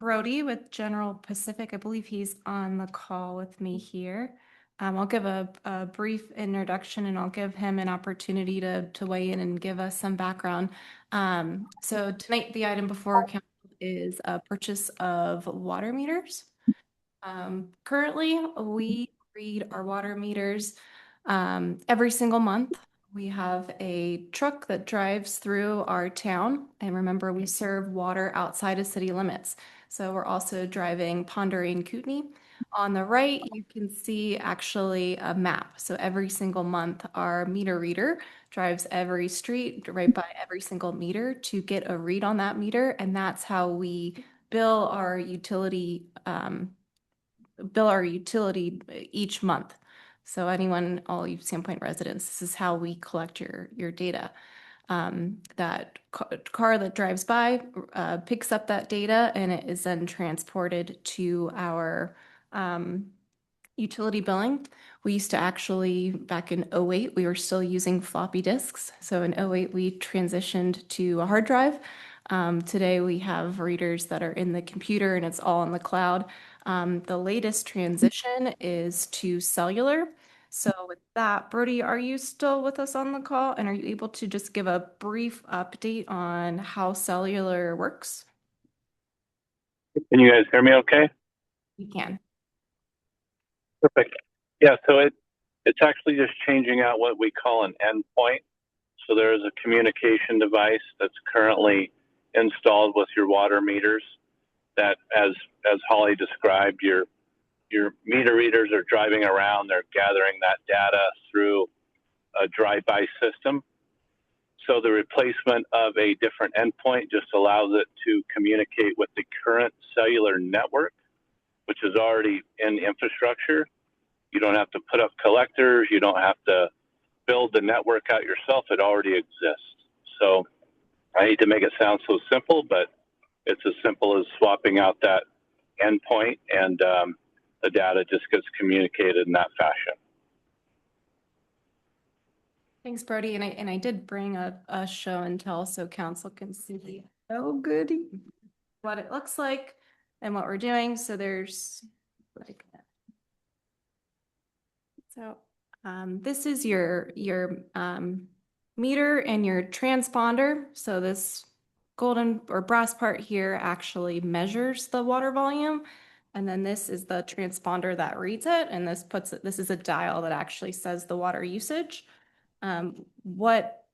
S3: Brody with General Pacific. I believe he's on the call with me here. I'll give a brief introduction and I'll give him an opportunity to weigh in and give us some background. So tonight, the item before council is a purchase of water meters. Currently, we read our water meters every single month. We have a truck that drives through our town. And remember, we serve water outside of city limits. So we're also driving Pend Oreille and Kootenai. On the right, you can see actually a map. So every single month, our meter reader drives every street right by every single meter to get a read on that meter. And that's how we bill our utility each month. So anyone, all you Sandpoint residents, this is how we collect your data. That car that drives by picks up that data and it is then transported to our utility billing. We used to actually, back in 08, we were still using floppy disks. So in 08, we transitioned to a hard drive. Today, we have readers that are in the computer and it's all in the cloud. The latest transition is to cellular. So with that, Brody, are you still with us on the call? And are you able to just give a brief update on how cellular works?
S17: Can you guys hear me okay?
S3: We can.
S17: Perfect. Yeah, so it's actually just changing out what we call an endpoint. So there is a communication device that's currently installed with your water meters that, as Holly described, your meter readers are driving around, they're gathering that data through a drive-by system. So the replacement of a different endpoint just allows it to communicate with the current cellular network, which is already in infrastructure. You don't have to put up collectors. You don't have to build the network out yourself. It already exists. So I hate to make it sound so simple, but It's as simple as swapping out that endpoint, and the data just gets communicated in that fashion.
S3: Thanks, Brody. And I did bring a show and tell so council can see
S1: Oh, goody.
S3: what it looks like and what we're doing. So there's like this is your meter and your transponder. So this golden or brass part here actually measures the water volume. And then this is the transponder that reads it. And this is a dial that actually says the water usage. What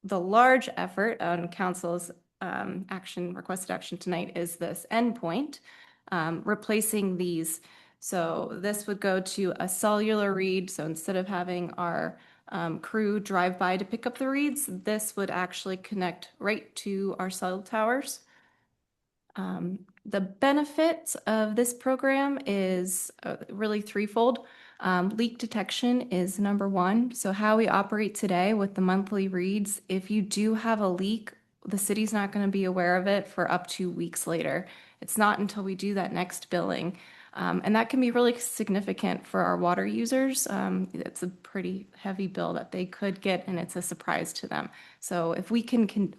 S3: the large effort on council's requested action tonight is this endpoint, replacing these. So this would go to a cellular read. So instead of having our crew drive by to pick up the reads, this would actually connect right to our cell towers. The benefits of this program is really threefold. Leak detection is number one. So how we operate today with the monthly reads, if you do have a leak, the city's not going to be aware of it for up to weeks later. It's not until we do that next billing. And that can be really significant for our water users. It's a pretty heavy bill that they could get, and it's a surprise to them. So if we can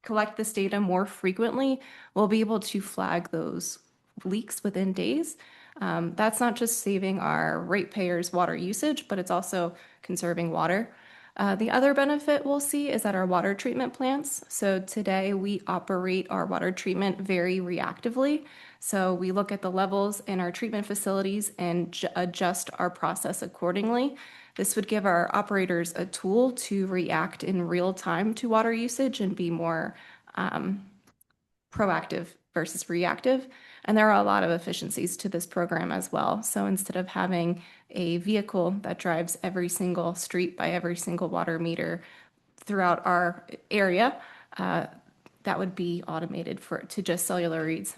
S3: collect this data more frequently, we'll be able to flag those leaks within days. That's not just saving our ratepayers' water usage, but it's also conserving water. The other benefit we'll see is at our water treatment plants. So today we operate our water treatment very reactively. So we look at the levels in our treatment facilities and adjust our process accordingly. This would give our operators a tool to react in real time to water usage and be more proactive versus reactive. And there are a lot of efficiencies to this program as well. So instead of having a vehicle that drives every single street by every single water meter throughout our area, that would be automated to just cellular reads.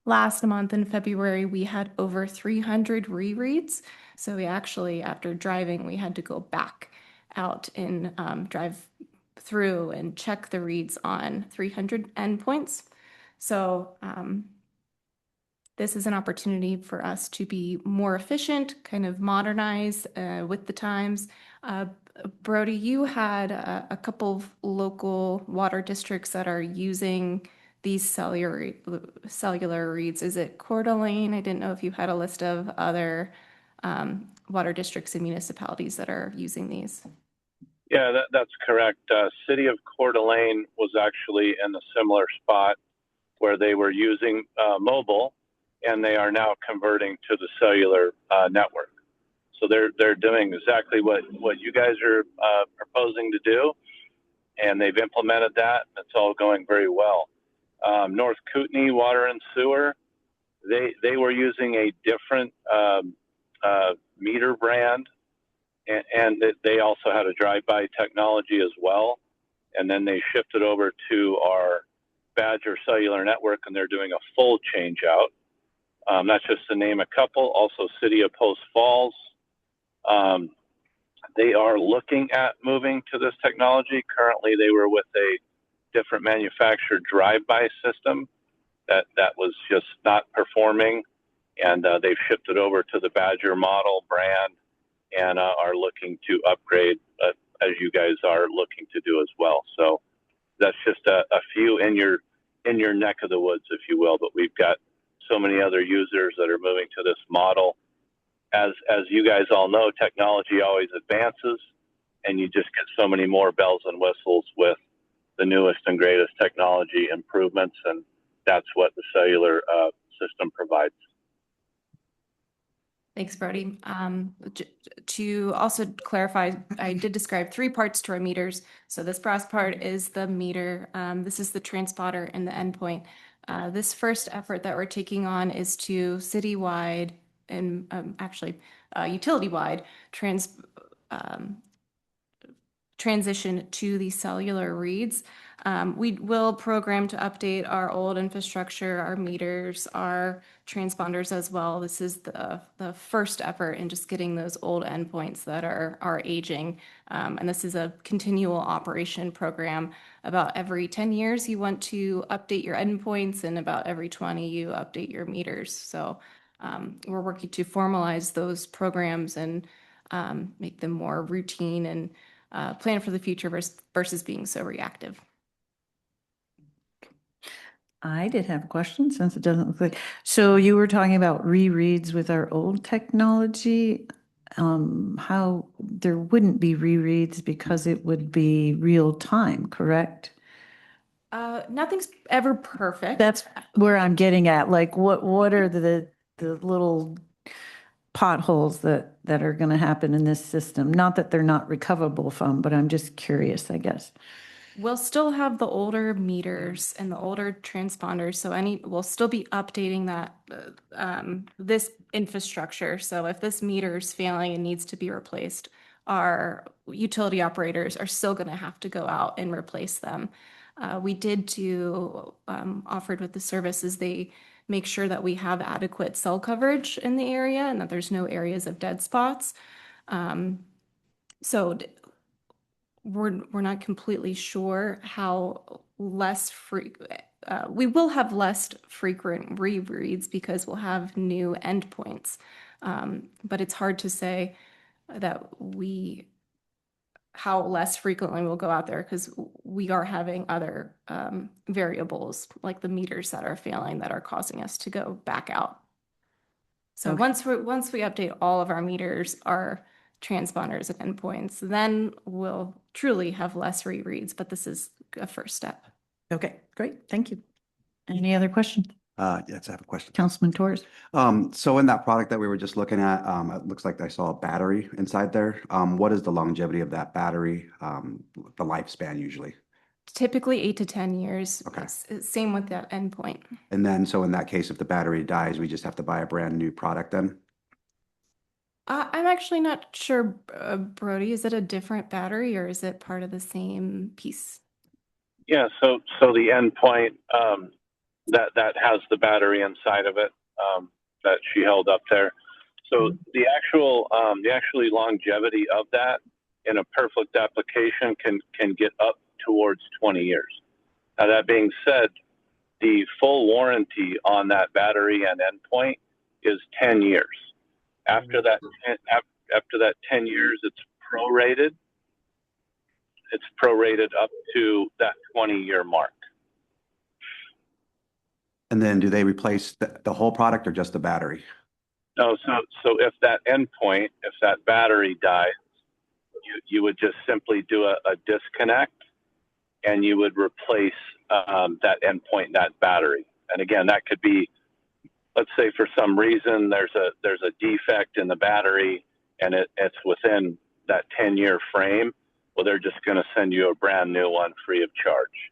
S3: Last month in February, we had over 300 rereads. So we actually, after driving, we had to go back out and drive through and check the reads on 300 endpoints. So this is an opportunity for us to be more efficient, kind of modernize with the times. Brody, you had a couple of local water districts that are using these cellular reads. Is it Coeur d'Alene? I didn't know if you had a list of other water districts and municipalities that are using these.
S17: Yeah, that's correct. City of Coeur d'Alene was actually in a similar spot where they were using mobile, and they are now converting to the cellular network. So they're doing exactly what you guys are proposing to do, and they've implemented that. It's all going very well. North Kootenai Water and Sewer, they were using a different meter brand, and they also had a drive-by technology as well. And then they shifted over to our Badger cellular network, and they're doing a full change out. That's just to name a couple. Also, City of Post Falls. They are looking at moving to this technology. Currently, they were with a different manufacturer drive-by system that was just not performing, and they've shifted over to the Badger model brand and are looking to upgrade as you guys are looking to do as well. So that's just a few in your neck of the woods, if you will. But we've got so many other users that are moving to this model. As you guys all know, technology always advances, and you just get so many more bells and whistles with the newest and greatest technology improvements, and that's what the cellular system provides.
S3: Thanks, Brody. To also clarify, I did describe 3 parts to our meters. So this brass part is the meter. This is the transponder and the endpoint. This first effort that we're taking on is to citywide and actually utility-wide transition to the cellular reads. We will program to update our old infrastructure, our meters, our transponders as well. This is the first effort in just getting those old endpoints that are aging. And this is a continual operation program. About every 10 years, you want to update your endpoints, and about every 20, you update your meters. So we're working to formalize those programs and make them more routine and plan for the future versus being so reactive.
S1: I did have a question since it doesn't look like, so you were talking about rereads with our old technology. How there wouldn't be rereads because it would be real time, correct?
S3: Nothing's ever perfect.
S1: That's where I'm getting at. Like, what are the little potholes that are going to happen in this system? Not that they're not recoverable from, but I'm just curious, I guess.
S3: We'll still have the older meters and the older transponders, so we'll still be updating that this infrastructure. So if this meter is failing and needs to be replaced, our utility operators are still going to have to go out and replace them. We did offered with the services, they make sure that we have adequate cell coverage in the area and that there's no areas of dead spots. So we're not completely sure how we will have less frequent rereads because we'll have new endpoints. But it's hard to say how less frequently we'll go out there because we are having other variables like the meters that are failing that are causing us to go back out. So
S1: Okay.
S3: once we update all of our meters, our transponders and endpoints, then we'll truly have less rereads, but this is a first step.
S1: Okay, great. Thank you. Any other questions?
S13: Yes, I have a question.
S1: Councilman Torres?
S13: So in that product that we were just looking at, it looks like I saw a battery inside there. What is the longevity of that battery, the lifespan usually?
S3: Typically 8 to 10 years.
S13: Okay.
S3: Same with that endpoint.
S13: And then, so in that case, if the battery dies, we just have to buy a brand new product then?
S3: I'm actually not sure, Brody, is it a different battery or is it part of the same piece?
S17: Yeah, so the endpoint that has the battery inside of it that she held up there. So the actually longevity of that in a perfect application can get up towards 20 years. Now that being said, the full warranty on that battery and endpoint is 10 years. After that 10 years, it's prorated. It's prorated up to that 20-year mark.
S13: And then do they replace the whole product or just the battery?
S17: No, so if that endpoint, if that battery dies, you would just simply do a disconnect and you would replace that endpoint, that battery. And again, that could be, let's say for some reason there's a defect in the battery and it's within that 10-year frame. Well, they're just going to send you a brand new one free of charge.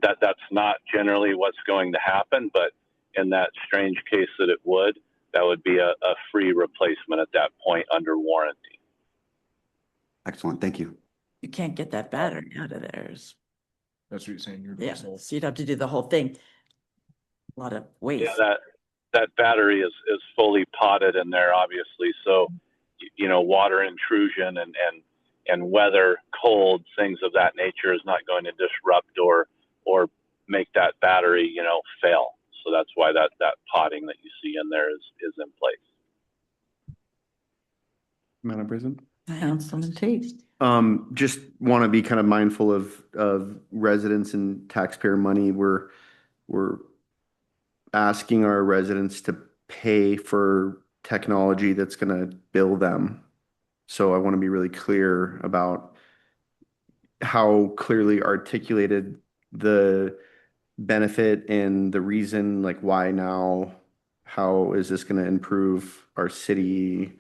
S17: That's not generally what's going to happen, but in that strange case that it would, that would be a free replacement at that point under warranty.
S13: Excellent, thank you.
S2: You can't get that battery out of there.
S4: That's what you're saying.
S2: Yeah, so you'd have to do the whole thing. A lot of waste.
S17: Yeah, that battery is fully potted in there, obviously. So, water intrusion and weather, cold, things of that nature is not going to disrupt or make that battery, fail. So that's why that potting that you see in there is in place.
S7: Madam President?
S1: Councilman Tate?
S7: Just want to be kind of mindful of residents and taxpayer money. We're asking our residents to pay for technology that's going to bill them. So I want to be really clear about how clearly articulated the benefit and the reason, like why now, how is this going to improve our city,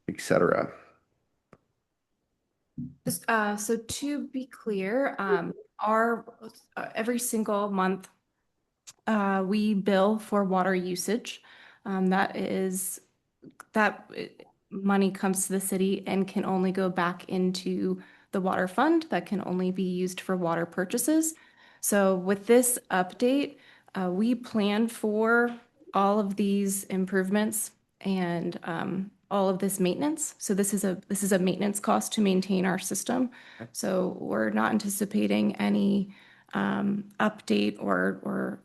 S7: et cetera.
S3: So to be clear, our every single month we bill for water usage. That money comes to the city and can only go back into the water fund that can only be used for water purchases. So with this update, we plan for all of these improvements and all of this maintenance. So this is a maintenance cost to maintain our system. So we're not anticipating any update or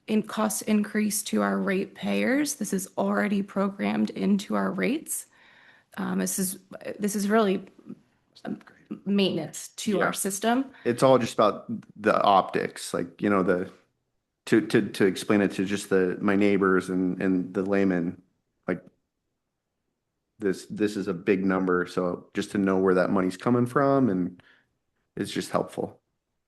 S3: in cost increase to our rate payers. This is already programmed into our rates. This is really maintenance to
S7: Yeah.
S3: our system.
S7: It's all just about the optics, like, you know, to explain it to just my neighbors and the layman, like this is a big number. So just to know where that money's coming from and it's just helpful.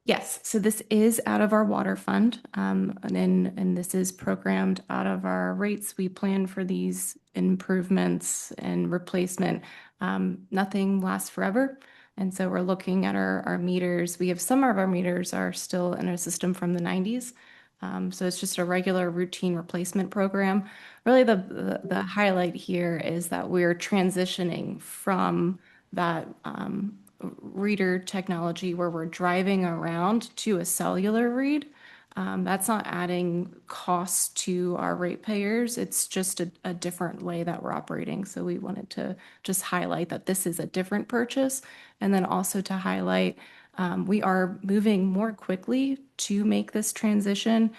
S3: Yes, so this is out of our water fund, and this is programmed out of our rates. We plan for these improvements and replacement. Nothing lasts forever, and so we're looking at our meters. We have some of our meters are still in a system from the 90s, so it's just a regular routine replacement program. Really, the highlight here is that we're transitioning from that reader technology where we're driving around to a cellular read. That's not adding costs to our ratepayers. It's just a different way that we're operating. So we wanted to just highlight that this is a different purchase. And then also to highlight, we are moving more quickly to make this transition.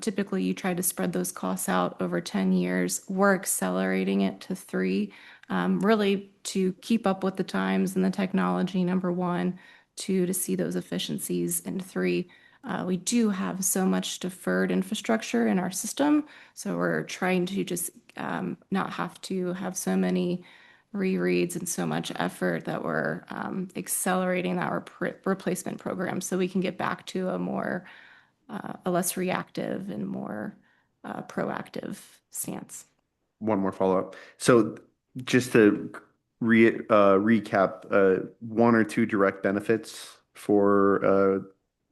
S3: Typically, you try to spread those costs out over 10 years. We're accelerating it to 3, really to keep up with the times and the technology, number 1, 2, to see those efficiencies, and 3, we do have so much deferred infrastructure in our system. So we're trying to just not have to have so many rereads and so much effort that we're accelerating our replacement program so we can get back to a less reactive and more proactive stance.
S7: One more follow-up. So just to recap, 1 or 2 direct benefits for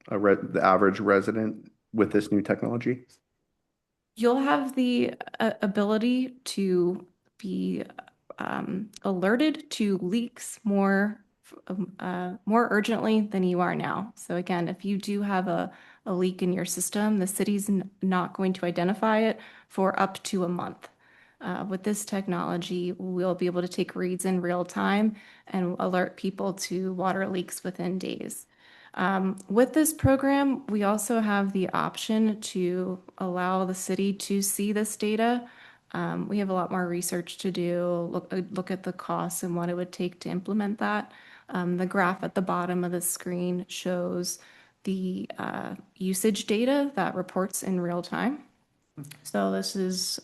S7: the average resident with this new technology?
S3: You'll have the ability to be alerted to leaks more urgently than you are now. So again, if you do have a leak in your system, the city's not going to identify it for up to a month. With this technology, we'll be able to take reads in real time and alert people to water leaks within days. With this program, we also have the option to allow the city to see this data. We have a lot more research to do, look at the costs and what it would take to implement that. The graph at the bottom of the screen shows the usage data that reports in real time. So this is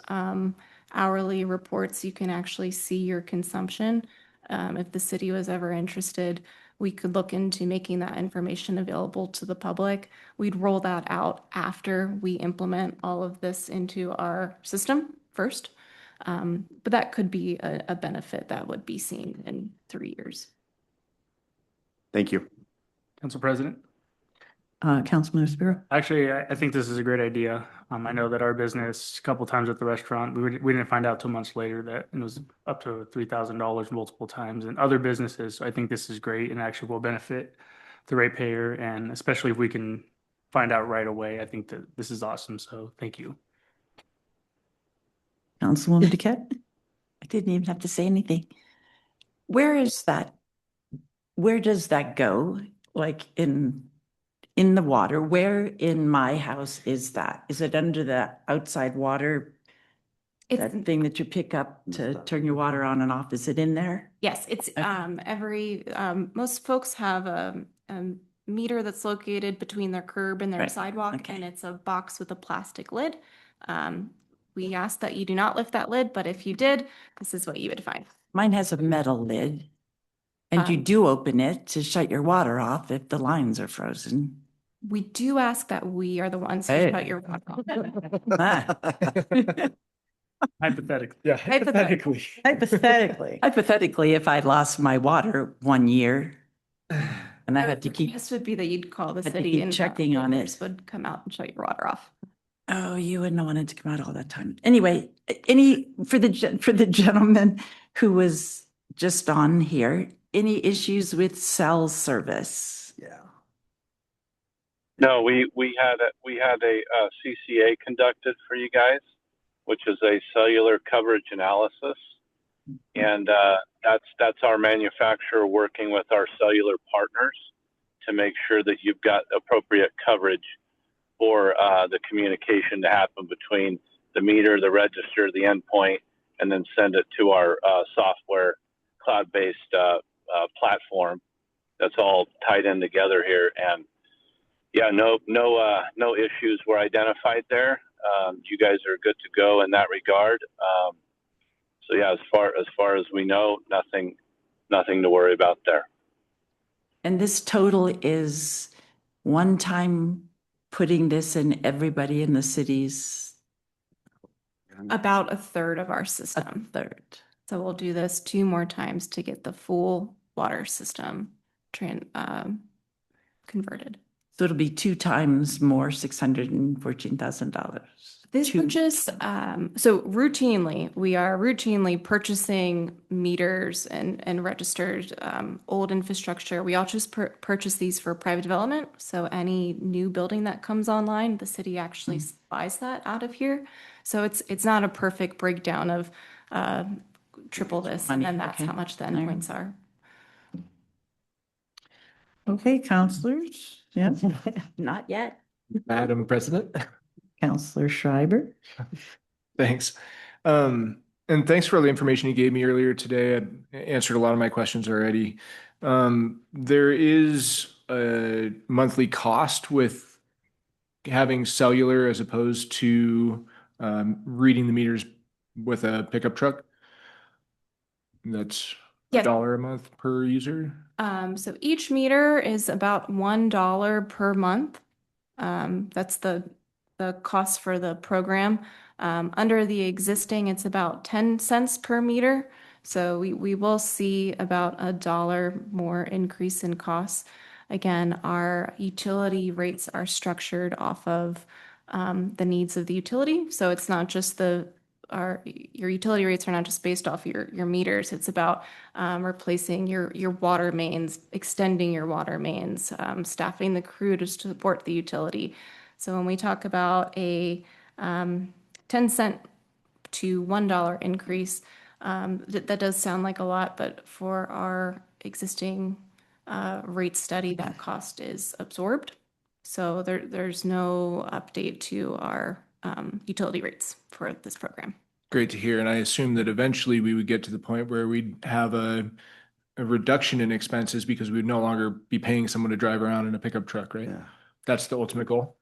S3: hourly reports. You can actually see your consumption. If the city was ever interested, we could look into making that information available to the public. We'd roll that out after we implement all of this into our system first. But that could be a benefit that would be seen in 3 years.
S7: Thank you.
S14: Council President.
S2: Councilman Spiro?
S14: Actually, I think this is a great idea. I know that our business, a couple times at the restaurant, we didn't find out till months later that it was up to $3,000 multiple times, and other businesses. So I think this is great and actually will benefit the ratepayer, and especially if we can find out right away, I think that this is awesome. So thank you.
S2: Councilwoman Duquette? I didn't even have to say anything. Where is that? Where does that go? Like in the water? Where in my house is that? Is it under the outside water? That thing that you pick up to turn your water on and off, is it in there?
S3: Yes, it's most folks have a meter that's located between their curb and their sidewalk, and it's a box with a plastic lid. We ask that you do not lift that lid, but if you did, this is what you would find.
S2: Mine has a metal lid, and you do open it to shut your water off if the lines are frozen.
S3: We do ask that we are the ones who shut your water off.
S14: Hypothetically. Yeah,
S3: hypothetically.
S2: Hypothetically, if I lost my water 1 year and I had to keep.
S3: This would be that you'd call the
S2: had to
S3: city
S2: keep
S3: and
S2: checking on it.
S3: would come out and shut your water off.
S2: Oh, you wouldn't have wanted to come out all that time. Anyway, for the gentleman who was just on here, any issues with cell service?
S13: Yeah.
S17: No, we had a CCA conducted for you guys, which is a cellular coverage analysis, and that's our manufacturer working with our cellular partners to make sure that you've got appropriate coverage for the communication to happen between the meter, the register, the endpoint, and then send it to our software cloud-based platform. That's all tied in together here, and yeah, no issues were identified there. You guys are good to go in that regard. So yeah, as far as we know, nothing to worry about there.
S2: And this total is one time putting this in everybody in the cities?
S3: About a third of our
S2: A
S3: system.
S2: third.
S3: So we'll do this 2 more times to get the full water system converted.
S2: So it'll be 2 times more, $614,000.
S3: This purchase, so routinely, we are routinely purchasing meters and registered old infrastructure. We all just purchase these for private development. So any new building that comes online, the city actually buys that out of here. So it's not a perfect breakdown of triple this, and then that's how much the endpoints are.
S1: Okay, counselors. Yeah.
S2: Not yet.
S4: Madam President.
S1: Counselor Schreiber.
S4: Thanks. And thanks for all the information you gave me earlier today. I answered a lot of my questions already. There is a monthly cost with having cellular as opposed to reading the meters with a pickup truck. That's
S3: Yes.
S4: $1 a month per user.
S3: So each meter is about $1 per month. That's the cost for the program. Under the existing, it's about 10 cents per meter. So we will see about $1 more increase in costs. Again, our utility rates are structured off of the needs of the utility. So it's not just your utility rates are not just based off your meters. It's about replacing your water mains, extending your water mains, staffing the crew to support the utility. So when we talk about a 10-cent to $1 increase, that does sound like a lot, but for our existing rate study, that cost is absorbed. So there's no update to our utility rates for this program.
S4: Great to hear. And I assume that eventually we would get to the point where we'd have a reduction in expenses because we'd no longer be paying someone to drive around in a pickup truck, right?
S13: Yeah.
S4: That's the ultimate goal.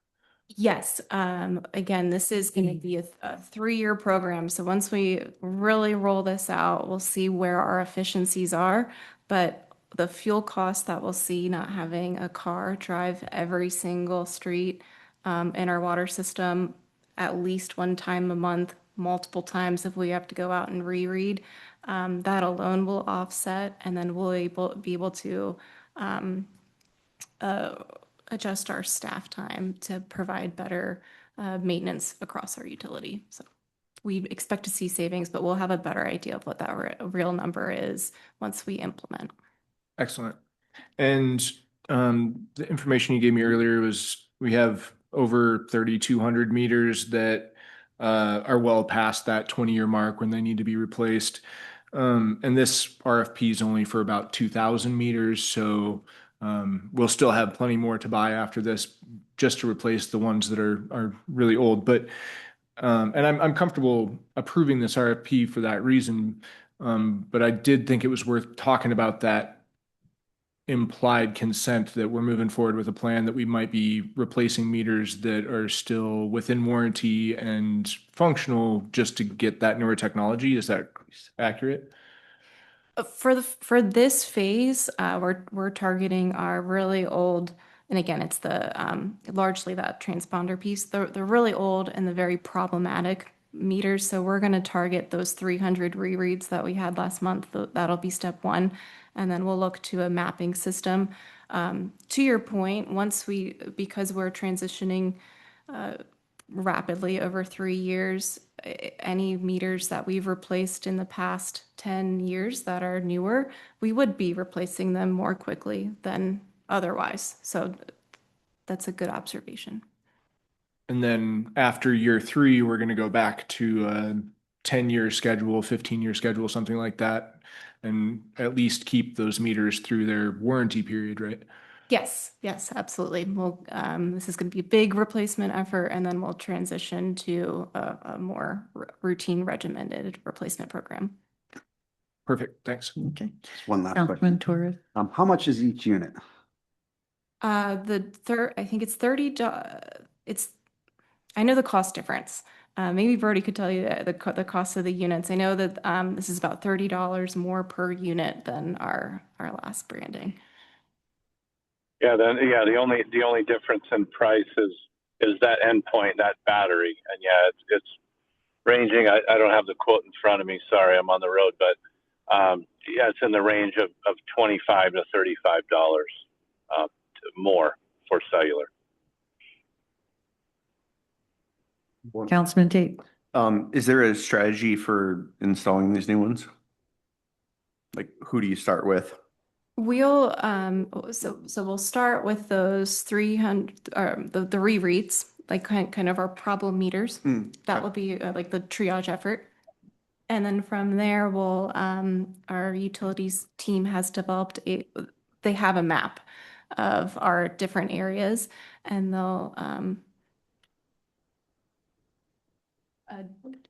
S3: Yes. Again, this is going to be a 3-year program. So once we really roll this out, we'll see where our efficiencies are. But the fuel cost that we'll see not having a car drive every single street in our water system at least 1 time a month, multiple times if we have to go out and reread, that alone will offset, and then we'll be able to adjust our staff time to provide better maintenance across our utility. So we expect to see savings, but we'll have a better idea of what that real number is once we implement.
S4: Excellent. And the information you gave me earlier was we have over 3,200 meters that are well past that 20-year mark when they need to be replaced. And this RFP is only for about 2,000 meters. So we'll still have plenty more to buy after this just to replace the ones that are really old. But and I'm comfortable approving this RFP for that reason. But I did think it was worth talking about that implied consent that we're moving forward with a plan that we might be replacing meters that are still within warranty and functional just to get that newer technology. Is that accurate?
S3: For this phase, we're targeting our really old, and again, it's the largely that transponder piece, the really old and the very problematic meters. So we're going to target those 300 rereads that we had last month. That'll be step 1, and then we'll look to a mapping system. To your point, because we're transitioning rapidly over 3 years. Any meters that we've replaced in the past 10 years that are newer, we would be replacing them more quickly than otherwise. So that's a good observation.
S4: And then after year 3, we're going to go back to a 10-year schedule, 15-year schedule, something like that, and at least keep those meters through their warranty period, right?
S3: Yes, yes, absolutely. We'll, this is going to be a big replacement effort, and then we'll transition to a more routine regimented replacement program.
S4: Perfect. Thanks.
S1: Okay.
S13: Just one last
S1: Councilman
S13: question.
S1: Torres.
S13: How much is each unit?
S3: I think it's I know the cost difference. Maybe Brody could tell you the cost of the units. I know that this is about $30 more per unit than our last branding.
S17: Yeah, the only difference in price is that endpoint, that battery, and yeah, it's ranging. I don't have the quote in front of me. Sorry, I'm on the road, but yeah, it's in the range of $25 to $35 more for cellular.
S1: Councilman Tate.
S7: Is there a strategy for installing these new ones? Like, who do you start with?
S3: We'll so we'll start with those 300 the rereads, like kind of our problem meters. That will be like the triage effort. And then from there, we'll our utilities team has developed they have a map of our different areas, and they'll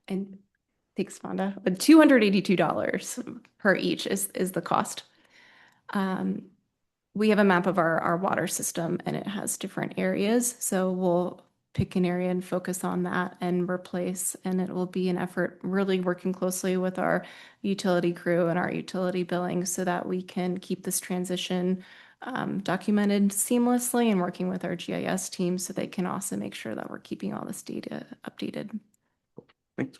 S3: and thanks, Fonda. $282 per each is the cost. We have a map of our water system, and it has different areas. So we'll pick an area and focus on that and replace. And it will be an effort really working closely with our utility crew and our utility billing so that we can keep this transition documented seamlessly, and working with our GIS team so they can also make sure that we're keeping all this data updated.
S7: Thanks.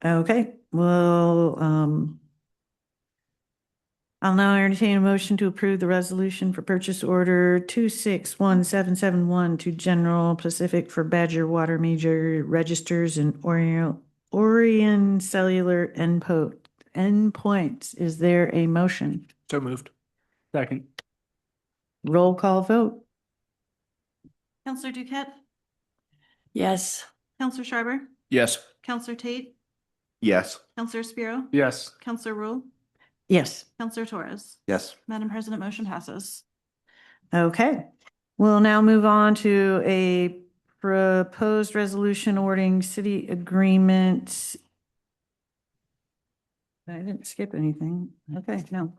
S1: Okay, well, I'll now entertain a motion to approve the resolution for purchase order 261771 to General Pacific for Badger Water Major Registers and Orion Cellular endpoints. Is there a motion?
S4: So moved.
S14: Second.
S1: Roll call vote.
S8: Counselor Duquette,
S2: Yes.
S8: Counselor Schreiber,
S4: Yes.
S8: Counselor Tate,
S7: Yes.
S8: Counselor Spiro,
S14: Yes.
S8: Counselor Rule,
S1: Yes.
S8: Counselor Torres.
S13: Yes.
S8: Madam President, motion passes.
S1: Okay, we'll now move on to a proposed resolution awarding city agreements. I didn't skip anything. Okay, no.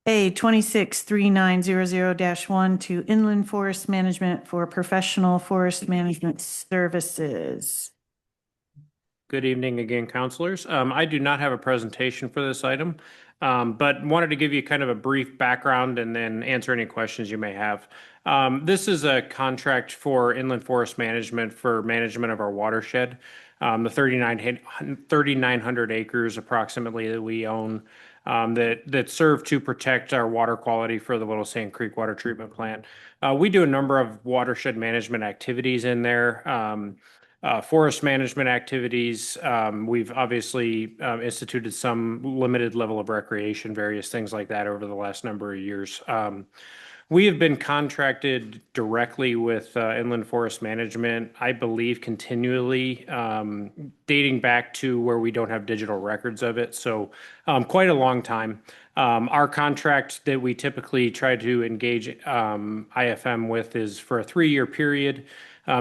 S1: A 263900-1 to Inland Forest Management for professional forest management services.
S11: Good evening again, counselors. I do not have a presentation for this item, but wanted to give you kind of a brief background and then answer any questions you may have. This is a contract for inland forest management for management of our watershed, the 3,900 acres approximately that we own, that serve to protect our water quality for the Little Sand Creek Water Treatment Plant. We do a number of watershed management activities in there. Forest management activities. We've obviously instituted some limited level of recreation, various things like that over the last number of years. We have been contracted directly with Inland Forest Management, I believe, continually, dating back to where we don't have digital records of it. So quite a long time. Our contract that we typically try to engage IFM with is for a 3-year period.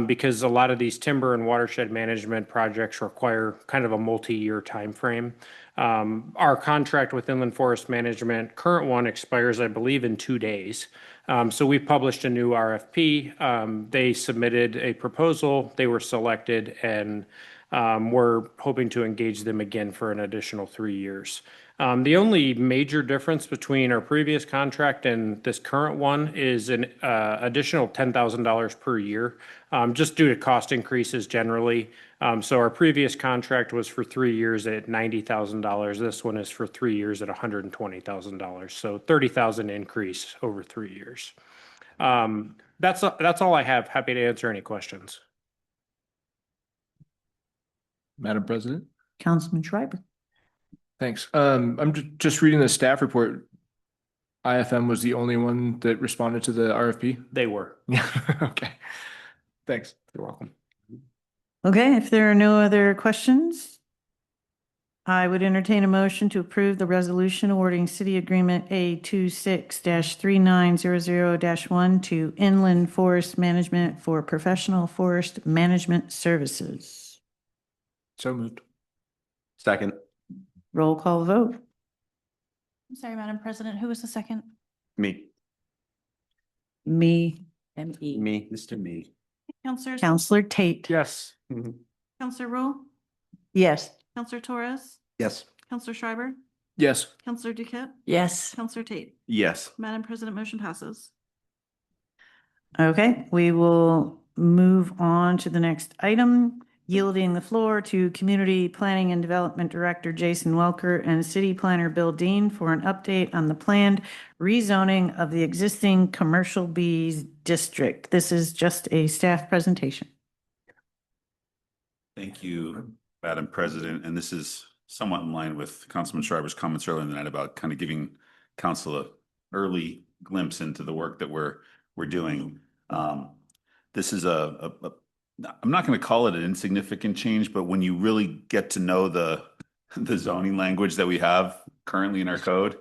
S11: Because a lot of these timber and watershed management projects require kind of a multi-year time frame. Our contract with Inland Forest Management, current one, expires, I believe, in 2 days. So we published a new RFP. They submitted a proposal, they were selected, and we're hoping to engage them again for an additional 3 years. The only major difference between our previous contract and this current one is an additional $10,000 per year, just due to cost increases generally. So our previous contract was for 3 years at $90,000. This one is for 3 years at $120,000. So $30,000 increase over 3 years. That's all I have. Happy to answer any questions.
S4: Madam President?
S1: Councilman Schreiber.
S4: Thanks. I'm just reading the staff report. IFM was the only one that responded to the RFP?
S11: They were.
S4: Yeah, okay. Thanks.
S11: You're welcome.
S1: Okay, if there are no other questions, I would entertain a motion to approve the resolution awarding city agreement A26-3900-1 to Inland Forest Management for professional forest management services.
S4: So moved.
S7: Second.
S1: Roll call vote.
S8: I'm sorry, Madam President, who was the second?
S7: Me.
S1: Me. M-E.
S7: Me, Mr. Me.
S1: Counselor Tate.
S14: Yes.
S8: Counselor Rule?
S1: Yes.
S8: Counselor Torres?
S7: Yes.
S8: Counselor Schreiber?
S4: Yes.
S8: Counselor Duquette?
S1: Yes.
S8: Counselor Tate?
S7: Yes.
S8: Madam President, motion passes.
S1: Okay, we will move on to the next item, yielding the floor to Community Planning and Development Director Jason Welker and City Planner Bill Dean for an update on the planned rezoning of the existing Commercial B's district. This is just a staff presentation.
S5: Thank you, Madam President. And this is somewhat in line with Councilman Schreiber's comments earlier in the night about kind of giving council an early glimpse into the work that we're doing. This is I'm not going to call it an insignificant change, but when you really get to know the zoning language that we have currently in our code,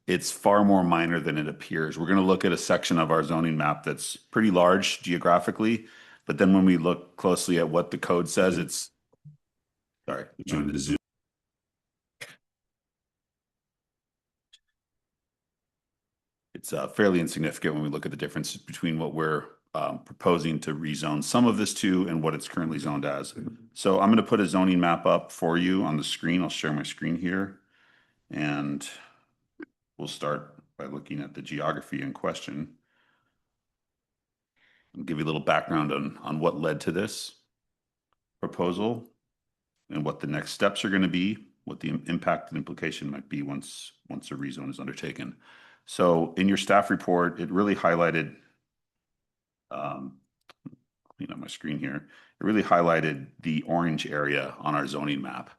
S5: it's far more minor than it appears. We're going to look at a section of our zoning map that's pretty large geographically, but then when we look closely at what the code says, it's fairly insignificant when we look at the difference between what we're proposing to rezone some of this to and what it's currently zoned as. So I'm going to put a zoning map up for you on the screen. I'll share my screen here. And we'll start by looking at the geography in question. I'll give you a little background on what led to this proposal and what the next steps are going to be, what the impact and implication might be once a rezone is undertaken. So in your staff report, it really highlighted, my screen here, it really highlighted the orange area on our zoning map.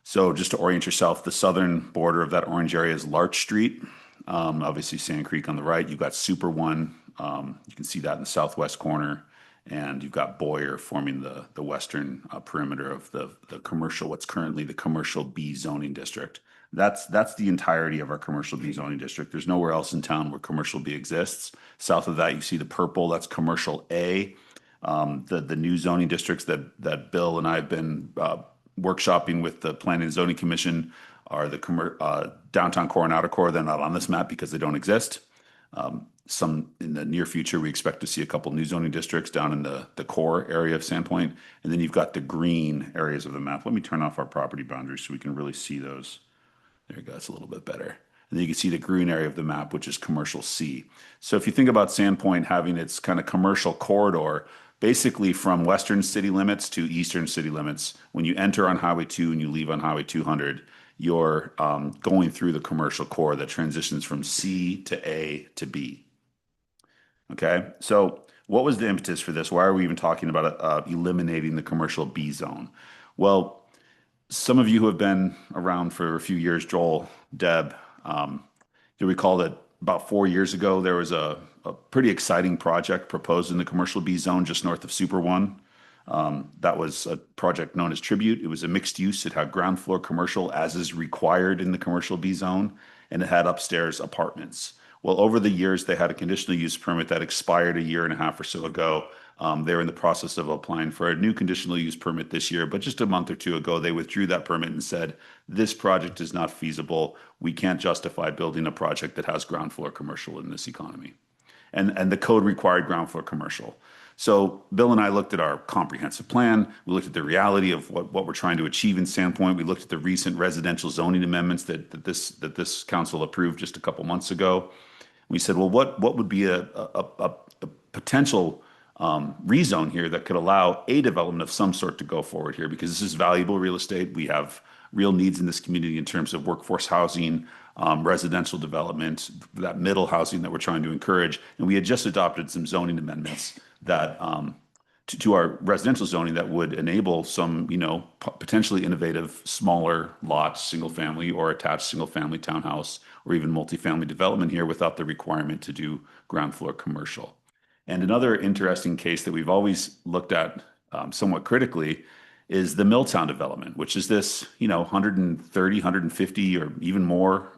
S5: So just to orient yourself, the southern border of that orange area is Larch Street. Obviously Sand Creek on the right. You've got Super One. You can see that in the southwest corner. And you've got Boyer forming the western perimeter of the commercial, what's currently the Commercial B zoning district. That's the entirety of our Commercial B zoning district. There's nowhere else in town where Commercial B exists. South of that, you see the purple, that's Commercial A. The new zoning districts that Bill and I have been workshopping with the Planning and Zoning Commission are the downtown core and outer core. They're not on this map because they don't exist. Some in the near future, we expect to see a couple new zoning districts down in the core area of Sandpoint. And then you've got the green areas of the map. Let me turn off our property boundaries so we can really see those. There you go, it's a little bit better. And then you can see the green area of the map, which is Commercial C. So if you think about Sandpoint having its kind of commercial corridor, basically from western city limits to eastern city limits, when you enter on Highway 2 and you leave on Highway 200, you're going through the commercial core that transitions from C to A to B. Okay, so what was the impetus for this? Why are we even talking about eliminating the Commercial B zone? Well, some of you who have been around for a few years, Joel, Deb, you'll recall that about 4 years ago, there was a pretty exciting project proposed in the Commercial B zone just north of Super One. That was a project known as Tribute. It was a mixed use. It had ground floor commercial as is required in the Commercial B zone, and it had upstairs apartments. Well, over the years, they had a conditional use permit that expired a year and a half or so ago. They're in the process of applying for a new conditional use permit this year, but just a month or two ago, they withdrew that permit and said, this project is not feasible. We can't justify building a project that has ground floor commercial in this economy. And the code required ground floor commercial. So Bill and I looked at our comprehensive plan. We looked at the reality of what we're trying to achieve in Sandpoint. We looked at the recent residential zoning amendments that this council approved just a couple months ago. We said, well, what would be a potential rezone here that could allow a development of some sort to go forward here? Because this is valuable real estate. We have real needs in this community in terms of workforce housing, residential development, that middle housing that we're trying to encourage. And we had just adopted some zoning amendments that to our residential zoning that would enable some, potentially innovative, smaller lots, single family or attached single family townhouse, or even multifamily development here without the requirement to do ground floor commercial. And another interesting case that we've always looked at somewhat critically is the Milltown development, which is this, 130, 150 or even more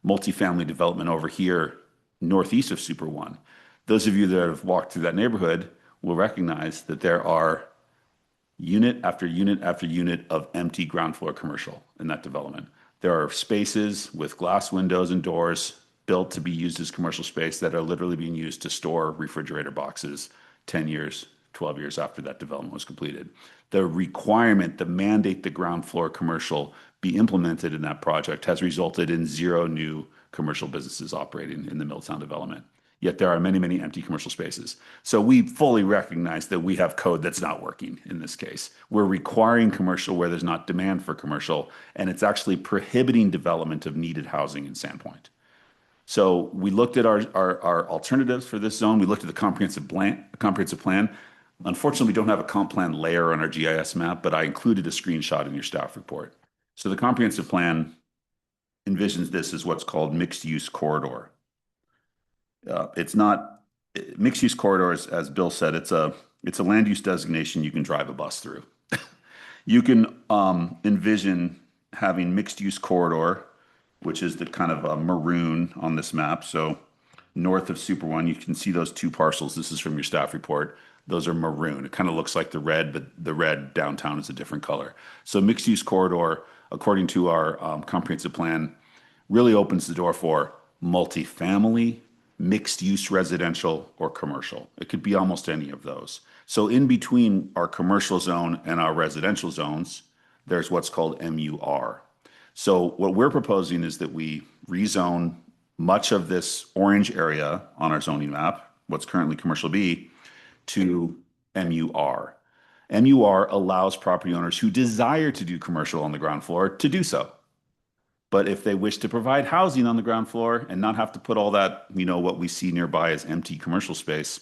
S5: multifamily development over here northeast of Super One. Those of you that have walked through that neighborhood will recognize that there are unit after unit after unit of empty ground floor commercial in that development. There are spaces with glass windows and doors built to be used as commercial space that are literally being used to store refrigerator boxes 10 years, 12 years after that development was completed. The requirement, the mandate, the ground floor commercial be implemented in that project has resulted in 0 new commercial businesses operating in the Milltown development. Yet there are many, many empty commercial spaces. So we fully recognize that we have code that's not working in this case. We're requiring commercial where there's not demand for commercial, and it's actually prohibiting development of needed housing in Sandpoint. So we looked at our alternatives for this zone. We looked at the comprehensive plan. Unfortunately, we don't have a comp plan layer on our GIS map, but I included a screenshot in your staff report. So the comprehensive plan envisions this as what's called mixed-use corridor. It's not mixed-use corridors, as Bill said. It's a land use designation you can drive a bus through. You can envision having mixed-use corridor, which is the kind of maroon on this map. So north of Super One, you can see those 2 parcels. This is from your staff report. Those are maroon. It kind of looks like the red, but the red downtown is a different color. So mixed-use corridor, according to our comprehensive plan, really opens the door for multifamily, mixed-use residential, or commercial. It could be almost any of those. So in between our commercial zone and our residential zones, there's what's called MUR. So what we're proposing is that we rezone much of this orange area on our zoning map, what's currently commercial B, to MUR. MUR allows property owners who desire to do commercial on the ground floor to do so. But if they wish to provide housing on the ground floor and not have to put all that, what we see nearby as empty commercial space,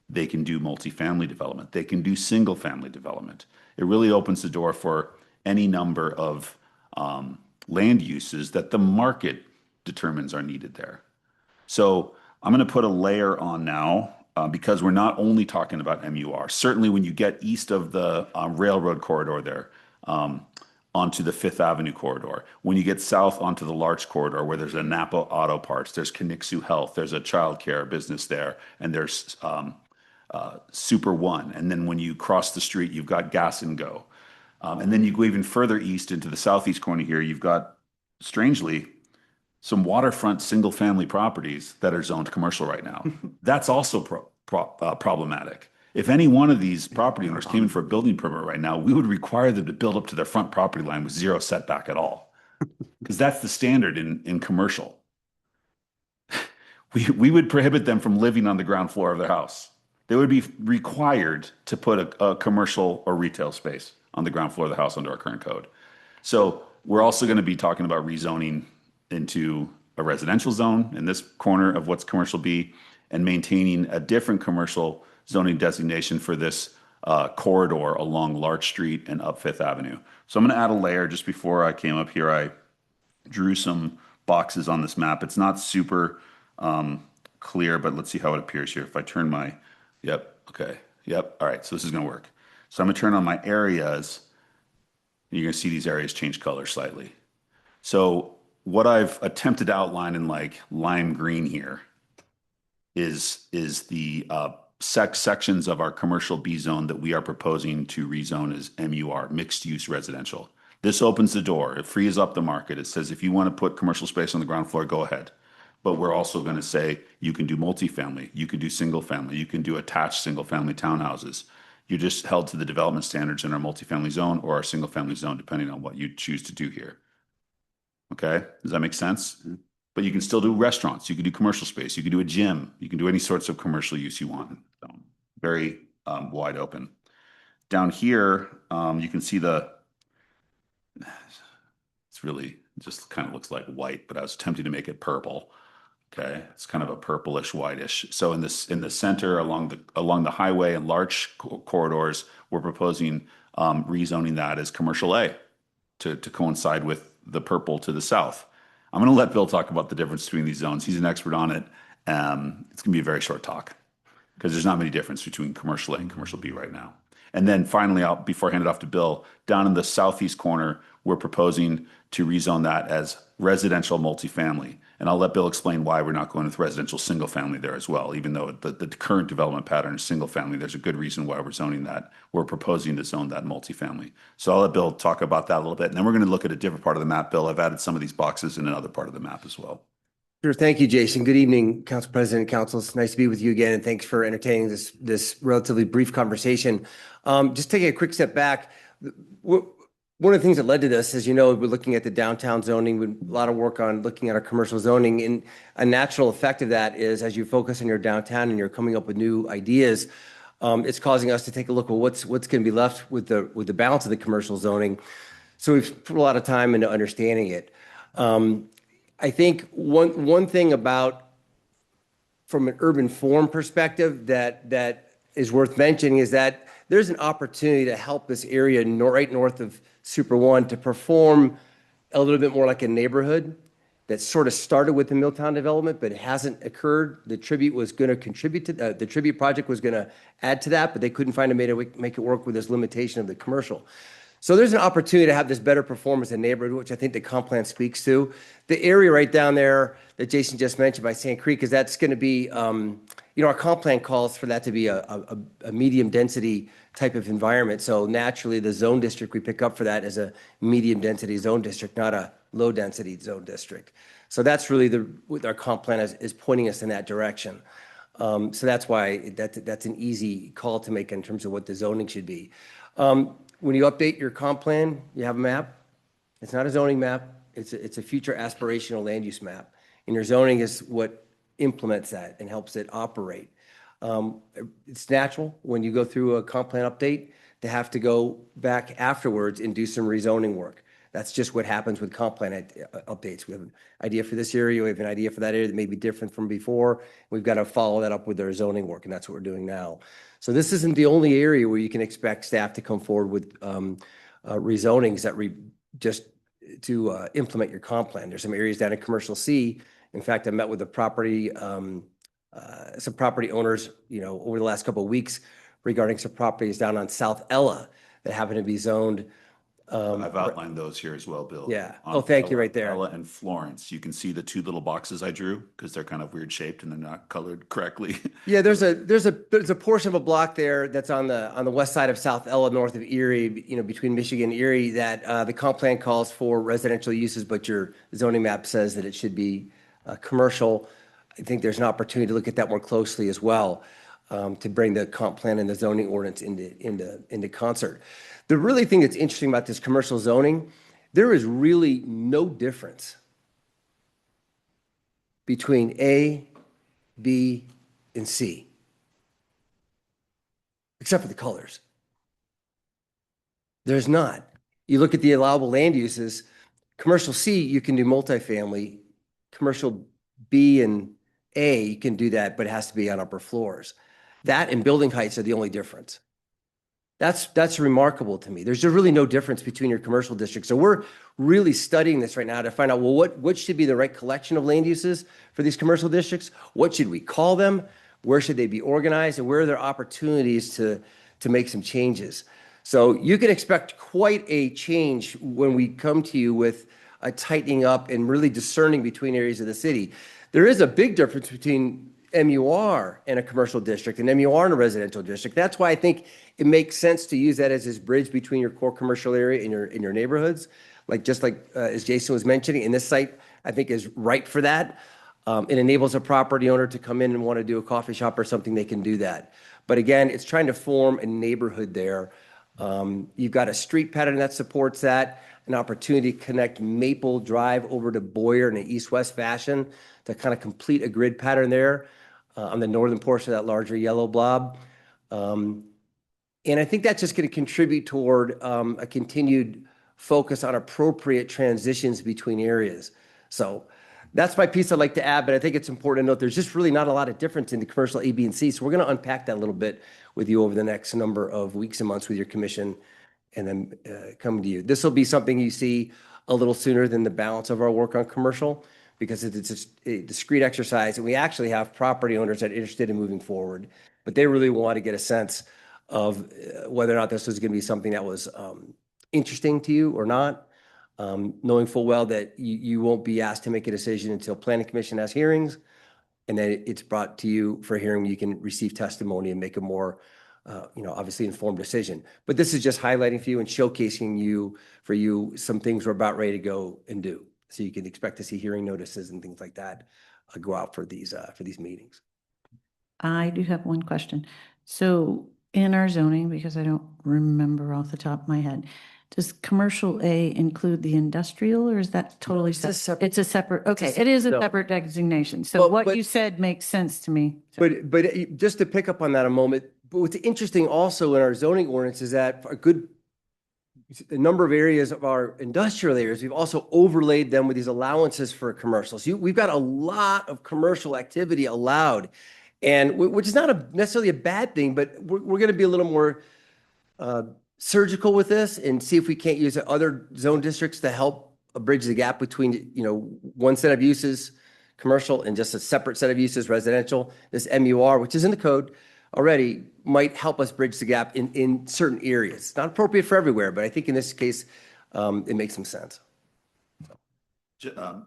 S5: they can do multifamily development. They can do single family development. It really opens the door for any number of land uses that the market determines are needed there. So I'm going to put a layer on now because we're not only talking about MUR. Certainly when you get east of the railroad corridor there, onto the Fifth Avenue corridor. When you get south onto the Larch corridor, where there's a Napa Auto Parts, there's Conixu Health, there's a childcare business there, and there's Super One. And then when you cross the street, you've got Gas and Go. And then you go even further east into the southeast corner here, you've got, strangely, some waterfront single-family properties that are zoned commercial right now. That's also problematic. If any one of these property owners came in for a building permit right now, we would require them to build up to their front property line with 0 setback at all. Because that's the standard in commercial. We would prohibit them from living on the ground floor of their house. They would be required to put a commercial or retail space on the ground floor of the house under our current code. So we're also going to be talking about rezoning into a residential zone in this corner of what's commercial B and maintaining a different commercial zoning designation for this corridor along Larch Street and up Fifth Avenue. So I'm going to add a layer. Just before I came up here, I drew some boxes on this map. It's not super clear, but let's see how it appears here. If I turn my, okay, all right, so this is going to work. So I'm going to turn on my areas. You're going to see these areas change color slightly. So what I've attempted to outline in like lime green here is the sections of our commercial B zone that we are proposing to rezone as MUR, mixed use residential. This opens the door. It frees up the market. It says if you want to put commercial space on the ground floor, go ahead. But we're also going to say you can do multifamily, you can do single family, you can do attached single family townhouses. You're just held to the development standards in our multifamily zone or our single family zone, depending on what you choose to do here. Okay, does that make sense? But you can still do restaurants. You can do commercial space. You can do a gym. You can do any sorts of commercial use you want. So very wide open. Down here, you can see it's really just kind of looks like white, but I was tempted to make it purple. Okay, it's kind of a purplish whitish. So in the center along the highway and large corridors, we're proposing rezoning that as commercial A to coincide with the purple to the south. I'm going to let Bill talk about the difference between these zones. He's an expert on it. It's going to be a very short talk because there's not many difference between commercial A and commercial B right now. And then finally, before I hand it off to Bill, down in the southeast corner, we're proposing to rezone that as residential multifamily. And I'll let Bill explain why we're not going with residential single family there as well. Even though the current development pattern is single family, there's a good reason why we're zoning that. We're proposing to zone that multifamily. So I'll let Bill talk about that a little bit. And then we're going to look at a different part of the map, Bill. I've added some of these boxes in another part of the map as well.
S18: Sure. Thank you, Jason. Good evening, Council President and Council. It's nice to be with you again, and thanks for entertaining this relatively brief conversation. Just taking a quick step back, one of the things that led to this, as you know, we're looking at the downtown zoning, with a lot of work on looking at our commercial zoning, and a natural effect of that is as you focus on your downtown and you're coming up with new ideas, it's causing us to take a look at what's going to be left with the balance of the commercial zoning. So we've put a lot of time into understanding it. I think one thing about, from an urban form perspective, that is worth mentioning is that there's an opportunity to help this area right north of Super One to perform a little bit more like a neighborhood that sort of started with the Milltown development, but it hasn't occurred. The Tribute was going to contribute to the Tribute project was going to add to that, but they couldn't find a way to make it work with this limitation of the commercial. So there's an opportunity to have this better performance in neighborhood, which I think the comp plan speaks to. The area right down there that Jason just mentioned by Sand Creek, is that's going to be, our comp plan calls for that to be a medium density type of environment. So naturally, the zone district we pick up for that is a medium density zone district, not a low density zone district. So that's really what our comp plan is pointing us in that direction. So that's why that's an easy call to make in terms of what the zoning should be. When you update your comp plan, you have a map. It's not a zoning map. It's a future aspirational land use map. And your zoning is what implements that and helps it operate. It's natural when you go through a comp plan update to have to go back afterwards and do some rezoning work. That's just what happens with comp plan updates. We have an idea for this area, we have an idea for that area that may be different from before. We've got to follow that up with our zoning work, and that's what we're doing now. So this isn't the only area where you can expect staff to come forward with rezonings just to implement your comp plan. There's some areas down in Commercial C. In fact, I met with some property owners, over the last couple of weeks regarding some properties down on South Ella that happen to be zoned.
S5: I've outlined those here as well, Bill.
S18: Yeah. Oh, thank you right there.
S5: Ella and Florence. You can see the two little boxes I drew because they're kind of weird shaped and they're not colored correctly.
S18: Yeah, there's a portion of a block there that's on the west side of South Ella, north of Erie, between Michigan and Erie, that the comp plan calls for residential uses, but your zoning map says that it should be commercial. I think there's an opportunity to look at that more closely as well, to bring the comp plan and the zoning ordinance into concert. The really thing that's interesting about this commercial zoning, there is really no difference between A, B, and C, except for the colors. There's not. You look at the allowable land uses, commercial C, you can do multifamily. Commercial B and A, you can do that, but it has to be on upper floors. That and building heights are the only difference. That's remarkable to me. There's really no difference between your commercial districts. So we're really studying this right now to find out, well, what should be the right collection of land uses for these commercial districts? What should we call them? Where should they be organized? And where are there opportunities to make some changes? So you can expect quite a change when we come to you with a tightening up and really discerning between areas of the city. There is a big difference between MUR and a commercial district and MUR and a residential district. That's why I think it makes sense to use that as this bridge between your core commercial area and your neighborhoods. Just like as Jason was mentioning, and this site I think is right for that. It enables a property owner to come in and want to do a coffee shop or something, they can do that. But again, it's trying to form a neighborhood there. You've got a street pattern that supports that, an opportunity to connect Maple Drive over to Boyer in an east-west fashion to kind of complete a grid pattern there on the northern portion of that larger yellow blob. And I think that's just going to contribute toward a continued focus on appropriate transitions between areas. So that's my piece I'd like to add, but I think it's important to note there's just really not a lot of difference in the commercial A, B, and C. So we're going to unpack that a little bit with you over the next number of weeks and months with your commission and then come to you. This will be something you see a little sooner than the balance of our work on commercial because it's a discrete exercise. And we actually have property owners that are interested in moving forward, but they really want to get a sense of whether or not this was going to be something that was interesting to you or not. Knowing full well that you won't be asked to make a decision until Planning Commission has hearings, and then it's brought to you for hearing. You can receive testimony and make a more, obviously informed decision. But this is just highlighting for you and showcasing for you some things we're about ready to go and do. So you can expect to see hearing notices and things like that go out for these meetings.
S1: I do have one question. So in our zoning, because I don't remember off the top of my head, does commercial A include the industrial or is that totally separate? It's a separate, okay, it is a separate designation. So what you said makes sense to me.
S18: But just to pick up on that a moment, but what's interesting also in our zoning ordinance is that a number of areas of our industrial areas, we've also overlaid them with these allowances for commercials. We've got a lot of commercial activity allowed, and which is not necessarily a bad thing, but we're going to be a little more surgical with this and see if we can't use other zone districts to help bridge the gap between, one set of uses, commercial, and just a separate set of uses, residential. This MUR, which is in the code already, might help us bridge the gap in certain areas. It's not appropriate for everywhere, but I think in this case, it makes some sense.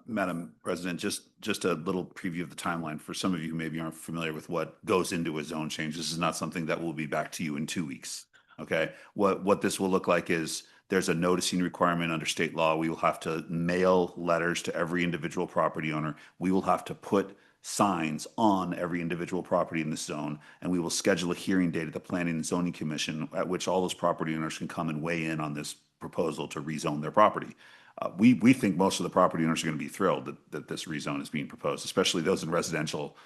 S5: Madam President, just a little preview of the timeline for some of you who maybe aren't familiar with what goes into a zone change. This is not something that will be back to you in 2 weeks. Okay, what this will look like is there's a noticing requirement under state law. We will have to mail letters to every individual property owner. We will have to put signs on every individual property in this zone, and we will schedule a hearing date at the Planning and Zoning Commission at which all those property owners can come and weigh in on this proposal to rezone their property. We think most of the property owners are going to be thrilled that this rezone is being proposed, especially those in residential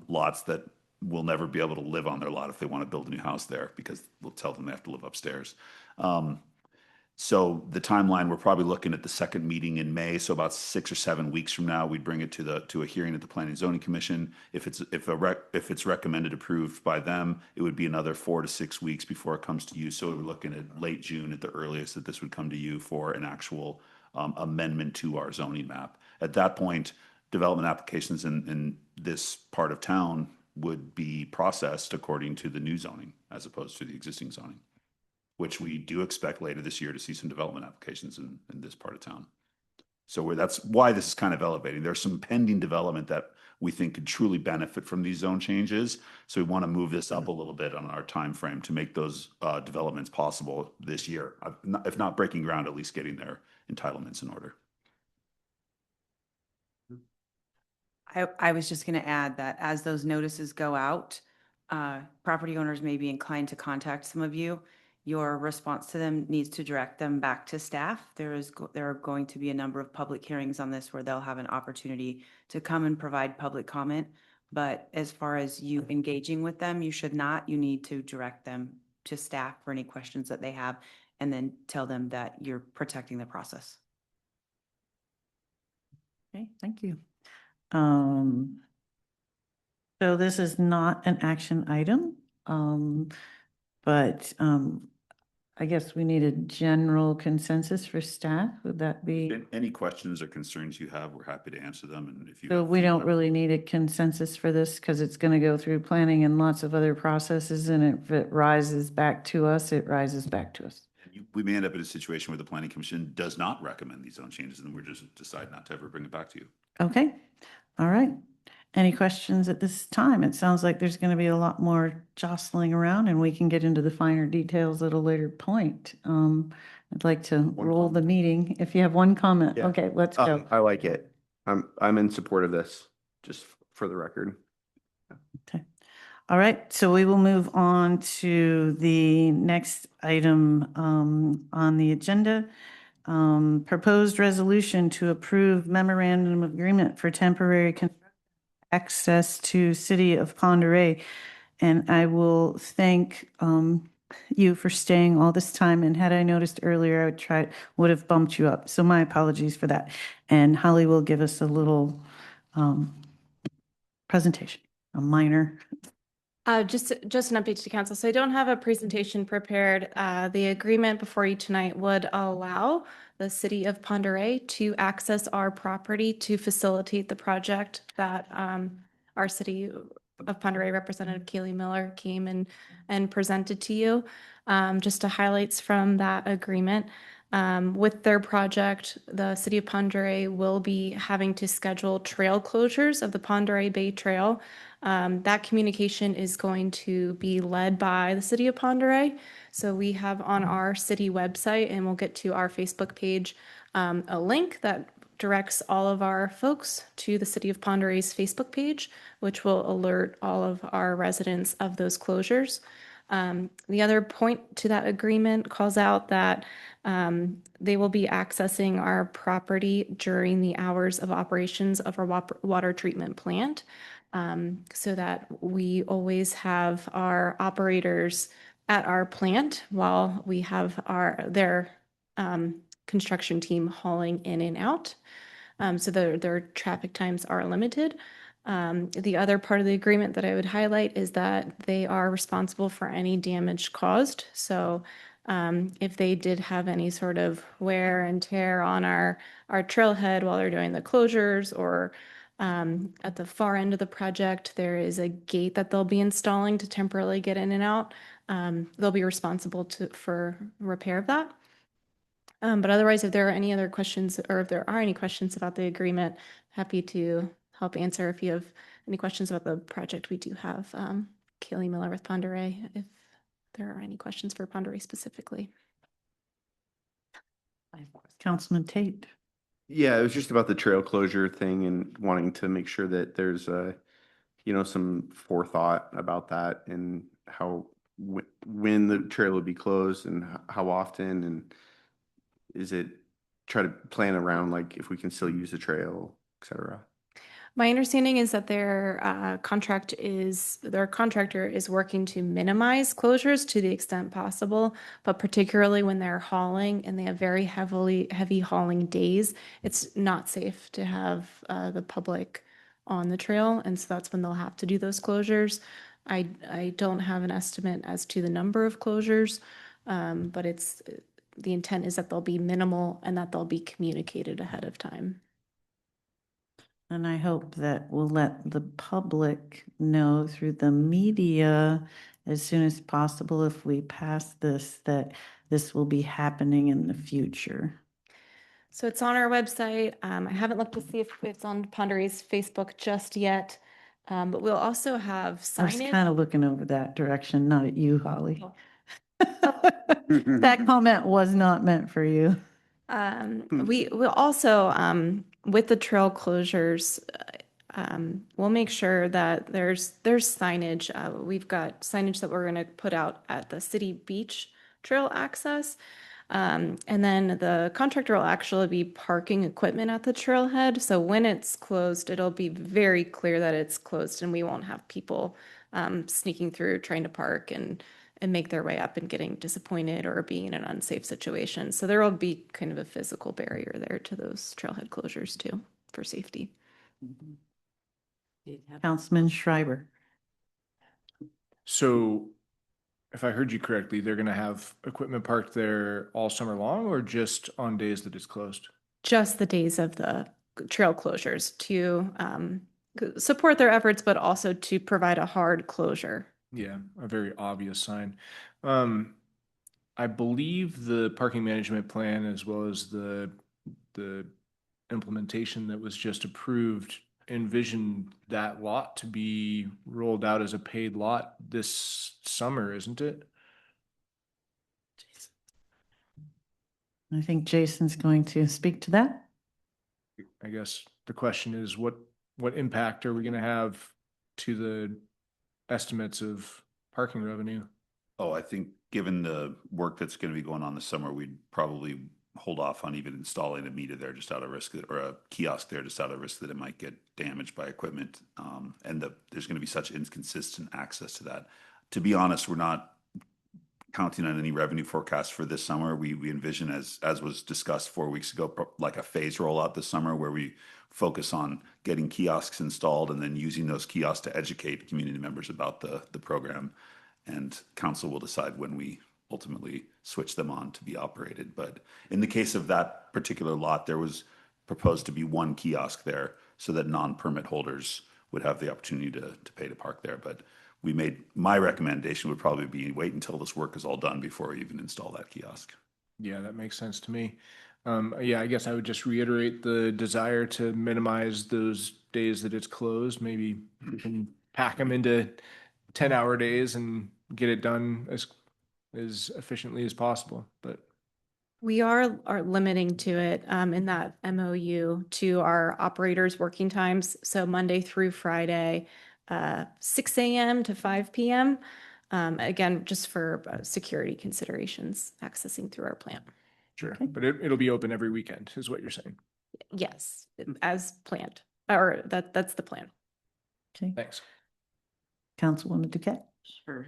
S5: lots that will never be able to live on their lot if they want to build a new house there because we'll tell them they have to live upstairs. So the timeline, we're probably looking at the second meeting in May. So about 6 or 7 weeks from now, we'd bring it to a hearing at the Planning and Zoning Commission. If it's recommended approved by them, it would be another 4 to 6 weeks before it comes to you. So we're looking at late June at the earliest that this would come to you for an actual amendment to our zoning map. At that point, development applications in this part of town would be processed according to the new zoning as opposed to the existing zoning, which we do expect later this year to see some development applications in this part of town. So that's why this is kind of elevating. There's some pending development that we think could truly benefit from these zone changes. So we want to move this up a little bit on our time frame to make those developments possible this year. If not breaking ground, at least getting their entitlements in order.
S19: I was just going to add that as those notices go out, property owners may be inclined to contact some of you. Your response to them needs to direct them back to staff. There are going to be a number of public hearings on this where they'll have an opportunity to come and provide public comment. But as far as you engaging with them, you should not. You need to direct them to staff for any questions that they have and then tell them that you're protecting the process.
S1: Okay, thank you. So this is not an action item, but I guess we need a general consensus for staff. Would that be?
S5: Any questions or concerns you have, we're happy to answer them. And if you
S1: So we don't really need a consensus for this because it's going to go through planning and lots of other processes. And if it rises back to us, it rises back to us.
S5: we may end up in a situation where the Planning Commission does not recommend these zone changes, and we're just decide not to ever bring it back to you.
S1: Okay, all right. Any questions at this time? It sounds like there's going to be a lot more jostling around and we can get into the finer details at a later point. I'd like to roll the meeting. If you have one comment,
S7: Yeah.
S1: okay, let's go.
S7: I like it. I'm in support of this, just for the record.
S1: Okay. All right, so we will move on to the next item on the agenda. Proposed resolution to approve memorandum of agreement for temporary access to City of Ponderay. And I will thank you for staying all this time. And had I noticed earlier, would have bumped you up. So my apologies for that. And Holly will give us a little presentation, a minor.
S3: Just an update to council. So I don't have a presentation prepared. The agreement before you tonight would allow the city of Ponderay to access our property to facilitate the project that our city of Ponderay Representative Kaylee Miller came and presented to you. Just to highlights from that agreement. With their project, the city of Ponderay will be having to schedule trail closures of the Ponderay Bay Trail. That communication is going to be led by the city of Ponderay. So we have on our city website, and we'll get to our Facebook page, a link that directs all of our folks to the city of Ponderay's Facebook page, which will alert all of our residents of those closures. The other point to that agreement calls out that they will be accessing our property during the hours of operations of our water treatment plant, so that we always have our operators at our plant while we have their construction team hauling in and out. So their traffic times are limited. The other part of the agreement that I would highlight is that they are responsible for any damage caused. So if they did have any sort of wear and tear on our trailhead while they're doing the closures, or at the far end of the project, there is a gate that they'll be installing to temporarily get in and out. They'll be responsible for repair of that. But otherwise, if there are any other questions, or if there are any questions about the agreement, happy to help answer. If you have any questions about the project, we do have Kaylee Miller with Ponderay, if there are any questions for Ponderay specifically.
S1: Councilman Tate.
S7: Yeah, it was just about the trail closure thing and wanting to make sure that there's some forethought about that, and how when the trail will be closed and how often, and is it try to plan around like if we can still use the trail, et cetera.
S3: My understanding is that their contractor is working to minimize closures to the extent possible, but particularly when they're hauling and they have very heavy hauling days, it's not safe to have the public on the trail, and so that's when they'll have to do those closures. I don't have an estimate as to the number of closures, but the intent is that they'll be minimal and that they'll be communicated ahead of time.
S1: And I hope that we'll let the public know through the media as soon as possible, if we pass this, that this will be happening in the future.
S3: So it's on our website. I haven't looked to see if it's on Ponderay's Facebook just yet, but we'll also have
S1: I was
S3: signage.
S1: kind of looking over that direction, not at you, Holly. That comment was not meant for you.
S3: We will also, with the trail closures, we'll make sure that there's signage. We've got signage that we're going to put out at the city beach trail access. And then the contractor will actually be parking equipment at the trailhead. So when it's closed, it'll be very clear that it's closed, and we won't have people sneaking through trying to park and make their way up and getting disappointed or being in an unsafe situation. So there will be kind of a physical barrier there to those trailhead closures too, for safety.
S1: Councilman Schreiber.
S4: So if I heard you correctly, they're going to have equipment parked there all summer long, or just on days that it's closed?
S3: Just the days of the trail closures to support their efforts, but also to provide a hard closure.
S4: Yeah, a very obvious sign. I believe the parking management plan, as well as the implementation that was just approved, envisioned that lot to be rolled out as a paid lot this summer, isn't it?
S1: I think Jason's going to speak to that.
S4: I guess the question is, what impact are we going to have to the estimates of parking revenue?
S5: Oh, I think given the work that's going to be going on this summer, we'd probably hold off on even installing a meter there, just out of risk, or a kiosk there, just out of risk that it might get damaged by equipment. And there's going to be such inconsistent access to that. To be honest, we're not counting on any revenue forecast for this summer. We envision, as was discussed 4 weeks ago, like a phase rollout this summer where we focus on getting kiosks installed and then using those kiosks to educate community members about the program. And council will decide when we ultimately switch them on to be operated. But in the case of that particular lot, there was proposed to be one kiosk there so that non-permit holders would have the opportunity to pay to park there. But my recommendation would probably be wait until this work is all done before we even install that kiosk.
S4: Yeah, that makes sense to me. Yeah, I guess I would just reiterate the desire to minimize those days that it's closed. Maybe we can pack them into 10-hour days and get it done as efficiently as possible. But
S3: We are limiting to it in that MOU to our operators' working times. So Monday through Friday, 6 a.m. to 5 p.m. Again, just for security considerations, accessing through our plant.
S4: sure, but it'll be open every weekend, is what you're saying.
S3: Yes, as planned, or that's the plan.
S1: Okay.
S4: Thanks.
S1: Councilwoman Duquette?
S2: Sure.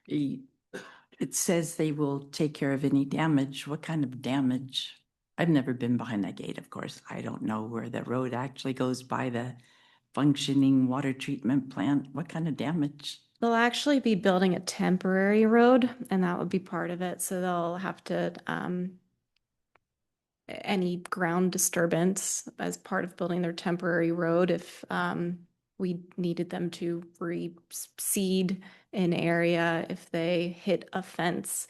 S2: It says they will take care of any damage. What kind of damage? I've never been behind that gate, of course. I don't know where the road actually goes by the functioning water treatment plant. What kind of damage?
S3: They'll actually be building a temporary road, and that would be part of it. So they'll have to, any ground disturbance as part of building their temporary road, if we needed them to reseed an area, if they hit a fence,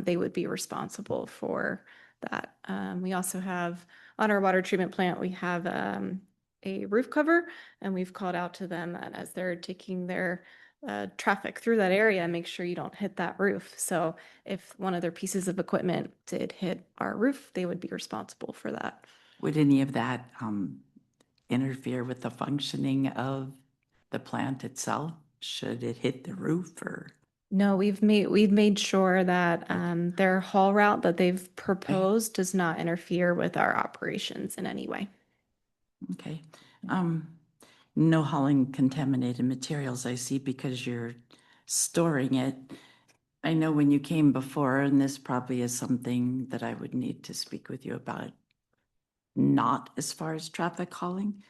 S3: they would be responsible for that. We also have, on our water treatment plant, we have a roof cover, and we've called out to them that as they're taking their traffic through that area, make sure you don't hit that roof. So if one of their pieces of equipment did hit our roof, they would be responsible for that.
S2: Would any of that interfere with the functioning of the plant itself? Should it hit the roof or?
S3: No, we've made sure that their haul route that they've proposed does not interfere with our operations in any way.
S2: Okay. No hauling contaminated materials, I see, because you're storing it. I know when you came before, and this probably is something that I would need to speak with you about, not as far as traffic hauling,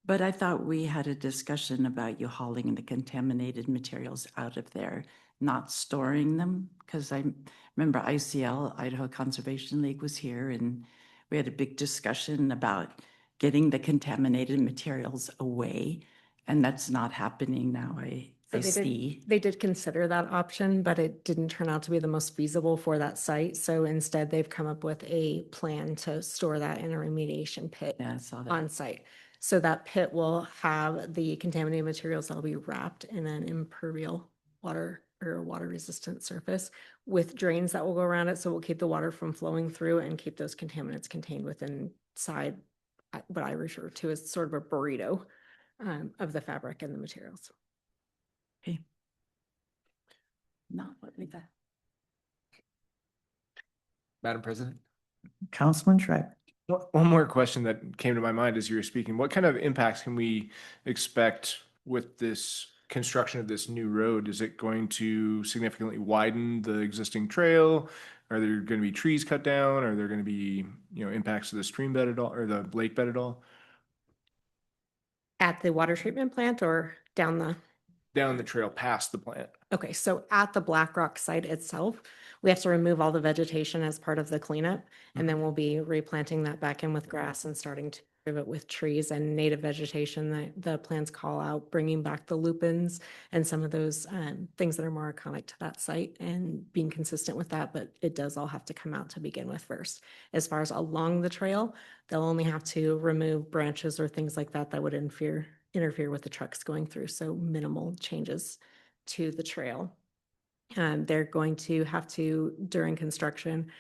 S2: but I thought we had a discussion about you hauling the contaminated materials out of there, not storing them, because I remember ICL, Idaho Conservation League, was here, and we had a big discussion about getting the contaminated materials away, and that's not happening now. I see.
S6: They did consider that option, but it didn't turn out to be the most feasible for that site. So instead, they've come up with a plan to store that in a remediation pit
S2: Yeah, I saw that.
S6: on site. So that pit will have the contaminated materials that'll be wrapped in an impermeable water or water resistant surface with drains that will go around it. So we'll keep the water from flowing through and keep those contaminants contained within inside what I refer to as sort of a burrito of the fabric and the materials.
S2: Okay. Not what we thought.
S4: Madam President?
S1: Councilman Schreiber?
S4: One more question that came to my mind as you were speaking. What kind of impacts can we expect with this construction of this new road? Is it going to significantly widen the existing trail? Are there going to be trees cut down? Are there going to be, impacts to the stream bed at all or the lake bed at all?
S6: At the water treatment plant or down the?
S4: Down the trail past the plant.
S6: Okay, so at the Black Rock site itself, we have to remove all the vegetation as part of the cleanup. And then we'll be replanting that back in with grass and starting to improve it with trees and native vegetation that the plants call out, bringing back the lupins and some of those things that are more iconic to that site and being consistent with that. But it does all have to come out to begin with first. As far as along the trail, they'll only have to remove branches or things like that that would interfere with the trucks going through. So minimal changes to the trail. They're going to have to, during construction,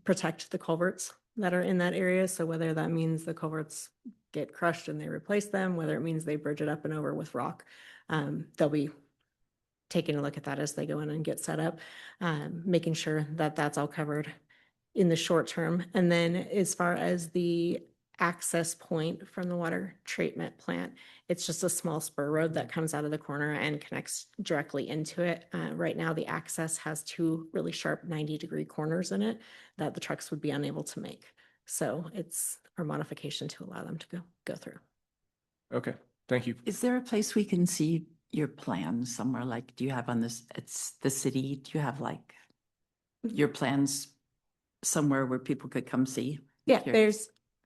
S6: protect the culverts that are in that area. So whether that means the culverts get crushed and they replace them, whether it means they bridge it up and over with rock, they'll be taking a look at that as they go in and get set up, making sure that that's all covered in the short term. And then as far as the access point from the water treatment plant. It's just a small spur road that comes out of the corner and connects directly into it. Right now, the access has two really sharp 90-degree corners in it that the trucks would be unable to make. So it's our modification to allow them to go through.
S4: Okay, thank you.
S2: Is there a place we can see your plans somewhere? Like, do you have on this, it's the city, do you have like your plans somewhere where people could come see?
S6: Yeah,
S2: Here.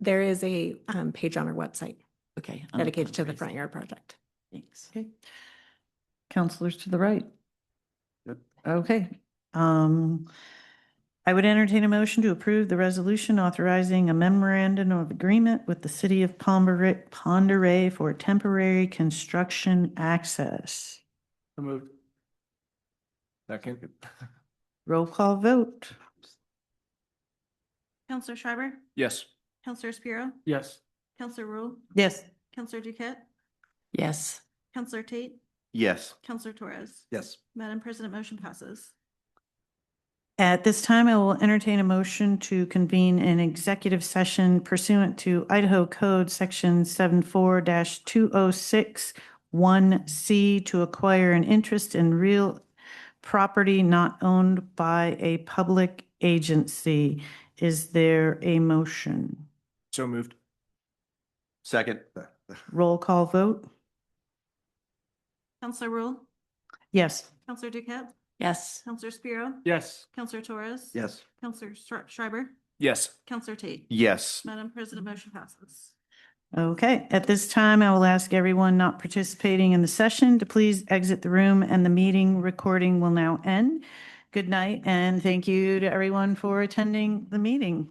S6: there is a page on our website
S2: Okay. under
S6: dedicated to the
S2: fundraising.
S6: front yard project.
S2: Thanks.
S1: Okay. Counselors to the right.
S13: Yep.
S1: Okay. I would entertain a motion to approve the resolution authorizing a memorandum of agreement with the city of Ponderay for temporary construction access.
S14: So moved.
S4: Second.
S1: Roll call vote.
S8: Counselor Schreiber?
S4: Yes.
S8: Counselor Spiro?
S14: Yes.
S8: Counselor Rule?
S1: Yes.
S8: Counselor Duquette?
S2: Yes.
S8: Counselor Tate?
S7: Yes.
S8: Counselor Torres?
S13: Yes.
S8: Madam President, motion passes.
S1: At this time, I will entertain a motion to convene an executive session pursuant to Idaho Code Section 74-2061C to acquire an interest in real property not owned by a public agency. Is there a motion?
S4: So moved.
S7: Second.
S1: Roll call vote?
S8: Counselor Rule?
S1: Yes.
S8: Counselor Duquette?
S2: Yes.
S8: Counselor Spiro?
S14: Yes.
S8: Counselor Torres?
S13: Yes.
S8: Counselor Schreiber?
S4: Yes.
S8: Counselor Tate?
S7: Yes.
S8: Madam President, motion passes.
S1: Okay, at this time, I will ask everyone not participating in the session to please exit the room, and the meeting recording will now end. Good night, and thank you to everyone for attending the meeting.